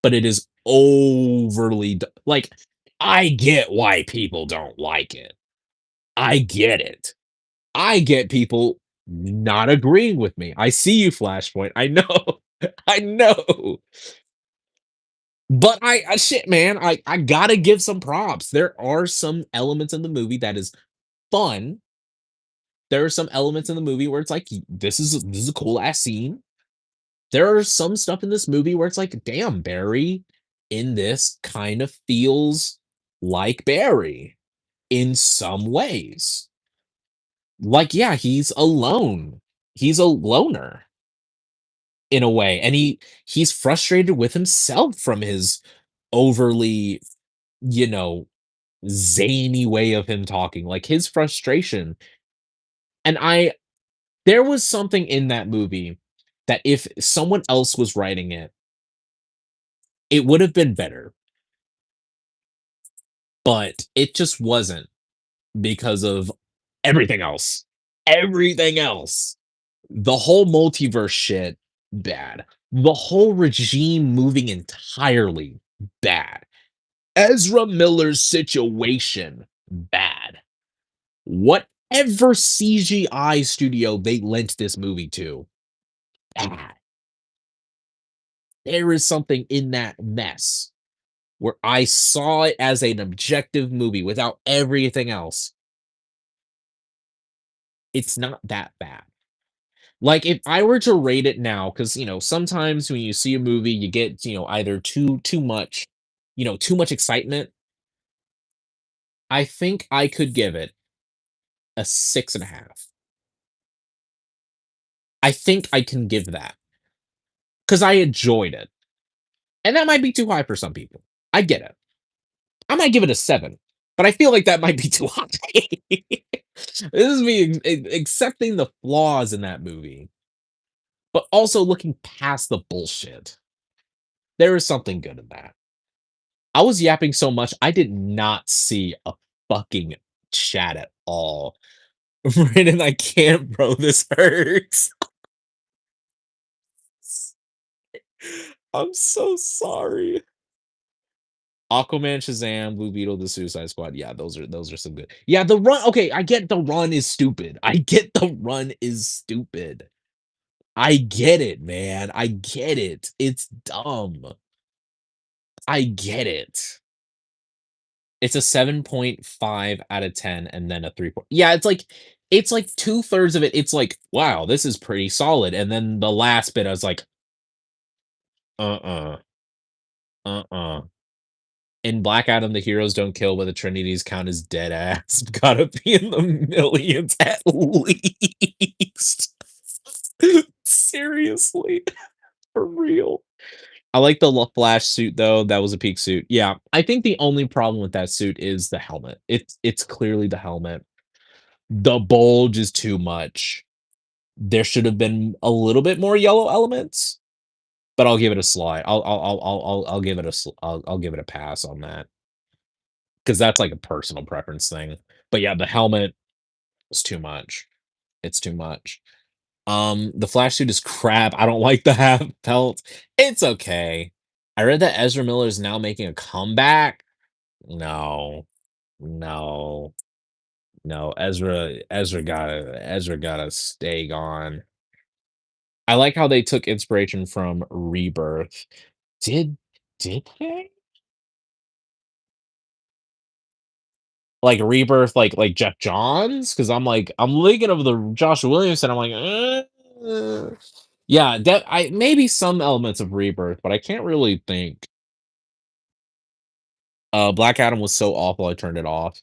but it is overly like I get why people don't like it. I get it. I get people not agreeing with me. I see you, Flashpoint. I know. I know. But shit, man, I gotta give some props. There are some elements in the movie that is fun. There are some elements in the movie where it's like, this is a cool ass scene. There are some stuff in this movie where it's like, damn, Barry in this kind of feels like Barry in some ways. Like, yeah, he's alone. He's a loner in a way, and he's frustrated with himself from his overly, you know, zany way of him talking, like his frustration. And I there was something in that movie that if someone else was writing it, it would have been better, but it just wasn't because of everything else. Everything else. The whole multiverse shit, bad. The whole regime moving entirely, bad. Ezra Miller's situation, bad. Whatever CGI studio they lent this movie to, bad. There is something in that mess where I saw it as an objective movie without everything else. It's not that bad. Like, if I were to rate it now, because sometimes when you see a movie, you get, either too much, too much excitement. I think I could give it a 6.5. I think I can give that because I enjoyed it. And that might be too high for some people. I get it. I might give it a 7, but I feel like that might be too high. This is me accepting the flaws in that movie, but also looking past the bullshit. There is something good in that. I was yapping so much, I did not see a fucking chat at all. Brandon, I can't, bro. This hurts. I'm so sorry. Aquaman, Shazam, Blue Beetle, The Suicide Squad. Yeah, those are some good. Yeah, the run. Okay, I get the run is stupid. I get the run is stupid. I get it, man. I get it. It's dumb. I get it. It's a 7.5 out of 10 and then a 3 point. Yeah, it's like two-thirds of it. It's like, wow, this is pretty solid. And then the last bit, I was like, uh-uh, uh-uh. In Black Adam, the heroes don't kill, but the Trinities count as dead ass. Gotta be in the millions at least. Seriously, for real. I like the Flash suit though. That was a peak suit. Yeah, I think the only problem with that suit is the helmet. It's clearly the helmet. The bulge is too much. There should have been a little bit more yellow elements. but I'll give it a slide. I'll give it a I'll give it a pass on that because that's like a personal preference thing. But yeah, the helmet is too much. It's too much. The flash suit is crap. I don't like the half pelt. It's okay. I read that Ezra Miller is now making a comeback. No, no, no. Ezra gotta stay gone. I like how they took inspiration from Rebirth. Did did they? Like Rebirth, like Jeff Johns? Because I'm thinking of the Josh Williams, and I'm like, yeah, that I maybe some elements of Rebirth, but I can't really think. Black Adam was so awful, I turned it off.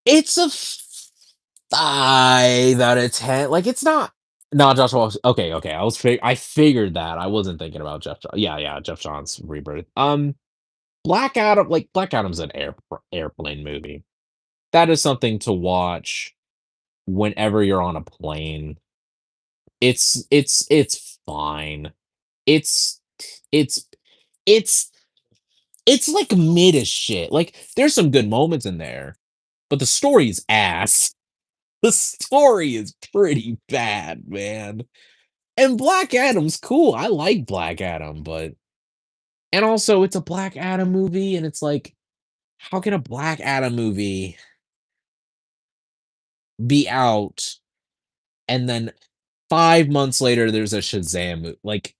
It's a 5 out of 10. Like, it's not Josh Walsh. Okay, okay. I figured that. I wasn't thinking about Yeah, yeah, Jeff Johns Rebirth. Black Adam, like Black Adam's an airplane movie. That is something to watch whenever you're on a plane. It's fine. It's it's it's it's like mid as shit. Like there's some good moments in there, but the story is ass. The story is pretty bad, man. And Black Adam's cool. I like Black Adam, but and also it's a Black Adam movie, and it's like, how can a Black Adam movie be out and then 5 months later there's a Shazam like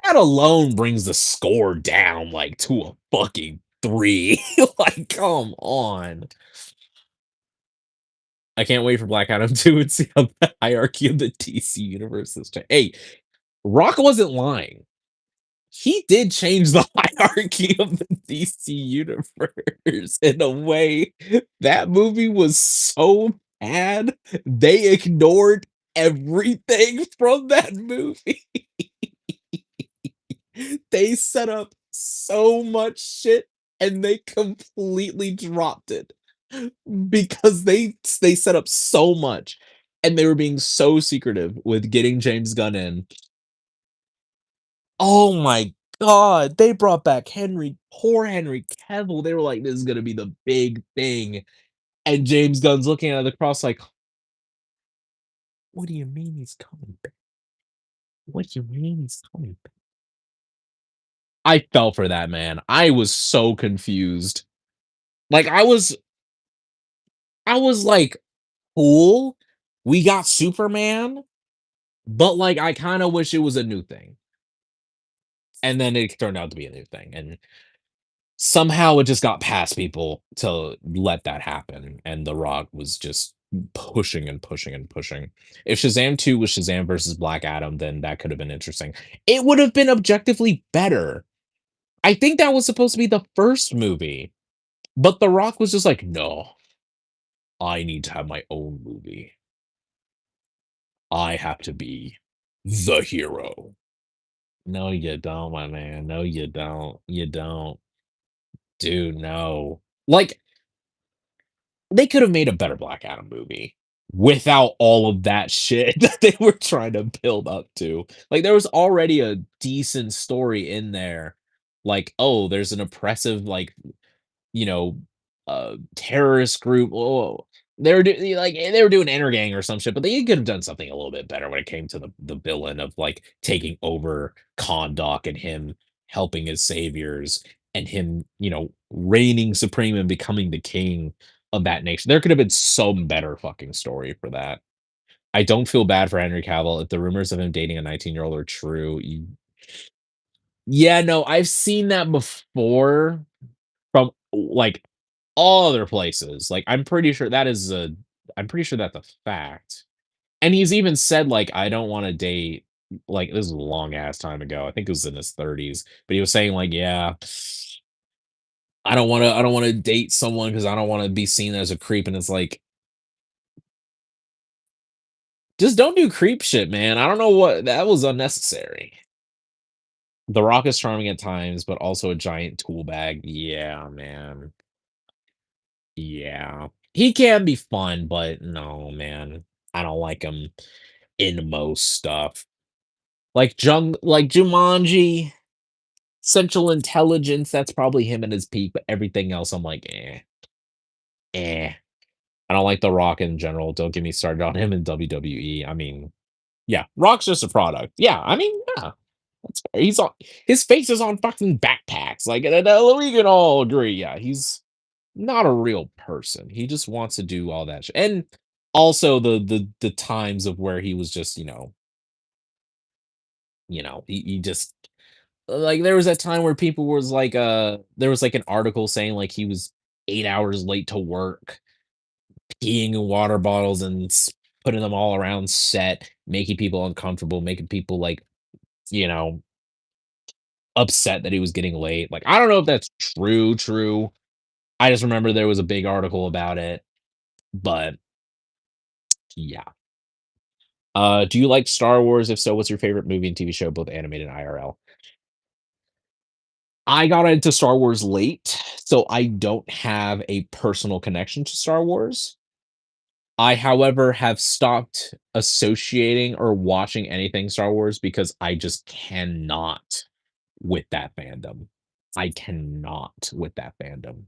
that alone brings the score down like to a fucking 3. Like, come on. I can't wait for Black Adam 2 and see how the hierarchy of the DC universe is changed. Hey, Rock wasn't lying. He did change the hierarchy of the DC universe in a way. That movie was so bad, they ignored everything from that movie. They set up so much shit and they completely dropped it because they set up so much and they were being so secretive with getting James Gunn in. Oh my god, they brought back poor Henry Cavill. They were like, "This is gonna be the big thing," and James Gunn's looking at the cross like, "What do you mean he's coming back? What do you mean he's coming back?" I fell for that, man. I was so confused. Like, I was like, "Cool, we got Superman," but, like, I kinda wish it was a new thing, and then it turned out to be a new thing, and somehow it just got past people to let that happen, and The Rock was just pushing and pushing and pushing. If Shazam 2 was Shazam versus Black Adam, then that could have been interesting. It would have been objectively better. I think that was supposed to be the first movie, but The Rock was just like, "No, I need to have my own movie. I have to be the hero." No, you don't, my man. No, you don't. You don't. Dude, no. Like, they could have made a better Black Adam movie without all of that shit that they were trying to build up to. Like, there was already a decent story in there. Like, oh, there's an oppressive, like, you know, terrorist group. Oh, they were doing Energang or some shit, but they could have done something a little bit better when it came to the villain of like taking over Kahndaq and him helping his saviors and him, reigning supreme and becoming the king of that nation. There could have been some better fucking story for that. I don't feel bad for Henry Cavill if the rumors of him dating a 19-year-old are true. Yeah, no, I've seen that before from like all other places. Like, I'm pretty sure that's a fact. And he's even said, like, I don't want to date, like, this is a long ass time ago. I think it was in his 30s, but he was saying, like, yeah, I don't want to date someone because I don't want to be seen as a creep. And it's like, just don't do creep shit, man. I don't know what that was unnecessary. The Rock is charming at times, but also a giant tool bag. Yeah, man. Yeah. He can be fun, but no, man. I don't like him. in most stuff. Like Jumanji, Central Intelligence, that's probably him at his peak, but everything else I'm like, eh. I don't like The Rock in general. Don't get me started on him in WWE. I mean, yeah, Rock's just a product. Yeah, I mean, yeah, that's fair. He's on his face is on fucking backpacks. Like, we can all agree. Yeah, he's not a real person. He just wants to do all that shit. And also the times of where he was just, he just like there was that time where people was like there was like an article saying like he was 8 hours late to work, peeing in water bottles and putting them all around set, making people uncomfortable, making people like, you know, upset that he was getting late. Like, I don't know if that's true. I just remember there was a big article about it, but yeah. Do you like Star Wars? If so, what's your favorite movie and TV show, both animated and IRL? I got into Star Wars late, so I don't have a personal connection to Star Wars. I, however, have stopped associating or watching anything Star Wars because I just cannot with that fandom. I cannot with that fandom.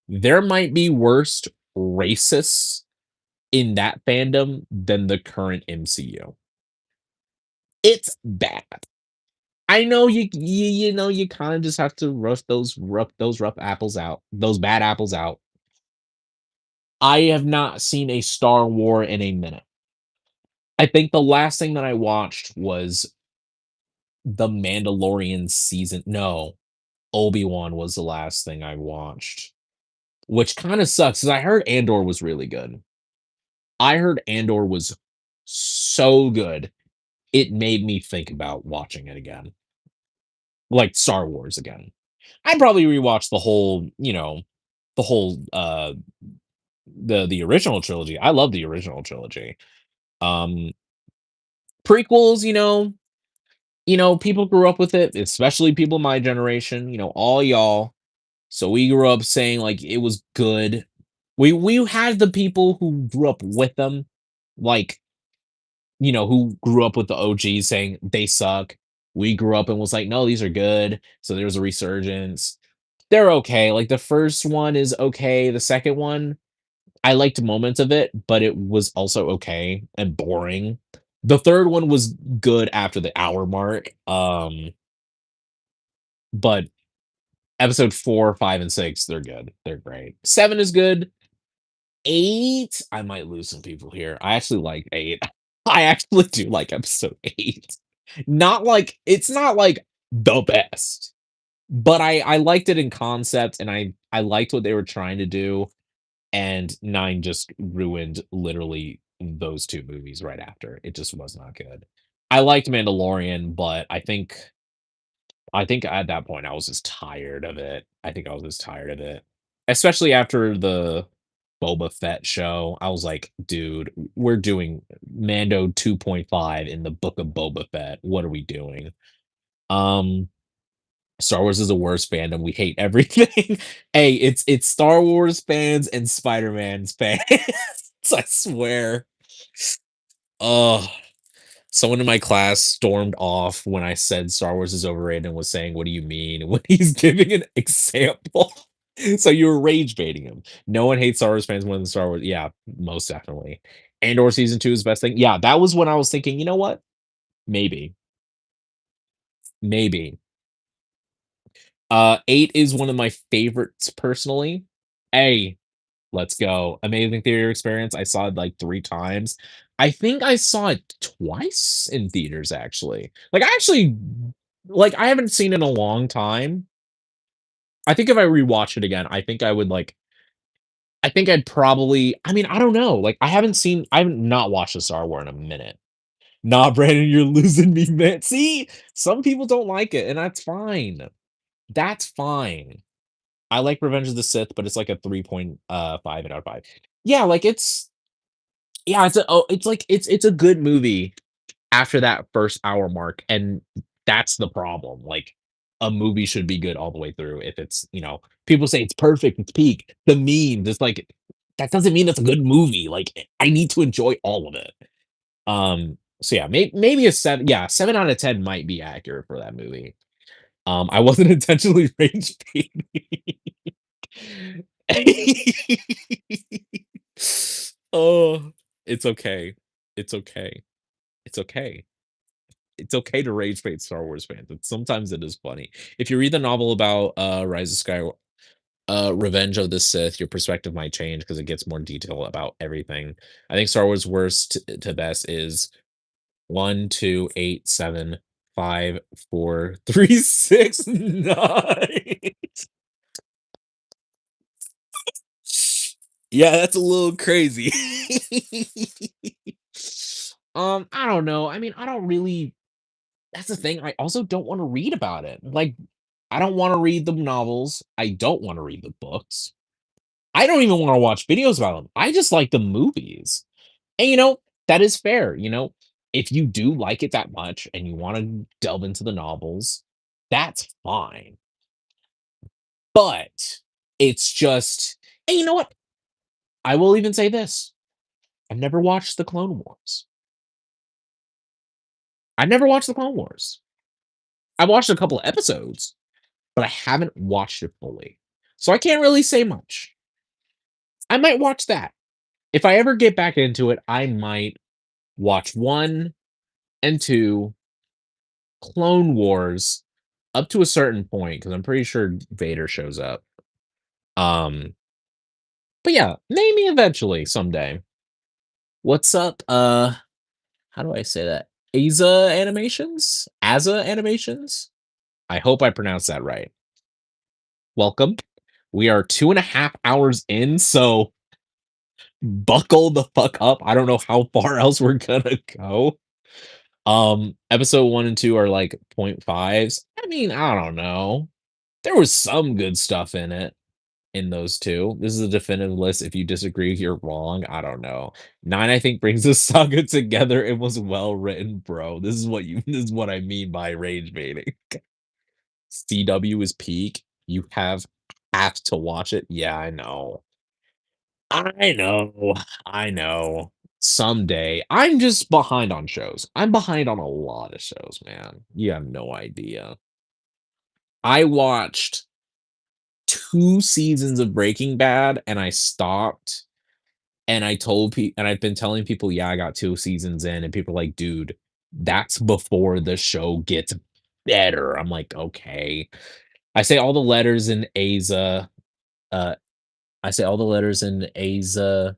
There might be worse racists in that fandom than the current MCU. It's bad. I know you kind of just have to rough apples out, those bad apples out. I have not seen a Star War in a minute. I think the last thing that I watched was The Mandalorian season. No, Obi-Wan was the last thing I watched, which kind of sucks because I heard Andor was really good. I heard Andor was so good. It made me think about watching it again, like Star Wars again. I'd probably rewatch the whole the original trilogy. I love the original trilogy. Um Prequels, people grew up with it, especially people my generation, all y'all. So we grew up saying like it was good. We had the people who grew up with them, like, who grew up with the OGs saying they suck. We grew up and was like, no, these are good. So there was a resurgence. They're okay. Like the first one is okay. The second one, I liked moments of it, but it was also okay and boring. The third one was good after the hour mark. But episode 4, 5, and 6, they're good. They're great. 7 is good. 8, I might lose some people here. I actually like 8. I actually do like episode 8. It's not like the best, but I liked it in concept and I liked what they were trying to do, and 9 just ruined literally those 2 movies right after. It just was not good. I liked Mandalorian, but I think at that point I was just tired of it. I think I was just tired of it. Especially after the Boba Fett show. I was like, dude, we're doing Mando 2.5 in the book of Boba Fett. What are we doing? Um Star Wars is the worst fandom. We hate everything. Hey, it's Star Wars fans and Spider-Man's fans. I swear. Oh, someone in my class stormed off when I said Star Wars is overrated and was saying, "What do you mean?" When he's giving an example. So you were rage baiting him. No one hates Star Wars fans more than Star Wars. Yeah, most definitely. Andor season 2 is the best thing. Yeah, that was when I was thinking, you know what? Maybe. Maybe. 8 is one of my favorites personally. A, let's go. Amazing theater experience. I saw it like 3 times. I think I saw it twice in theaters, actually. I haven't seen it in a long time. I think if I rewatch it again, I think I'd probably I mean, I don't know. Like, I haven't not watched a Star Wars in a minute. Nah, Brandon, you're losing me, man. See? Some people don't like it, and that's fine. That's fine. I like Revenge of the Sith, but it's like a 3.5 out of 5. Yeah, like it's a good movie after that first hour mark, and that's the problem. Like a movie should be good all the way through. If people say it's perfect, it's peak. The memes, it's like that doesn't mean it's a good movie. Like I need to enjoy all of it. So yeah, maybe a 7, yeah, 7 out of 10 might be accurate for that movie. I wasn't intentionally rage baiting. Oh, it's okay. It's okay. It's okay. It's okay to rage bait Star Wars fans. Sometimes it is funny. If you read the novel about Rise of Revenge of the Sith, your perspective might change because it gets more detail about everything. I think Star Wars worst to best is 1, 2, 8, 7, 5, 4, 3, 6, 9. Yeah, that's a little crazy. I don't know. I mean, I don't really that's the thing. I also don't want to read about it. Like, I don't want to read the novels. I don't want to read the books. I don't even want to watch videos about them. I just like the movies. And that is fair. If you do like it that much and you want to delve into the novels, that's fine. But it's just, and you know what? I will even say this. I've never watched the Clone Wars. I've never watched the Clone Wars. I watched a couple of episodes, but I haven't watched it fully. So I can't really say much. I might watch that. If I ever get back into it, I might watch 1 and 2 Clone Wars up to a certain point because I'm pretty sure Vader shows up. Um, but yeah, maybe eventually someday. What's up? How do I say that? Aza Animations? Aza Animations? I hope I pronounced that right. Welcome. We are 2.5 hours in, so buckle the fuck up. I don't know how far else we're gonna go. Episode 1 and 2 are like point fives. I mean, I don't know. There was some good stuff in it in those two. This is a definitive list. If you disagree, you're wrong. I don't know. 9, I think, brings the saga together. It was well written, bro. This is what I mean by rage baiting. CW is peak. You have to watch it. Yeah, I know. I know. I know. Someday. I'm just behind on shows. I'm behind on a lot of shows, man. You have no idea. I watched 2 seasons of Breaking Bad and I stopped and I told people and I've been telling people, yeah, I got 2 seasons in, and people are like, dude, that's before the show gets better. I'm like, okay. I say all the letters in Aza, uh, I say all the letters in AZA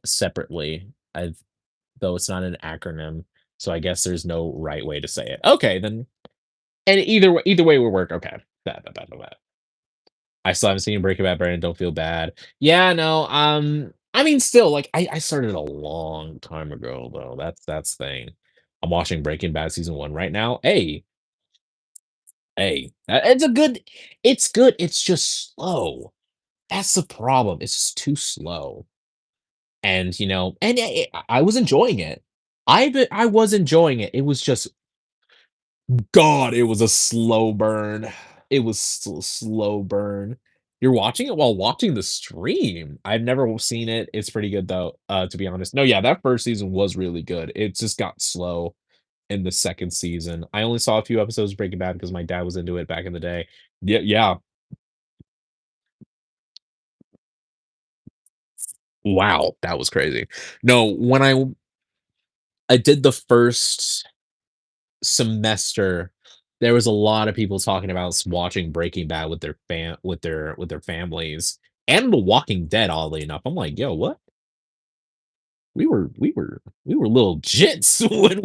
separately. I've though it's not an acronym, so I guess there's no right way to say it. Okay, then, and either way will work. Okay. Bad, bad, bad, bad, bad. I still haven't seen Breaking Bad, Brandon. Don't feel bad. Yeah, no. I mean, still, like, I started a long time ago, though. That's the thing. I'm watching Breaking Bad season 1 right now. Hey, it's a good. It's good. It's just slow. That's the problem. It's just too slow. And I was enjoying it. I was enjoying it. It was just God, it was a slow burn. It was slow burn. You're watching it while watching the stream. I've never seen it. It's pretty good though, to be honest. No, yeah, that first season was really good. It just got slow in the second season. I only saw a few episodes of Breaking Bad because my dad was into it back in the day. Yeah, yeah. Wow, that was crazy. No, when I did the first semester, there was a lot of people talking about watching Breaking Bad with their families and The Walking Dead. Oddly enough, I'm like, yo, what? We were little jits when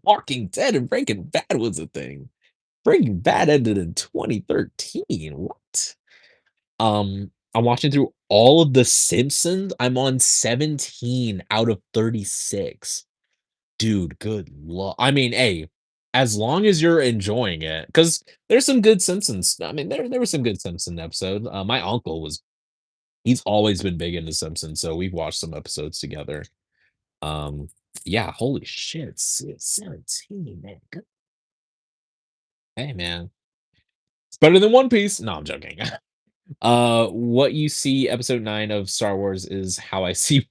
Walking Dead and Breaking Bad was a thing. Breaking Bad ended in 2013. What? I'm watching through all of The Simpsons. I'm on 17 out of 36. Dude, good luck. I mean, hey, as long as you're enjoying it, because there's some good Simpsons. I mean, there were some good Simpson episodes. My uncle he's always been big into Simpsons, so we've watched some episodes together. Um, yeah, holy shit, 17, man. Hey, man, it's better than One Piece. No, I'm joking. What you see, episode 9 of Star Wars is how I see.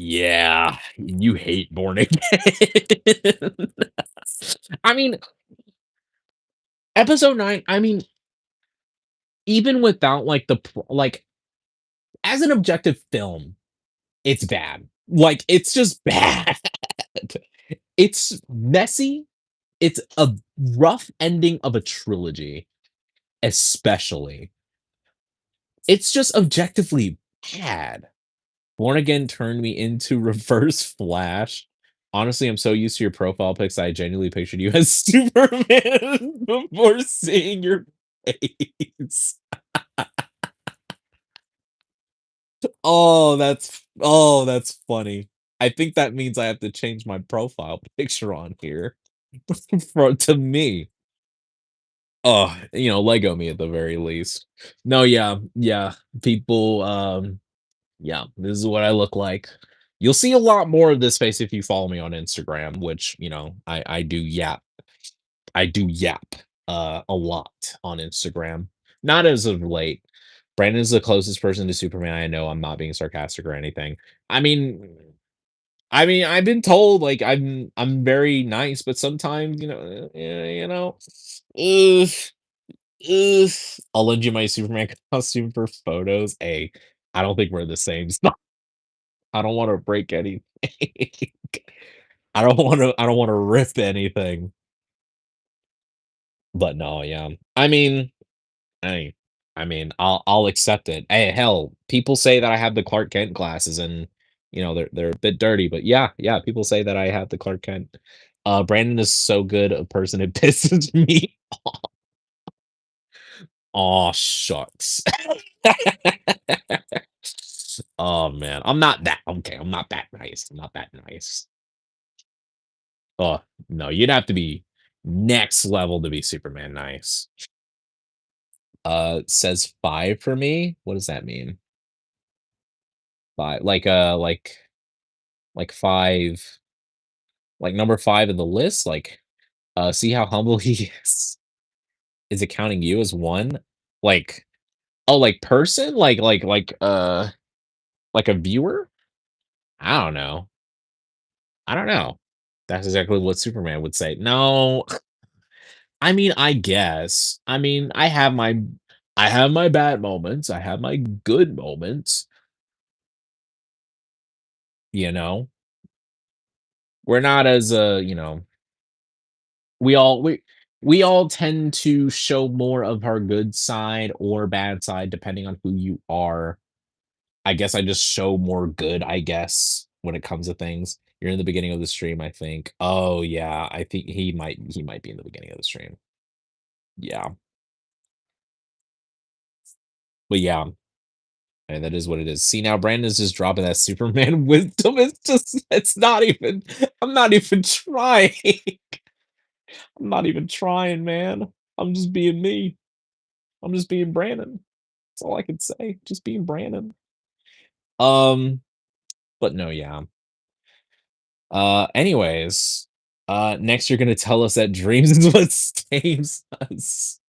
Yeah, you hate Born Again. I mean, episode 9, I mean, even without, like, as an objective film, it's bad. Like, it's just bad. It's messy. It's a rough ending of a trilogy, especially. It's just objectively bad. Born Again turned me into Reverse Flash. Honestly, I'm so used to your profile pics, I genuinely pictured you as Superman before seeing your face. Oh, that's funny. I think that means I have to change my profile picture on here to me. Oh, Lego me at the very least. No, yeah, yeah. People, yeah, this is what I look like. You'll see a lot more of this face if you follow me on Instagram, which, I do yap. I do yap a lot on Instagram. Not as of late. Brandon is the closest person to Superman I know. I'm not being sarcastic or anything. I mean, I've been told like I'm very nice, but sometimes, ugh, ugh. I'll lend you my Superman costume for photos. Hey, I don't think we're the same. I don't want to break anything. I don't want to rip anything. But no, yeah. I I'll accept it. Hey, hell, people say that I have the Clark Kent glasses and they're a bit dirty, but yeah, yeah, people say that I have the Clark Kent. Brandon is so good a person it pisses me. Oh shucks. Oh man, I'm not that okay. I'm not that nice. I'm not that nice. Oh no, you'd have to be next level to be Superman nice. It says 5 for me. What does that mean? 5 like 5 like number 5 in the list? Like, see how humble he is? Is it counting you as 1? Like, oh, like person? Like a viewer? I don't know. I don't know. That's exactly what Superman would say. No, I mean, I guess. I have my bad moments. I have my good moments, you know? We're not as, we all we all tend to show more of our good side or bad side depending on who you are. I guess I just show more good, I guess, when it comes to things. You're in the beginning of the stream, I think. Oh yeah, I think he might be in the beginning of the stream. Yeah. But yeah, and that is what it is. See now Brandon's just dropping that Superman wisdom. It's not even I'm not even trying. I'm not even trying, man. I'm just being me. I'm just being Brandon. That's all I can say. Just being Brandon. Um, but no, yeah. Anyways, next you're gonna tell us that dreams is what saves us.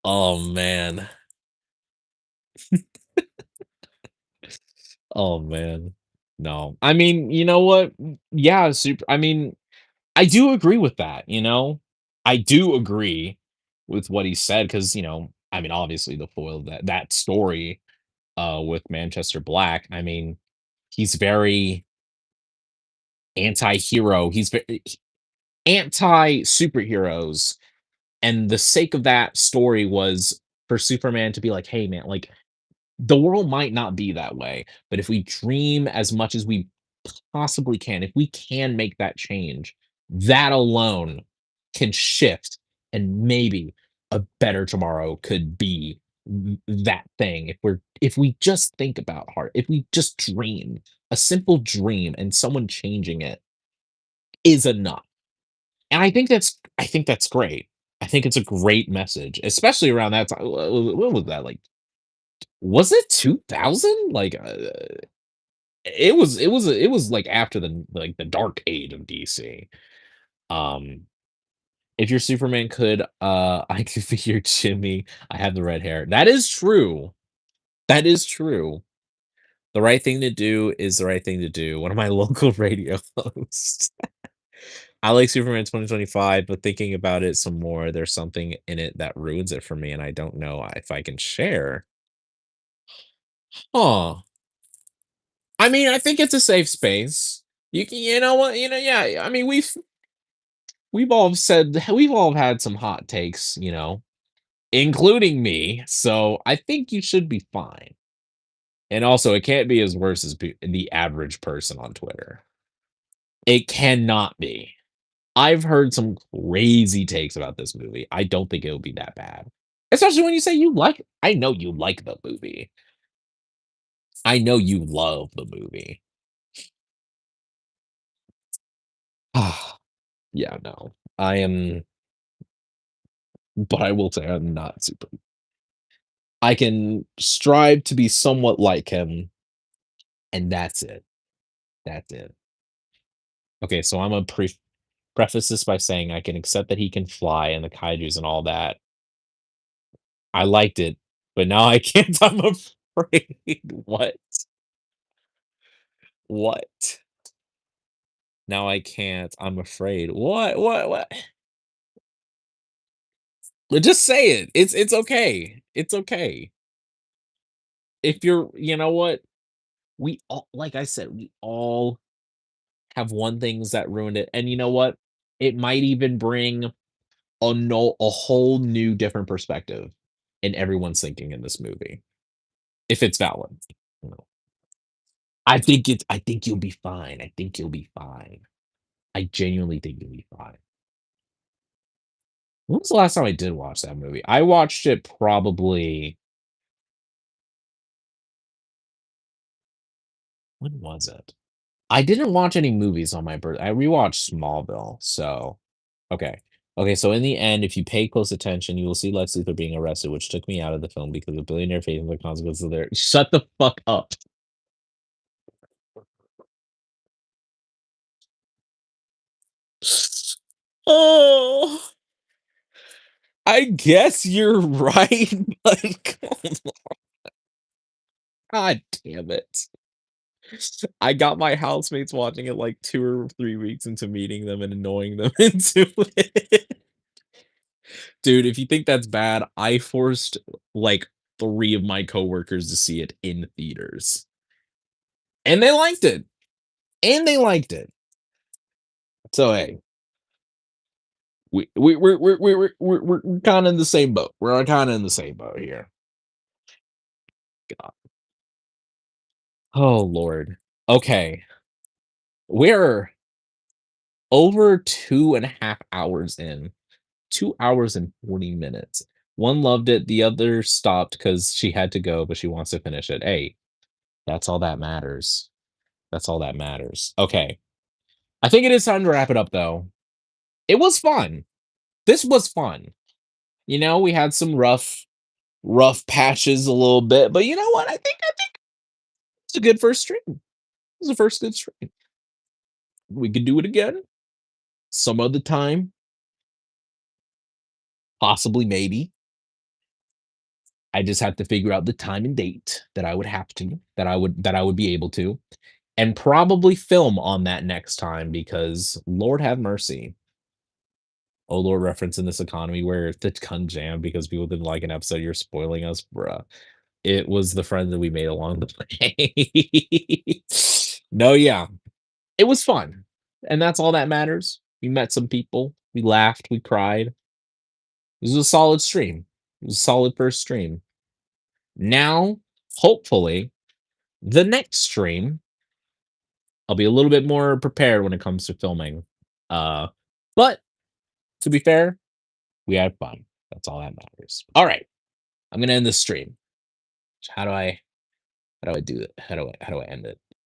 Oh man. Oh man. No. I mean, you know what? Yeah, super I do agree with that, you know? I do agree with what he said because, obviously the foil of that story with Manchester Black, he's very anti-hero. He's very anti-superheroes. And the sake of that story was for Superman to be like, hey man, like the world might not be that way, but if we dream as much as we possibly can, if we can make that change, that alone can shift and maybe a better tomorrow could be that thing if we just think about heart, if we just dream a simple dream and someone changing it is enough. And I think that's great. I think it's a great message, especially around that time. What was that like? Was it 2000? Like it was like after the dark age of DC. Um if your Superman could I could be your Jimmy. I have the red hair. That is true. That is true. The right thing to do is the right thing to do. One of my local radio hosts. I like Superman 2025, but thinking about it some more, there's something in it that ruins it for me, and I don't know if I can share. Huh. I mean, I think it's a safe space. You know what? Yeah. I mean, we've all had some hot takes, including me. So I think you should be fine. And also, it can't be as worse as the average person on Twitter. It cannot be. I've heard some crazy takes about this movie. I don't think it'll be that bad. Especially when you say you like I know you like the movie. I know you love the movie. Yeah, no. I am but I will say I'm not super. I can strive to be somewhat like him, and that's it. That's it. Okay, so I'm a preface this by saying I can accept that he can fly and the kaijus and all that. I liked it, but now I can't. I'm afraid. What? What? Now I can't. I'm afraid. What? What? Just say it. It's okay. It's okay. If you're, you know what? We all, like I said, we all have one things that ruined it, and you know what? It might even bring a whole new different perspective in everyone's thinking in this movie if it's valid. You know. I think you'll be fine. I think you'll be fine. I genuinely think you'll be fine. When was the last time I did watch that movie? I watched it probably when was it? I didn't watch any movies on my birthday. I rewatched Smallville, so okay. Okay, so in the end, if you pay close attention, you will see Lex Luthor being arrested, which took me out of the film because a billionaire facing the consequences of their shut the fuck up. Oh, I guess you're right, but God damn it. I got my housemates watching it like 2 or 3 weeks into meeting them and annoying them into it. Dude, if you think that's bad, I forced like 3 of my coworkers to see it in theaters. And they liked it. And they liked it. So hey, we're kind of in the same boat. We're kind of in the same boat here. God. Oh Lord. Okay. We're over 2.5 hours in. 2 hours and 40 minutes. One loved it, the other stopped because she had to go, but she wants to finish it. Hey, that's all that matters. That's all that matters. Okay. I think it is time to wrap it up though. It was fun. This was fun. We had some rough patches a little bit, but you know what? I think it's a good first stream. It was a first good stream. We could do it again some other time, possibly maybe. I just have to figure out the time and date that I would have to, that I would be able to, and probably film on that next time because Lord have mercy. Oh Lord, reference in this economy where the gun jam because people didn't like an episode, you're spoiling us, bruh. It was the friends that we made along the way. No, yeah. It was fun. And that's all that matters. We met some people. We laughed. We cried. It was a solid stream. It was a solid first stream. Now, hopefully, the next stream, I'll be a little bit more prepared when it comes to filming. Uh, but to be fair, we had fun. That's all that matters. All right, I'm gonna end the stream. How do I do it? How do I end it?